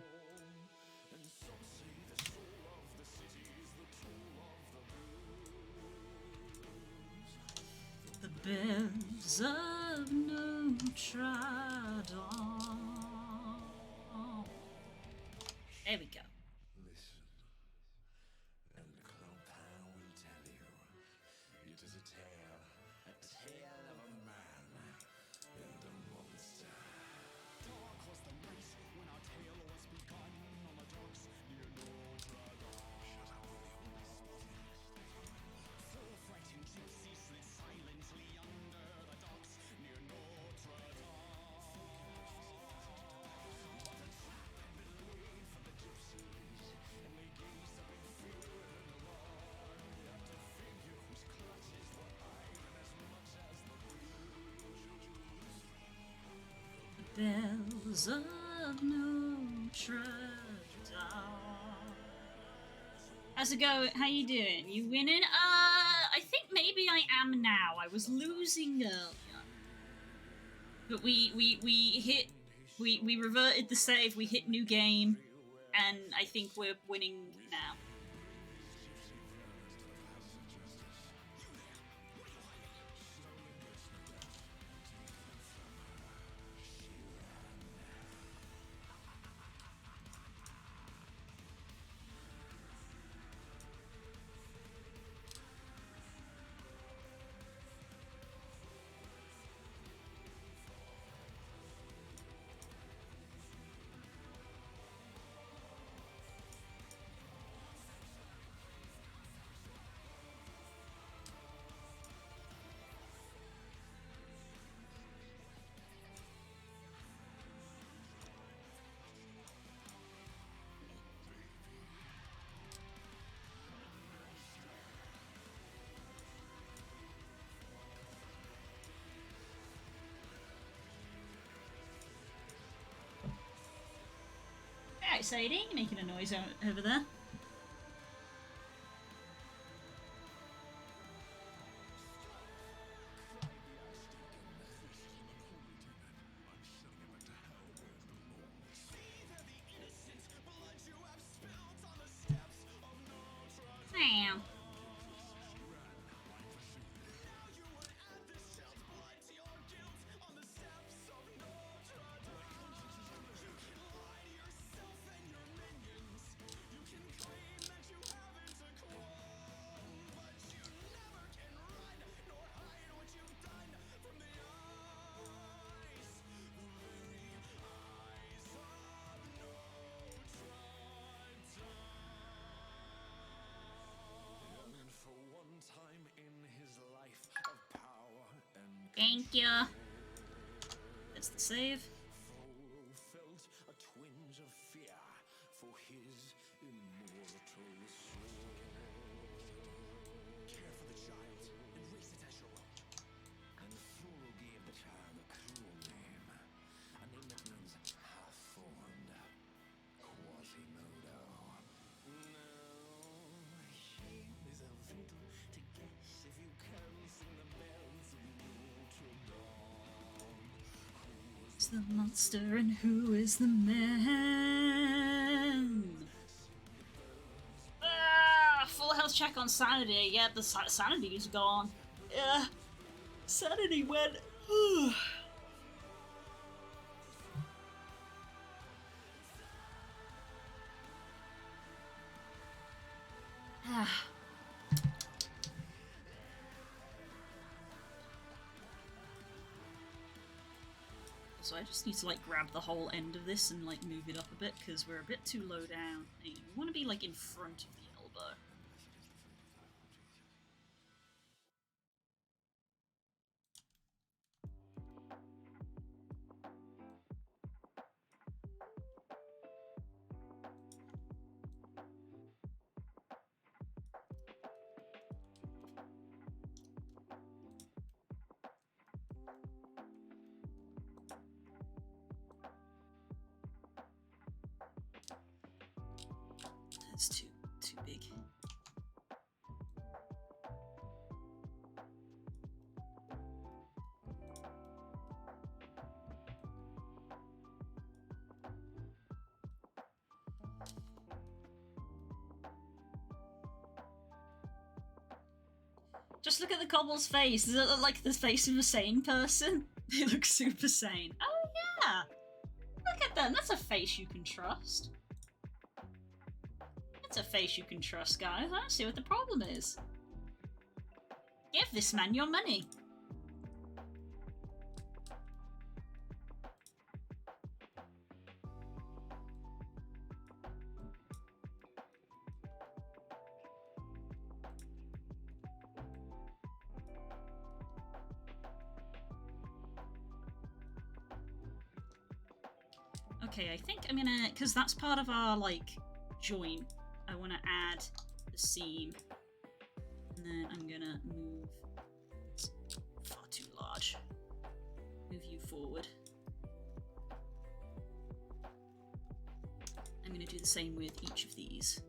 The bells of Notre Dame. There we go. Listen, and Clopin will tell you. It is a tale of a man and a monster. Dark was the night when our tale was begun on the docks near Notre Dame. Shut up, will you? Four frightened gypsies slid silently under the docks near Notre Dame. But the trap had been laid for the gypsies, and they gazed up in fear and alarm at a figure whose clutches were iron as much as the The bells of Notre Dame. How's it going? How you doing? You winning? I think maybe I am now. I was losing earlier. But we reverted the save, we hit new game, and I think we're winning now. alright, Sadie? You're making a noise over there. Damn. Thank you. That's the save. Felt a twinge of fear for his immortal soul. Care for the child and raise it as your own. And Frodo gave the child a cruel name, a name that means half-formed, Quasimodo. Now, shame is a riddle to guess if you can sing the bells of Notre Dame. Who's the monster and who is the man? Ah, full health check on sanity. Yeah, the sanity is gone. Yeah, sanity went. Ah. So I just need to like grab the whole end of this and like move it up a bit because we're a bit too low down. We want to be like in front of the elbow. That's too big. Just look at the cobble's face. Does it look like the face of a sane person? They look super sane. Oh yeah! Look at them. That's a face you can trust. That's a face you can trust, guys. I don't see what the problem is. Give this man your money. Okay, I think I'm gonna, because that's part of our, like, joint, I want to add the seam. And then I'm gonna move, it's far too large, move you forward. I'm gonna do the same with each of these.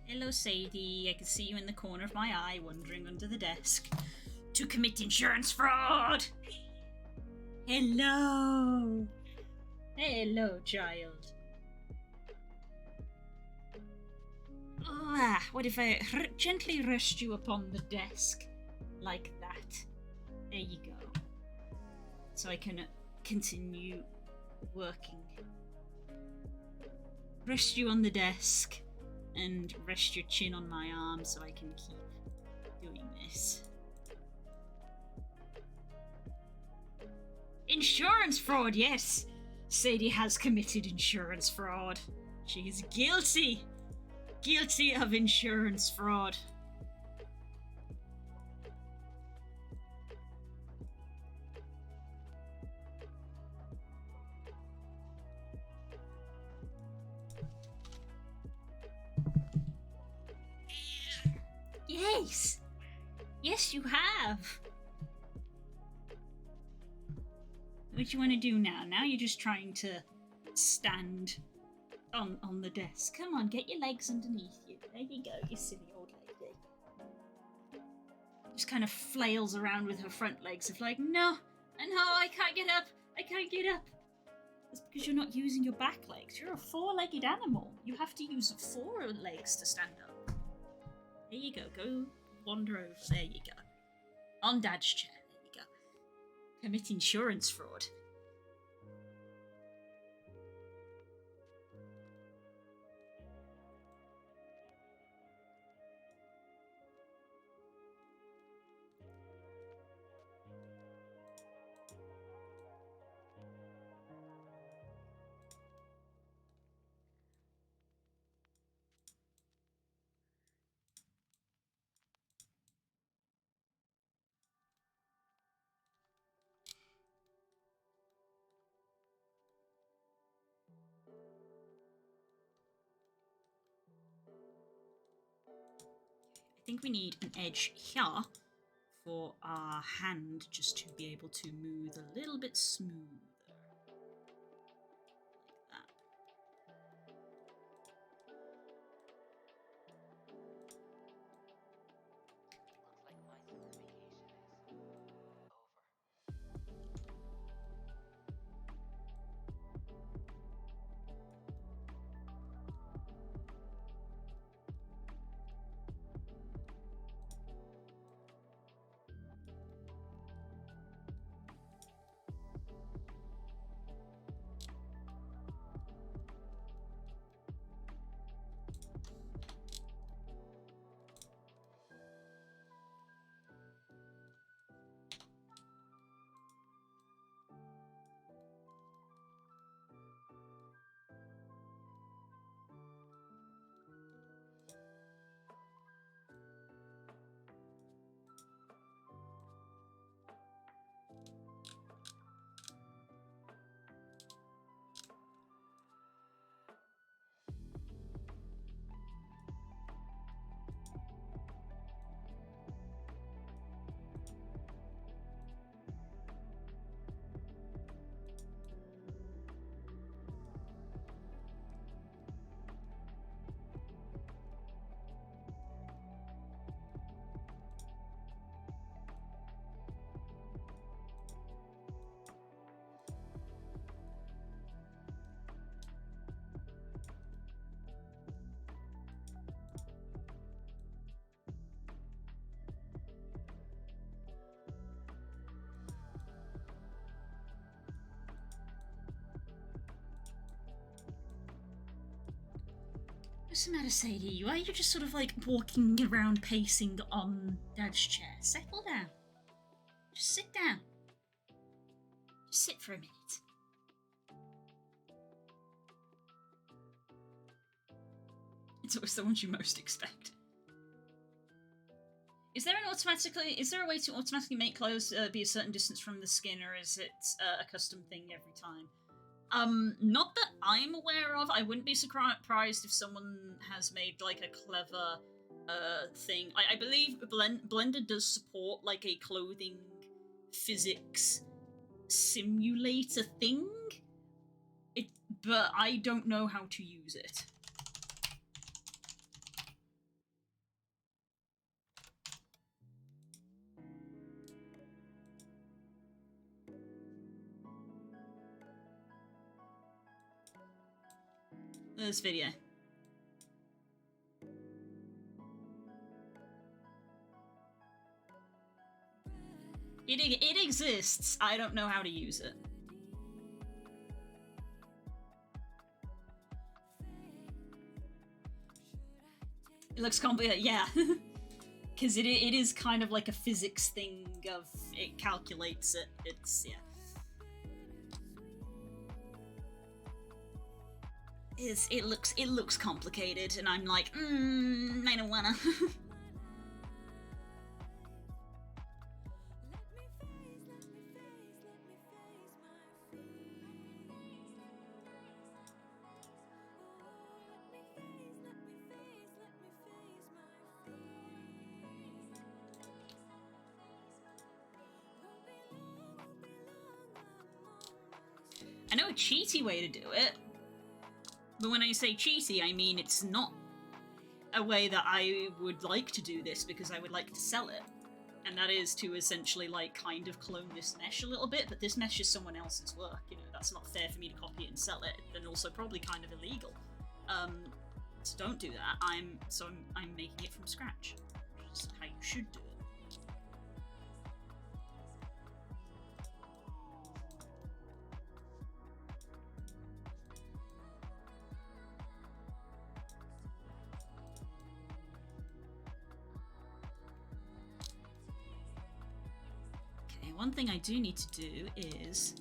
Hello, Sadie. I can see you in the corner of my eye, wandering under the desk to commit insurance fraud. Hello. Hello, child. What if I gently rest you upon the desk like that? There you go. So I can continue working. Rest you on the desk and rest your chin on my arm so I can keep doing this. Insurance fraud, yes! Sadie has committed insurance fraud. She is guilty! Guilty of insurance fraud. Yes! Yes, you have! What do you want to do now? Now you're just trying to stand on the desk. Come on, get your legs underneath you. There you go, you silly old lady. Just kind of flails around with her front legs of like, no, I can't get up. I can't get up. It's because you're not using your back legs. You're a four-legged animal. You have to use 4 legs to stand up. There you go. Go wander over. There you go. On Dad's chair. There you go. Commit insurance fraud. I think we need an edge here for our hand just to be able to move a little bit smoother. Like that. What's the matter, Sadie? Why are you just sort of like walking around pacing on Dad's chair? Settle down. Just sit down. Just sit for a minute. It's always the ones you most expect. Is there a way to automatically make clothes be a certain distance from the skin, or is it a custom thing every time? Not that I'm aware of. I wouldn't be surprised if someone has made like a clever thing. I believe Blender does support like a clothing physics simulator thing. But I don't know how to use it. This video. It exists. I don't know how to use it. It looks complicated, yeah. Because it is kind of like a physics thing of it calculates it. It's, yeah. It looks complicated, and I'm like, I don't wanna. I know a cheaty way to do it. But when I say cheaty, I mean it's not a way that I would like to do this because I would like to sell it. And that is to essentially, like, kind of clone this mesh a little bit, but this mesh is someone else's work, you know, that's not fair for me to copy it and sell it, and also probably kind of illegal. So don't do that. I'm making it from scratch, which is how you should do it. One thing I do need to do is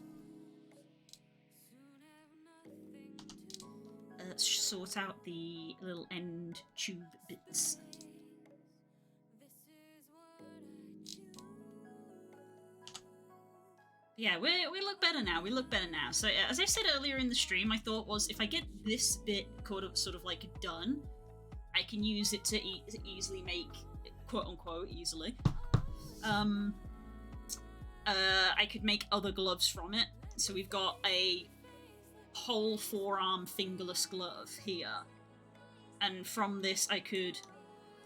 sort out the little end tube bits. Yeah, we look better now. We look better now. So as I said earlier in the stream, my thought was if I get this bit sort of like done, I can use it to easily make, quote unquote, easily. I could make other gloves from it. So we've got a whole forearm fingerless glove here. And from this I could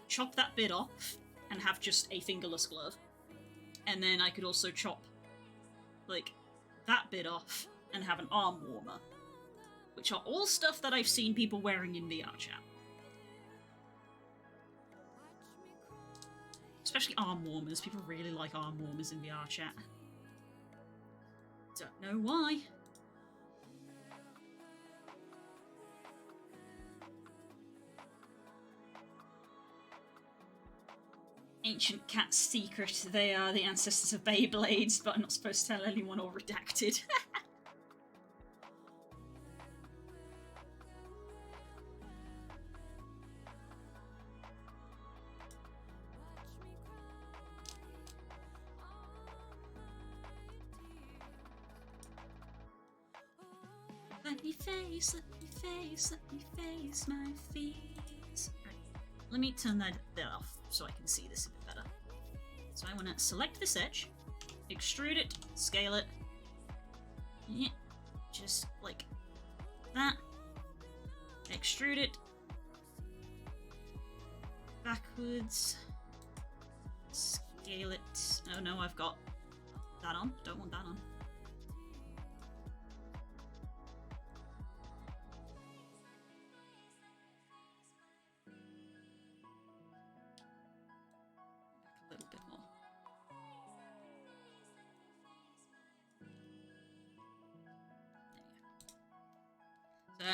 chop that bit off and have just a fingerless glove. And then I could also chop, like, that bit off and have an arm warmer. Which are all stuff that I've seen people wearing in VR chat. Especially arm warmers. People really like arm warmers in VR chat. Don't know why. Ancient cat's secret. They are the ancestors of Beyblades, but I'm not supposed to tell anyone or redacted. Let me face my fears. Right. Let me turn that off so I can see this a bit better. So I want to select this edge, extrude it, scale it. Yeah, just like that. Extrude it. Backwards. Scale it. Oh no, I've got that on. Don't want that on.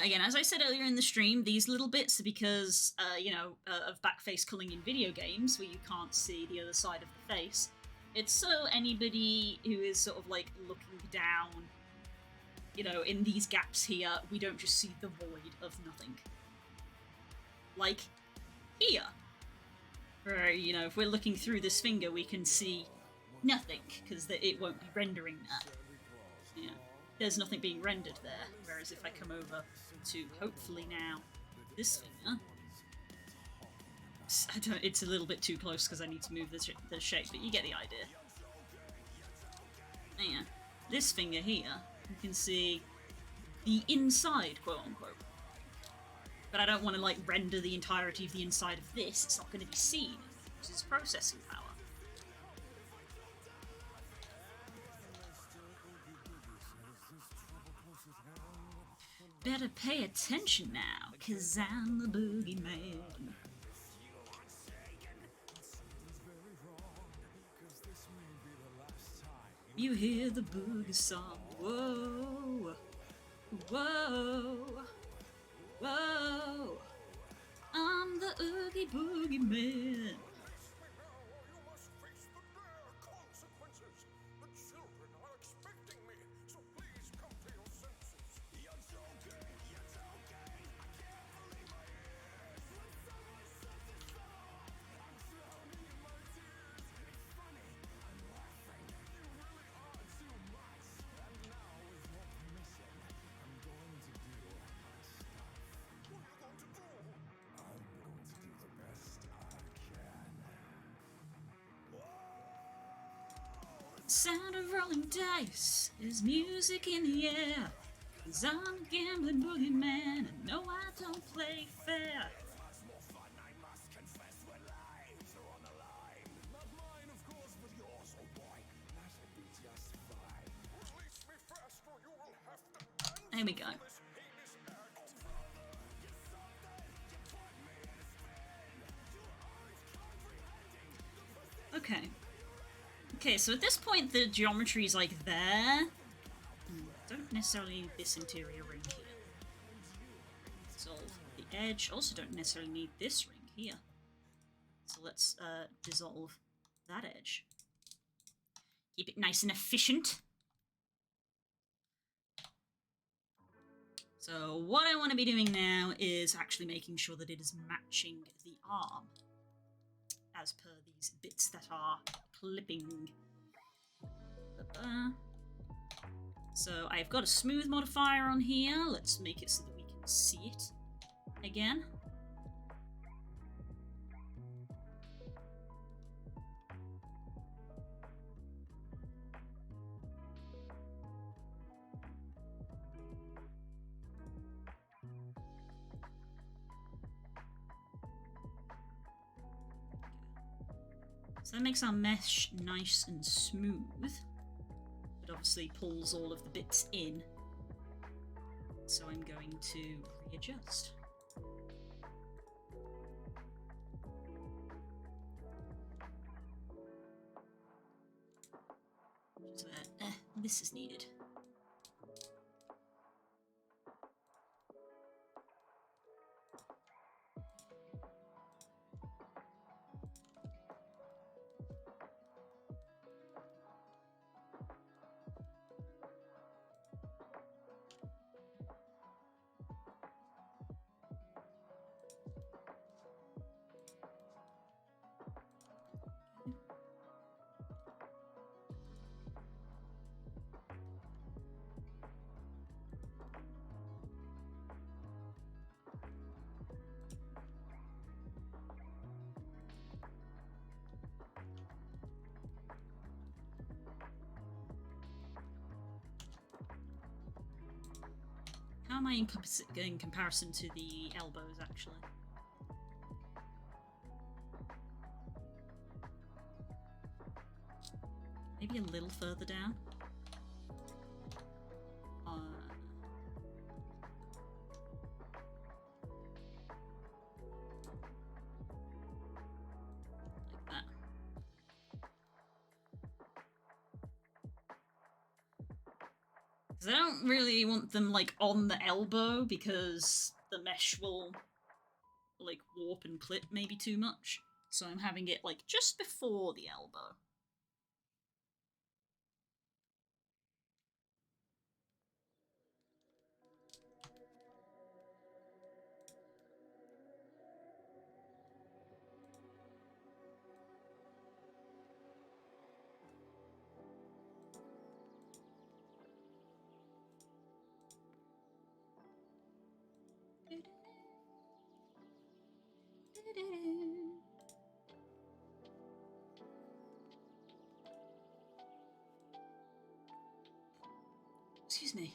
Again, as I said earlier in the stream, these little bits are because, of backface culling in video games, where you can't see the other side of the face. It's so anybody who is sort of, like, looking down, you know, in these gaps here, we don't just see the void of nothing. Like, here. Where, you know, if we're looking through this finger, we can see nothing, because it won't be rendering that. Yeah, there's nothing being rendered there. Whereas if I come over to, hopefully now, this finger, it's a little bit too close because I need to move the shape, but you get the idea. Yeah, this finger here, you can see the inside, quote unquote. But I don't want to like render the entirety of the inside of this. It's not going to be seen. It uses processing power. Better pay attention now, 'cause I'm the boogeyman. You hear the boogie song. Whoa, whoa, whoa. I'm the Oogie Boogie Man. Sound of rolling dice is music in the air. 'Cause I'm a gambling boogeyman, and no, I don't play fair. There we go. Okay. Okay, so at this point the geometry is like there. Don't necessarily need this interior ring here. Dissolve the edge. Also don't necessarily need this ring here. So let's dissolve that edge. Keep it nice and efficient. So what I want to be doing now is actually making sure that it is matching the arm as per these bits that are clipping. So I've got a smooth modifier on here. Let's make it so that we can see it again. So that makes our mesh nice and smooth. It obviously pulls all of the bits in. So I'm going to readjust. Just where this is needed. How am I in comparison to the elbows, actually? Maybe a little further down? Like that. Because I don't really want them, like, on the elbow, because the mesh will, like, warp and clip maybe too much. So I'm having it, like, just before the elbow. Excuse me.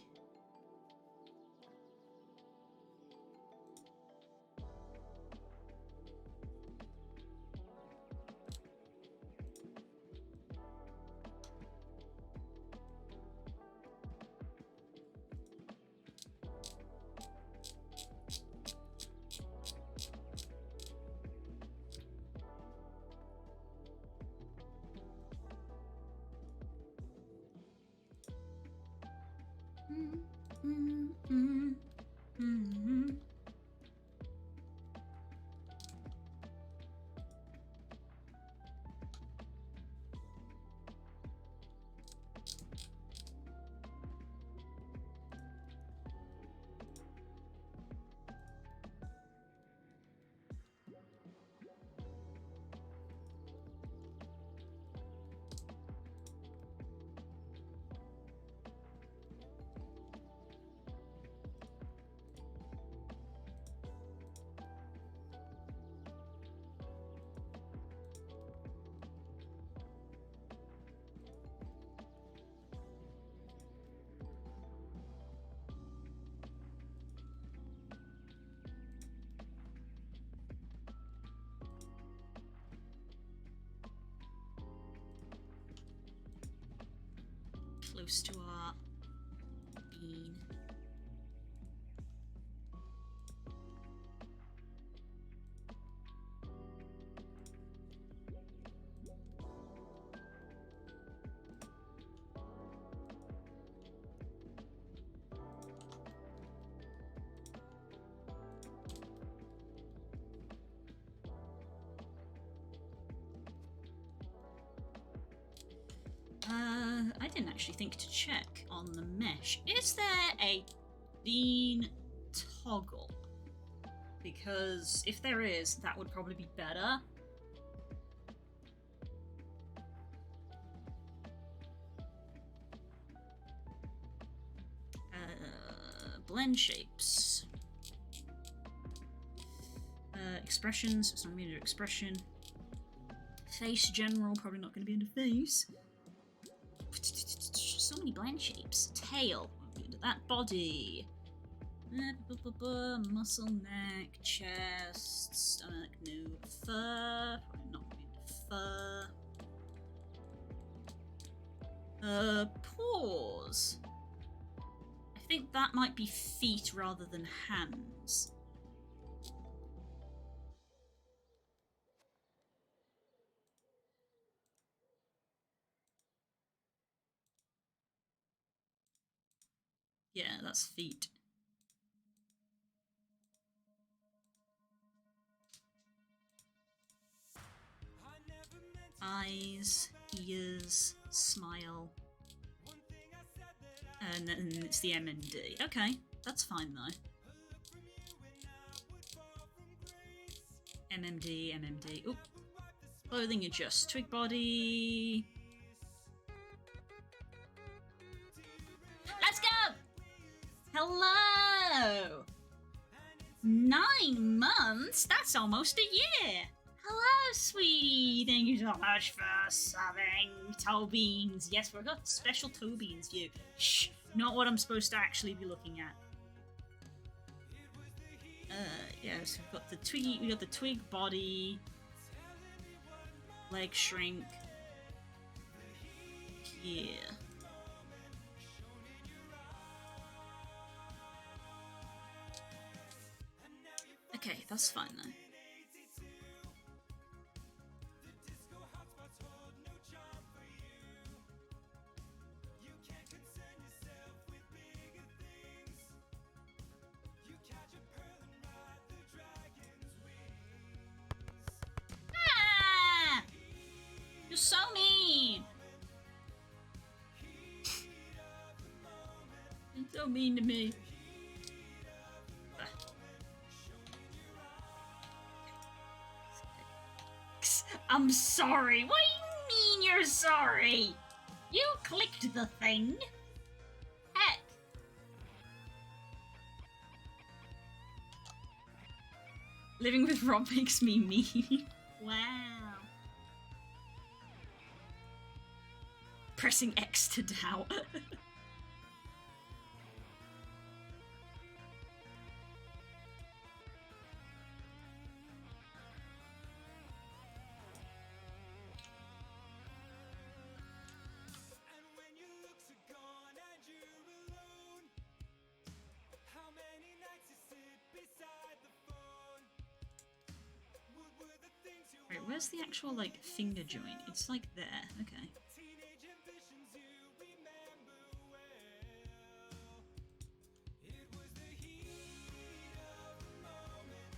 Close to our bean. I didn't actually think to check on the mesh. Is there a bean toggle? Because if there is, that would probably be better. Blend shapes. Expressions, it's not going to be under expression. Face general, probably not going to be under face. So many blend shapes. Tail, that body. Muscle, neck, chest, stomach, no. Fur, probably not going to be fur. Paws. I think that might be feet rather than hands. Yeah, that's feet. Eyes, ears, smile. And then it's the MMD. Okay, that's fine though. MMD. Oop. Clothing adjust. Twig body. Let's go! Hello! 9 months? That's almost a year! Hello, sweetie! Thank you so much for subbing. Toe beans. Yes, we've got special toe beans view. Shh, not what I'm supposed to actually be looking at. Yes, we've got the twiggy, we got the twig body. Leg shrink. Yeah. Okay, that's fine then. Ah! You're so mean! You're so mean to me. I'm sorry. What do you mean you're sorry? You clicked the thing. Heck. Living with Rob makes me mean. Wow. Pressing X to doubt. And when your looks are gone and you're alone, how many nights you sit beside the phone? What were the things you Right, where's the actual, like, finger joint? It's, like, there. Okay. teenage ambitions you remember well? It was the heat of the moment,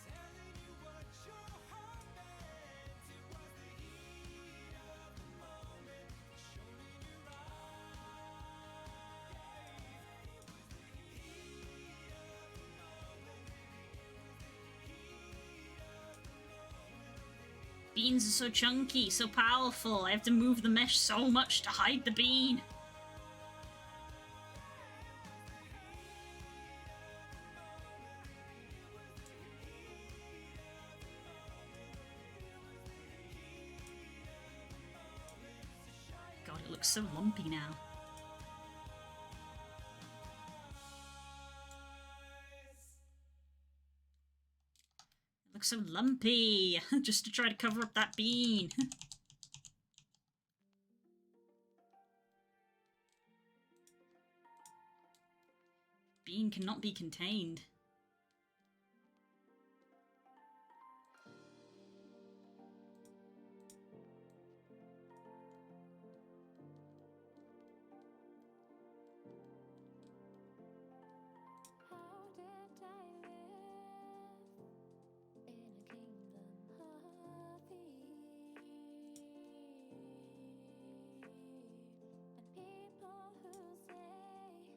telling you what your heart meant. It was the heat of the moment, shown in your eyes. It was the heat of the moment. Beans are so chunky, so powerful. I have to move the mesh so much to hide the bean. God, it looks so lumpy now. It looks so lumpy. Just to try to cover up that bean. Bean cannot be contained. How did I live in a kingdom of thieves? And people who say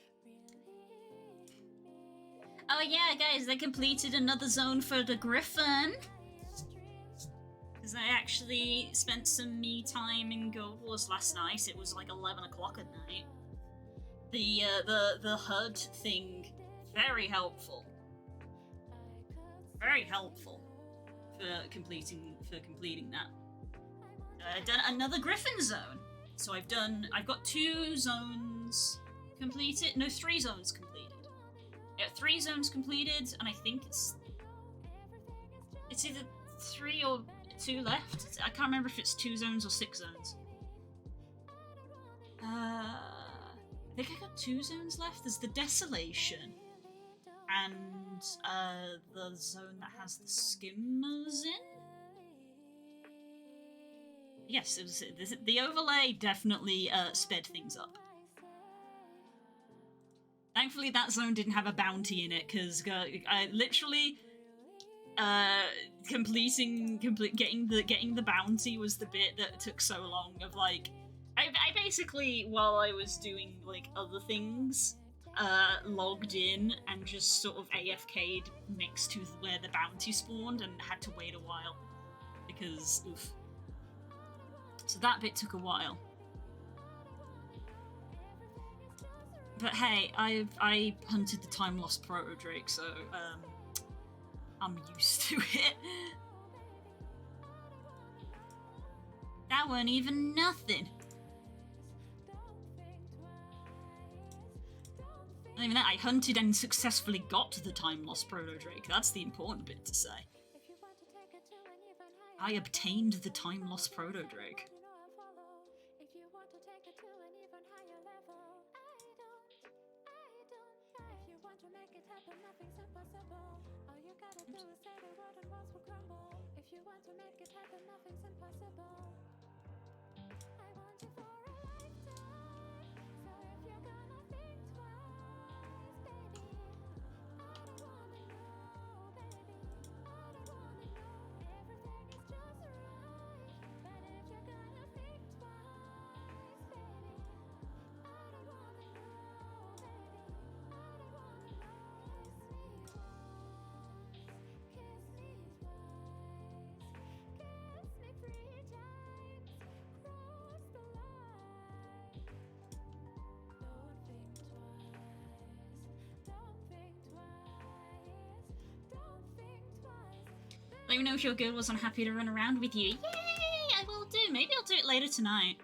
things they don't really mean. Oh yeah, guys, they completed another zone for the Griffin. Because I actually spent some me time in Gold Wars last night. It was like 11 o'clock at night. The HUD thing, very helpful. Very helpful for completing that. I've done another Griffin zone. So I've got 2 zones completed. No, 3 zones completed. Yeah, 3 zones completed, and I think it's either 3 or 2 left. I can't remember if it's 2 zones or 6 zones. I think I got 2 zones left. There's the Desolation and the zone that has the skimmers in. Yes, it was the overlay definitely sped things up. Thankfully, that zone didn't have a bounty in it, because I literally getting the bounty was the bit that took so long. Of like, I basically, while I was doing like other things, logged in and just sort of AFK'd next to where the bounty spawned and had to wait a while because oof. So that bit took a while. But hey, I hunted the time lost proto drake, so I'm used to it. That weren't even nothing. Not even that, I hunted and successfully got the time lost proto drake. That's the important bit to say. I obtained the time lost proto drake. Nothing's impossible. All you gotta do is say the word and walls will crumble. If you want to make it happen, nothing's impossible. I want you for a lifetime. So if you're gonna think twice, baby, I don't wanna know, baby. I don't wanna know. Everything is just right. But if you're gonna think twice, baby, I don't wanna know, baby. I don't wanna know. Kiss me twice, kiss me 3 times, cross the line. Let me know if your girl was unhappy to run around with you. Yay! I will do. Maybe I'll do it later tonight.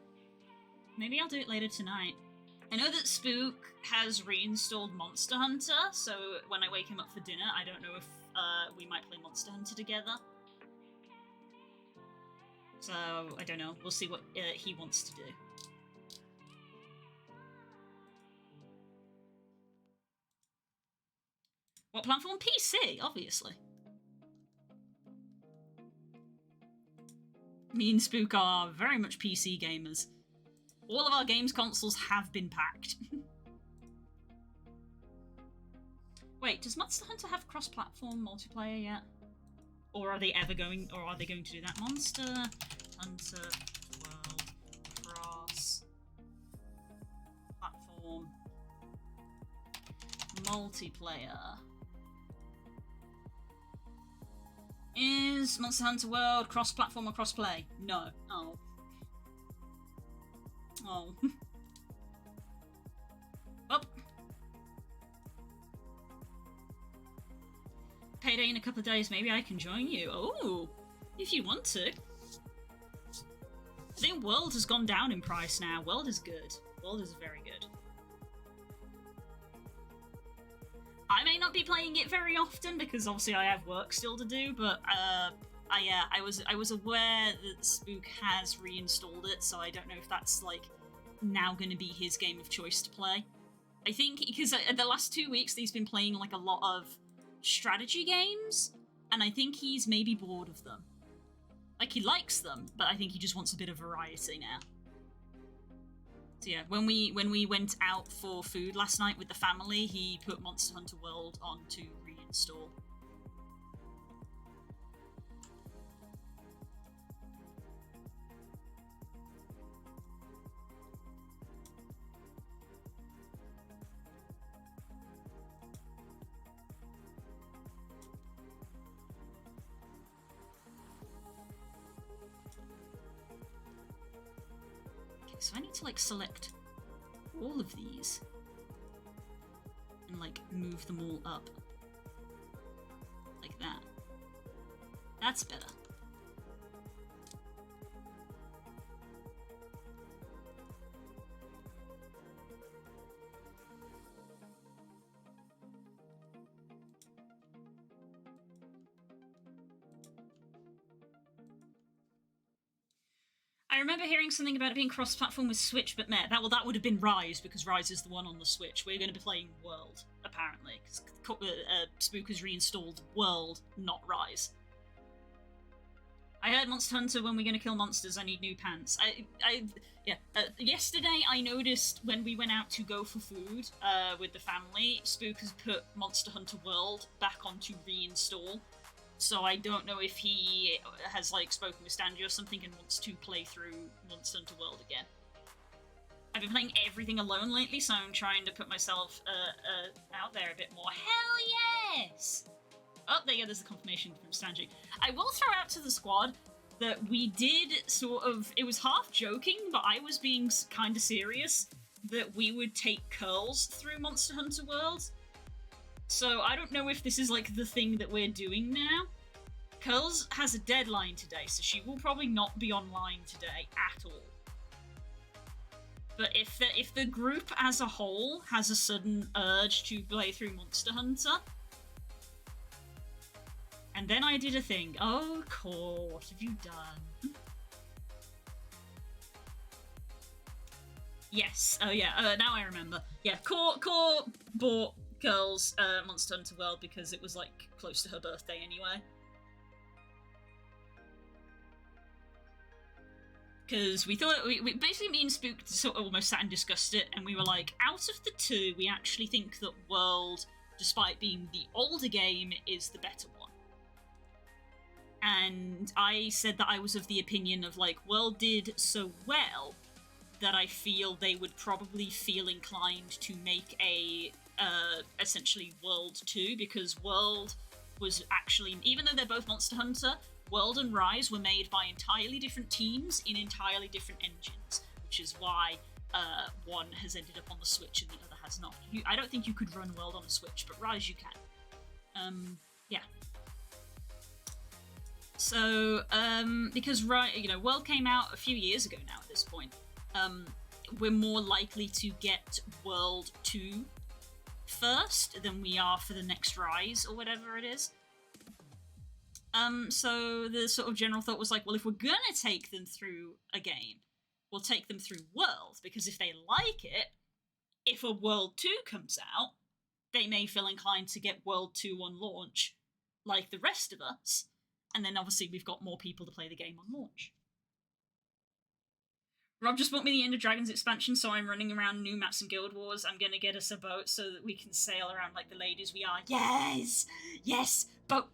I know that Spook has reinstalled Monster Hunter, so when I wake him up for dinner, I don't know if we might play Monster Hunter together. So, I don't know. We'll see what he wants to do. What platform? PC, obviously. Me and Spook are very much PC gamers. All of our games consoles have been packed. Wait, does Monster Hunter have cross-platform multiplayer yet? Or are they going to do that? Monster Hunter World cross-platform multiplayer. Is Monster Hunter World cross-platform or cross-play? No. Oh. Oh. Well. Payday in a couple of days, maybe I can join you. Oh, if you want to. I think World has gone down in price now. World is good. World is very good. I may not be playing it very often because obviously I have work still to do, but I was aware that Spook has reinstalled it, so I don't know if that's like now going to be his game of choice to play. I think because the last 2 weeks he's been playing like a lot of strategy games, and I think he's maybe bored of them. Like, he likes them, but I think he just wants a bit of variety now. So yeah, when we went out for food last night with the family, he put Monster Hunter World on to reinstall. So I need to like select all of these and like move them all up like that. That's better. I remember hearing something about it being cross-platform with Switch, but meh, that would have been Rise, because Rise is the one on the Switch. We're going to be playing World, apparently, because Spook has reinstalled World, not Rise. I heard Monster Hunter, when we're going to kill monsters, I need new pants. Yesterday I noticed when we went out to go for food with the family, Spook has put Monster Hunter World back onto reinstall. So I don't know if he has like spoken with Stanley or something and wants to play through Monster Hunter World again. I've been playing everything alone lately, so I'm trying to put myself out there a bit more. Hell yes! Oh, there you go, there's the confirmation from Stanley. I will throw out to the squad that we did sort of, it was half joking, but I was being kind of serious, that we would take Curls through Monster Hunter World. So I don't know if this is like the thing that we're doing now. Curls has a deadline today, so she will probably not be online today at all. But if the group as a whole has a sudden urge to play through Monster Hunter, and then I did a thing. Oh, Core, what have you done? Yes. Oh yeah. Now I remember. Yeah. Core bought Girls Monster Hunter World because it was like close to her birthday anyway. Because we thought we basically, me and Spook sort of almost sat and discussed it, and we were like, out of the two, we actually think that World, despite being the older game, is the better one. And I said that I was of the opinion of like, World did so well that I feel they would probably feel inclined to make a essentially World 2, because World was actually, even though they're both Monster Hunter, World and Rise were made by entirely different teams in entirely different engines, which is why one has ended up on the Switch and the other has not. I don't think you could run World on a Switch, but Rise you can. Yeah. So, because World came out a few years ago now at this point, we're more likely to get World 2 first than we are for the next Rise or whatever it is. So the sort of general thought was like, well, if we're gonna take them through a game, we'll take them through World, because if they like it, if a World 2 comes out, they may feel inclined to get World 2 on launch like the rest of us, and then obviously we've got more people to play the game on launch. Rob just bought me the End of Dragons expansion, so I'm running around new maps and Guild Wars. I'm gonna get us a boat so that we can sail around like the ladies we are. Yes! Yes! Boat!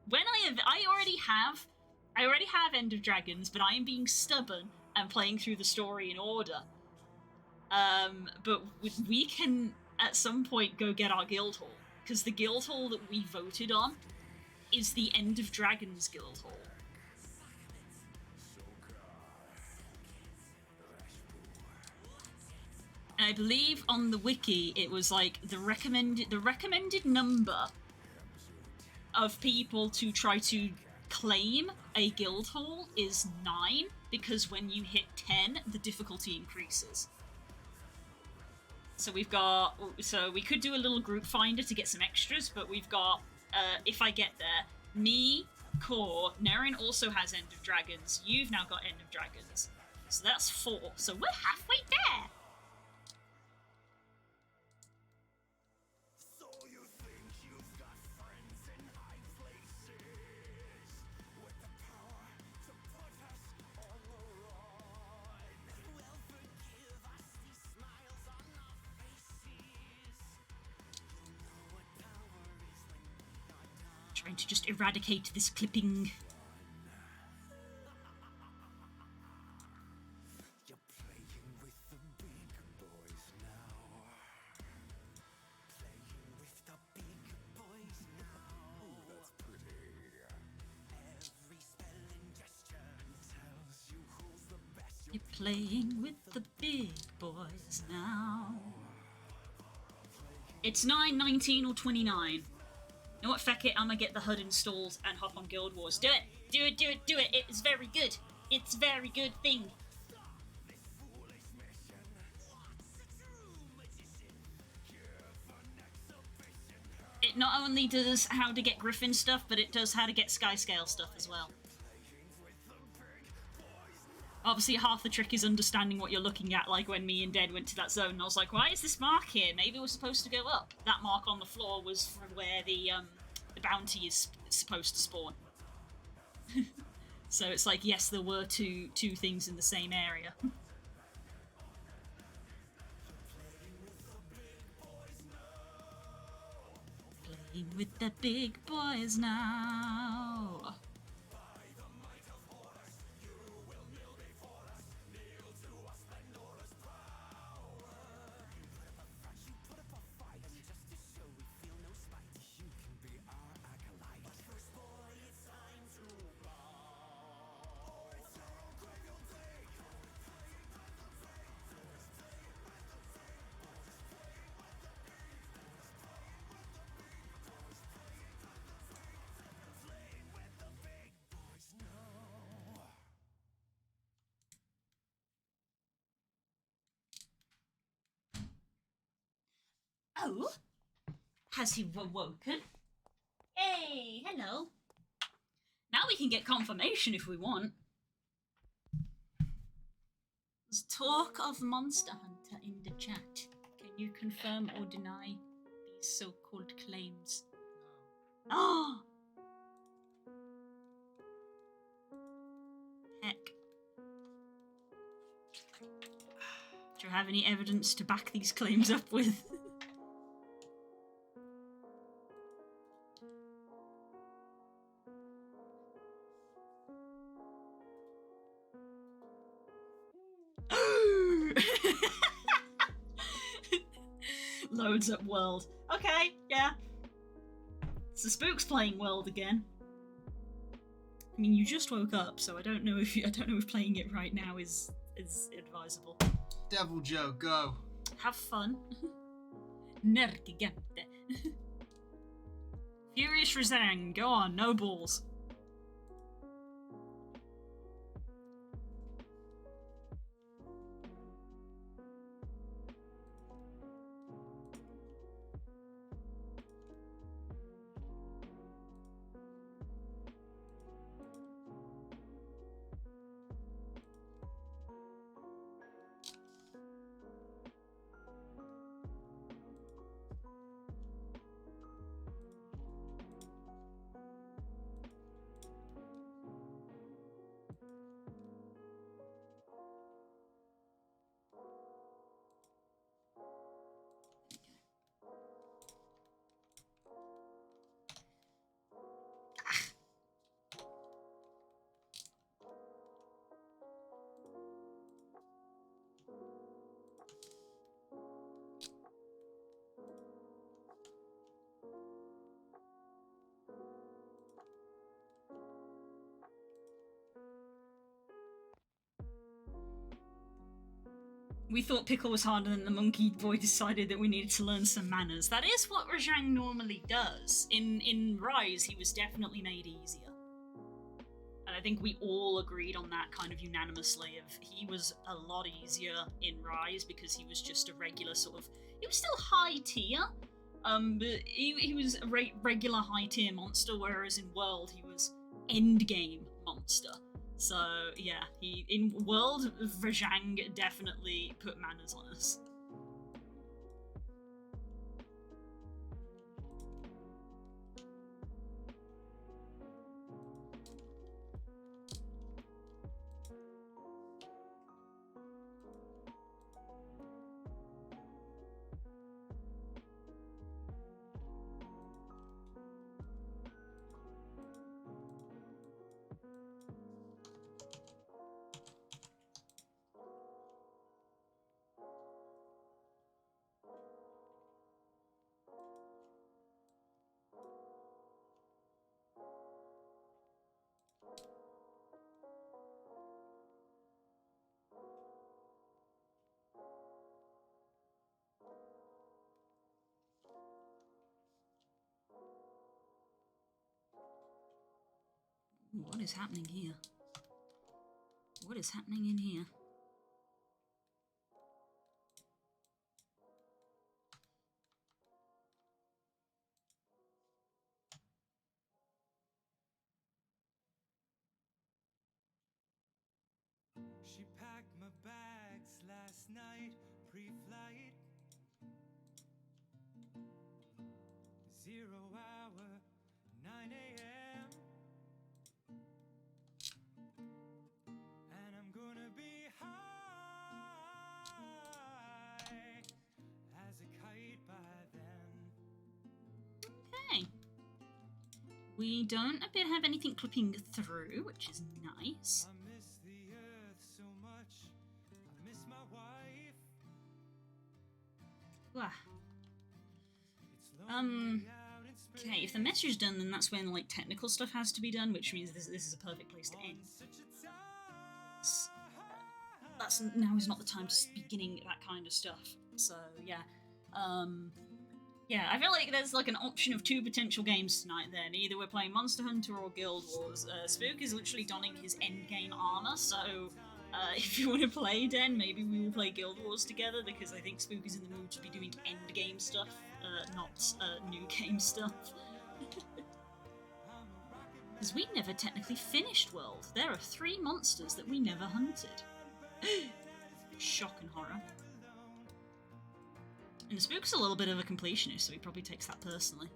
When I already have End of Dragons, but I am being stubborn and playing through the story in order. But we can, at some point, go get our guild hall, because the guild hall that we voted on is the End of Dragons guild hall. And I believe on the wiki it was like the recommended number of people to try to claim a guild hall is 9, because when you hit 10, the difficulty increases. So we could do a little group finder to get some extras, but we've got, if I get there, me, Core, Nerin also has End of Dragons, you've now got End of Dragons. So that's 4, so we're halfway there! So you think you've got friends in high places with the power to put us on the run? Well, forgive us these smiles on our faces. You know what power is when we are done. Trying to just eradicate this clipping. You're playing with the big boys now. Playing with the big boys now. That's pretty. Every spell and gesture tells you who's the best. You're playing with the big boys now. It's 9, 19, or 29. You know what, feck it, I'm gonna get the HUD installed and hop on Guild Wars. Do it! Do it, do it, do it! It's very good! It's a very good thing! It not only does how to get Griffin stuff, but it does how to get Skyscale stuff as well. Obviously, half the trick is understanding what you're looking at, like when me and Dead went to that zone, and I was like, why is this mark here? Maybe we're supposed to go up. That mark on the floor was for where the bounty is supposed to spawn. So it's like, yes, there were two things in the same area. Playing with the big boys now. Oh, has he awoken? Hey, hello. Now we can get confirmation if we want. There's talk of Monster Hunter in the chat. Can you confirm or deny these so-called claims? No. Oh! Heck. Do you have any evidence to back these claims up with? Loads up World. Okay, yeah. So Spook's playing World again. I mean, you just woke up, so I don't know if playing it right now is advisable. Devil Joe, go. Have fun. Nergigante. Furious Razang, go on, no balls. We thought Pickle was harder than the monkey boy decided that we needed to learn some manners. That is what Rajang normally does. In Rise, he was definitely made easier. And I think we all agreed on that kind of unanimously of he was a lot easier in Rise because he was just a regular sort of... He was still high tier, but he was a regular high tier monster, whereas in World he was endgame monster. So yeah, in World, Rajang definitely put manners on us. What is happening here? What is happening in here? She packed my bags last night, pre-flight. 0 hour, 9 a.m. And I'm gonna be high as a kite by then. Okay. We don't appear to have anything clipping through, which is nice. I miss the earth so much. I miss my wife. Wah. It's lonely out in spring. Okay, if the message is done, then that's when like technical stuff has to be done, which means this is a perfect place to end. Such a That's now is not the time to be beginning that kind of stuff. So yeah, yeah, I feel like there's like an option of 2 potential games tonight. Then either we're playing Monster Hunter or Guild Wars. Spook is literally donning his endgame armor, so if you want to play Den, maybe we will play Guild Wars together because I think Spook is in the mood to be doing endgame stuff, not new game stuff. Because we never technically finished World. There are 3 monsters that we never hunted. Shock and horror. And Spook's a little bit of a completionist, so he probably takes that personally.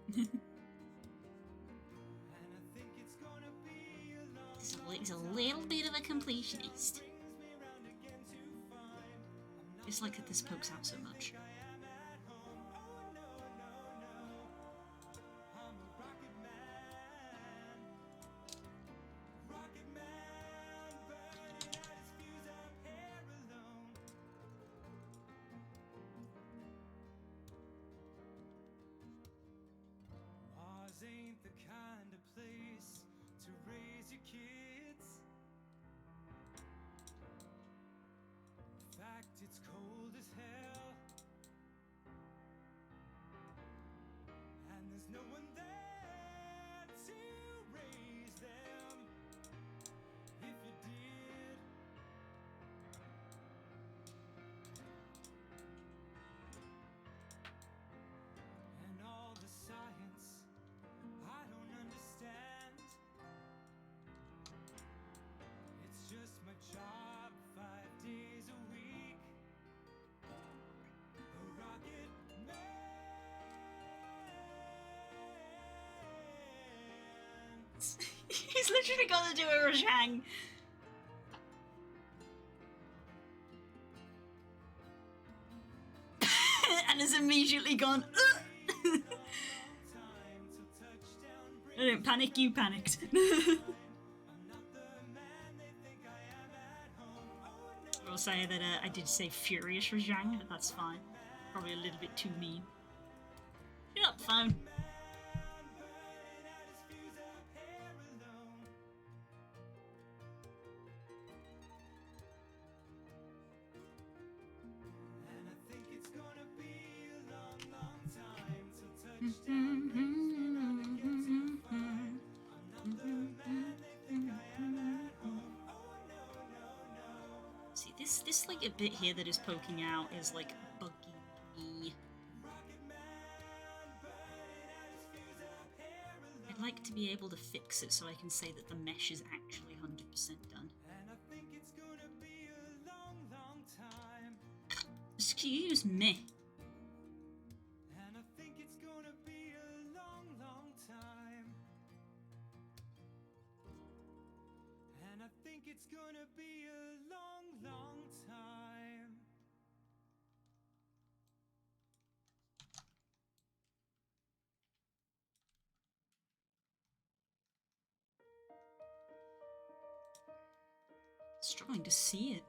He's a little bit of a completionist. It's like that this pokes out so much. Mars ain't the kind of place to raise your kids. In fact, it's cold as hell. And there's no one there to raise them. If you did, and all the science I don't understand. It's just my job 5 days a week. A rocket man. He's literally gonna do a Rajang. And has immediately gone. Time till touchdown. I didn't panic, you panicked. I'm not the man they think I am at home. Oh no. I'll say that I did say furious Rajang, but that's fine. Probably a little bit too mean. Shut up, phone. See, this like a bit here that is poking out is like bugging me. I'd like to be able to fix it so I can say that the mesh is actually 100% done. And I think it's gonna be a long, long time. Excuse me. And I think it's gonna be a long, long time. And I think it's gonna be a long, long time. Struggling to see it.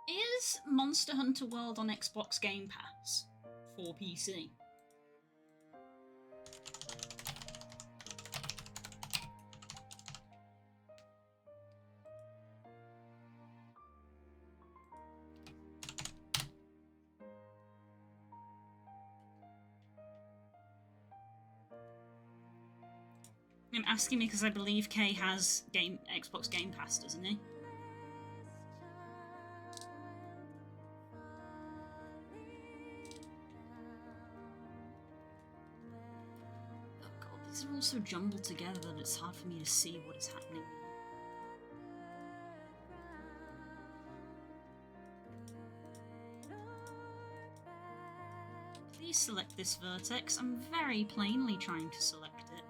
Is Monster Hunter World on Xbox Game Pass for PC? I'm asking because I believe Kay has Xbox Game Pass, doesn't he? Oh god, these are all so jumbled together that it's hard for me to see what is happening. Please select this vertex. I'm very plainly trying to select it.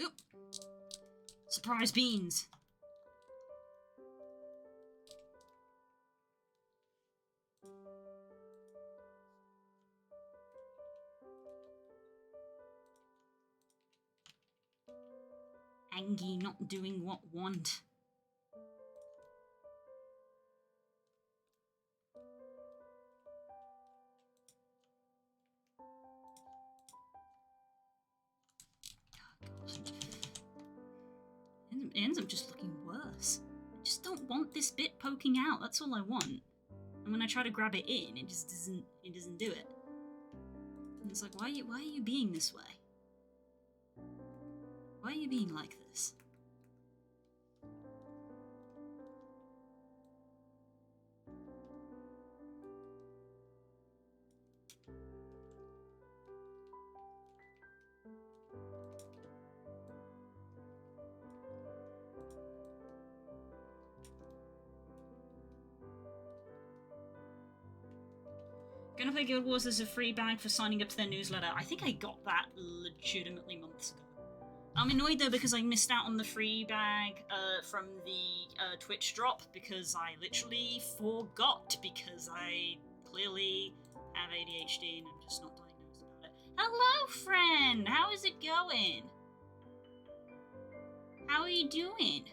Oop. Surprise beans. Angie not doing what want. It ends up just looking worse. I just don't want this bit poking out. That's all I want. And when I try to grab it in, it just doesn't. It doesn't do it. And it's like, why are you being this way? Why are you being like this? Gonna play Guild Wars as a free bag for signing up to their newsletter. I think I got that legitimately months ago. I'm annoyed though because I missed out on the free bag from the Twitch drop because I literally forgot because I clearly have ADHD and I'm just not diagnosed about it. Hello, friend! How is it going? How are you doing?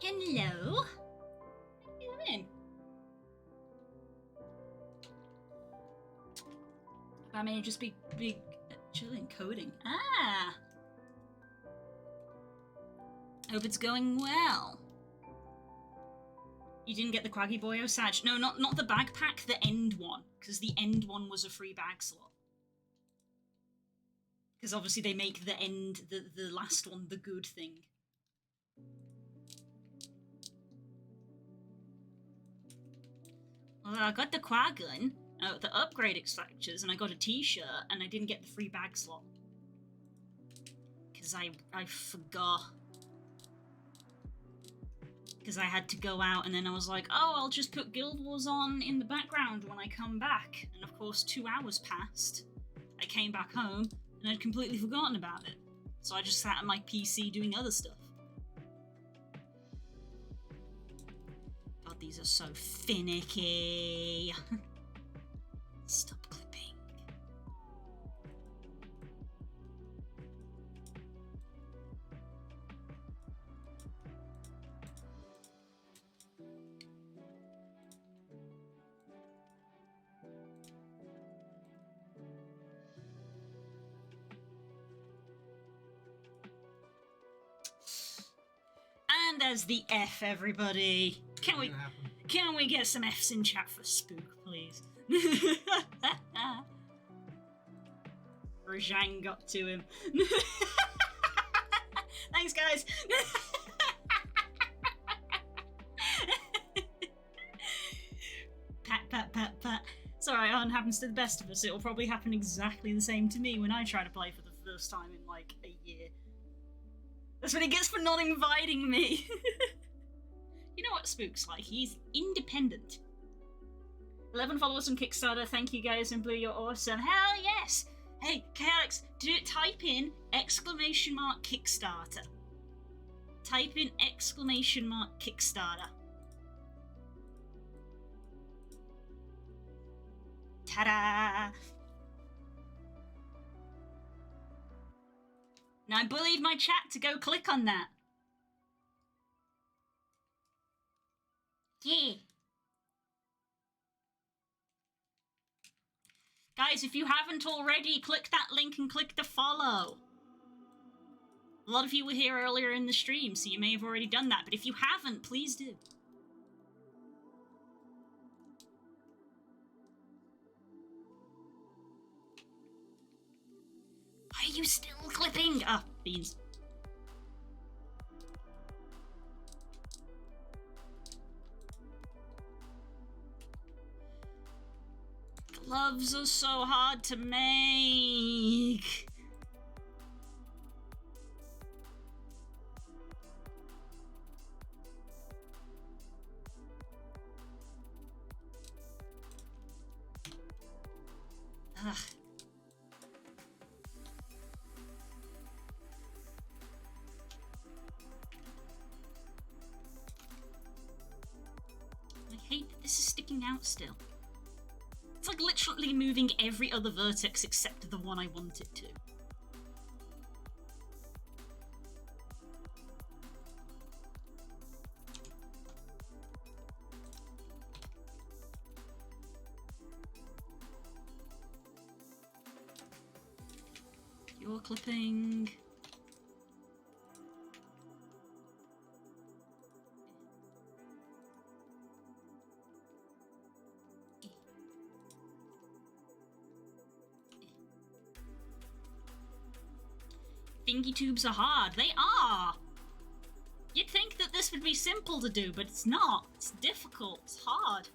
Hello? How you doing? I may just be chilling, coding. Ah! Hope it's going well. You didn't get the Quaggy Boyo Sag? No, not the backpack, the end one. Because the end one was a free bag slot. Because obviously they make the end, the last one, the good thing. Well, I got the Quagun, the upgrade extractors, and I got a t-shirt, and I didn't get the free bag slot. Because I forgot. Because I had to go out, and then I was like, oh, I'll just put Guild Wars on in the background when I come back. And of course, 2 hours passed. I came back home, and I'd completely forgotten about it. So I just sat at my PC doing other stuff. God, these are so finicky. Stop clipping. And there's the F, everybody. Can we get some Fs in chat for Spook, please? Rajang got to him. Thanks, guys. Pat, pat, pat, pat. Sorry, it happens to the best of us. It'll probably happen exactly the same to me when I try to play for the first time in like a year. That's what he gets for not inviting me. You know what Spook's like? He's independent. 11 followers on Kickstarter. Thank you guys, and Blue, you're awesome. Hell yes! Hey, Chaotix, type in !Kickstarter. Type in !Kickstarter. Ta-da! Now I bullied my chat to go click on that. Yeah. Guys, if you haven't already, click that link and click the follow. A lot of you were here earlier in the stream, so you may have already done that, but if you haven't, please do. Why are you still clipping? Ah, beans. Gloves are so hard to make. Ugh. I hate that this is sticking out still. It's like literally moving every other vertex except the one I want it to. You're clipping. Thingy tubes are hard. They are! You'd think that this would be simple to do, but it's not. It's difficult. It's hard.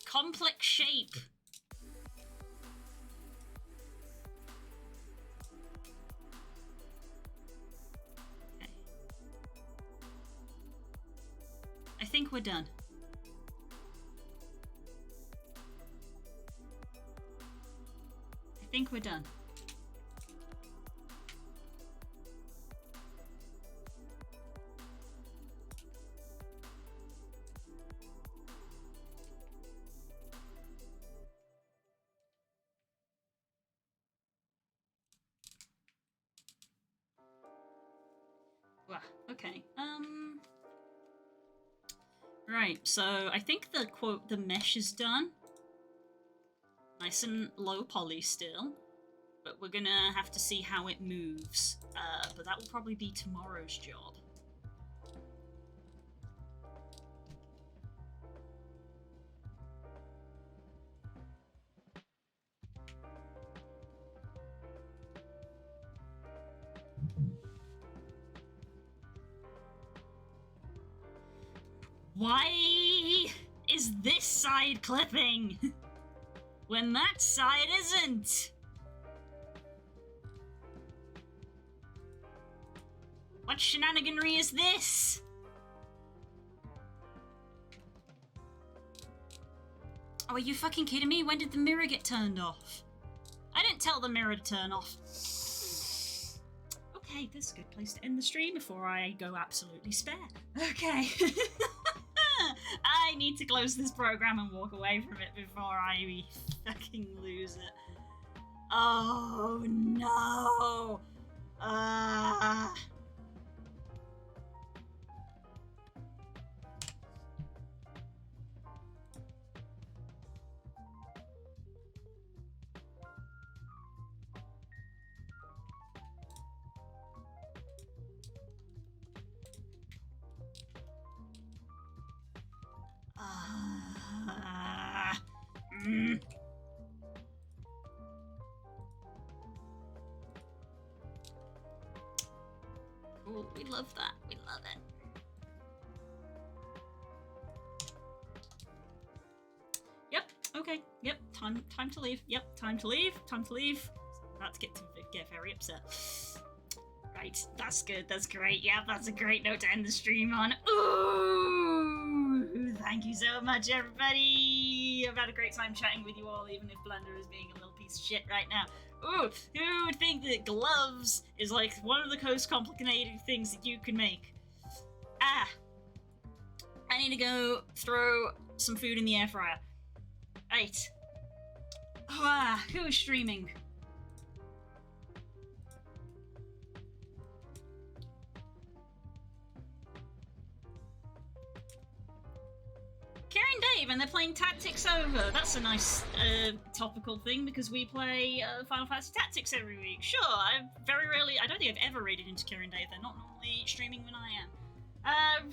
Complex shape. Okay. think we're done. I think we're done. Well, okay. Right, so I think the mesh is done. Nice and low poly still. But we're gonna have to see how it moves. But that will probably be tomorrow's job. Why is this side clipping when that side isn't? What shenaniganry is this? Oh, are you fucking kidding me? When did the mirror get turned off? I didn't tell the mirror to turn off. Okay, this is a good place to end the stream before I go absolutely spare. Okay. I need to close this program and walk away from it before I fucking lose it. Oh no! Cool, we love that. We love it. Yep, okay. Yep, time to leave. Yep, time to leave. Time to leave. About to get very upset. Right, that's good. That's great. Yeah, that's a great note to end the stream on. Ooh, thank you so much, everybody. I've had a great time chatting with you all, even if Blender is being a little piece of shit right now. Ooh, who would think that gloves is like one of the most complicated things that you can make? Ah, I need to go throw some food in the air fryer. Right. Ah, who is streaming? Karen Dave, and they're playing Tactics Over. That's a nice topical thing because we play Final Fantasy Tactics every week. Sure, I don't think I've ever raided into Karen Dave. They're not normally streaming when I am.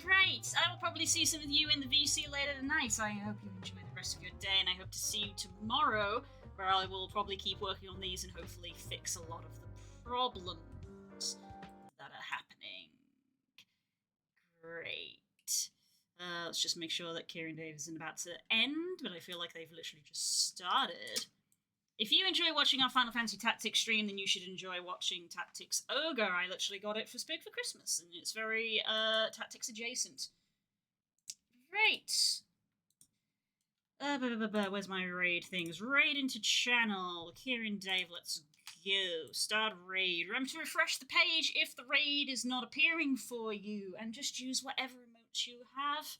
Right, I will probably see some of you in the VC later tonight. I hope you enjoy the rest of your day, and I hope to see you tomorrow, where I will probably keep working on these and hopefully fix a lot of the problems that are happening. Great. Let's just make sure that Kieran Dave isn't about to end, but I feel like they've literally just started. If you enjoy watching our Final Fantasy Tactics stream, then you should enjoy watching Tactics Ogre. I literally got it for Spig for Christmas, and it's very Tactics adjacent. Right. Where's my raid things? Raid into channel. Kieran Dave, let's go. Start raid. Remember to refresh the page if the raid is not appearing for you, and just use whatever emotes you have.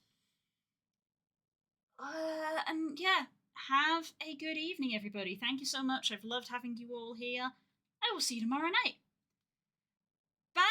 And yeah, have a good evening, everybody. Thank you so much. I've loved having you all here. I will see you tomorrow night. Bye!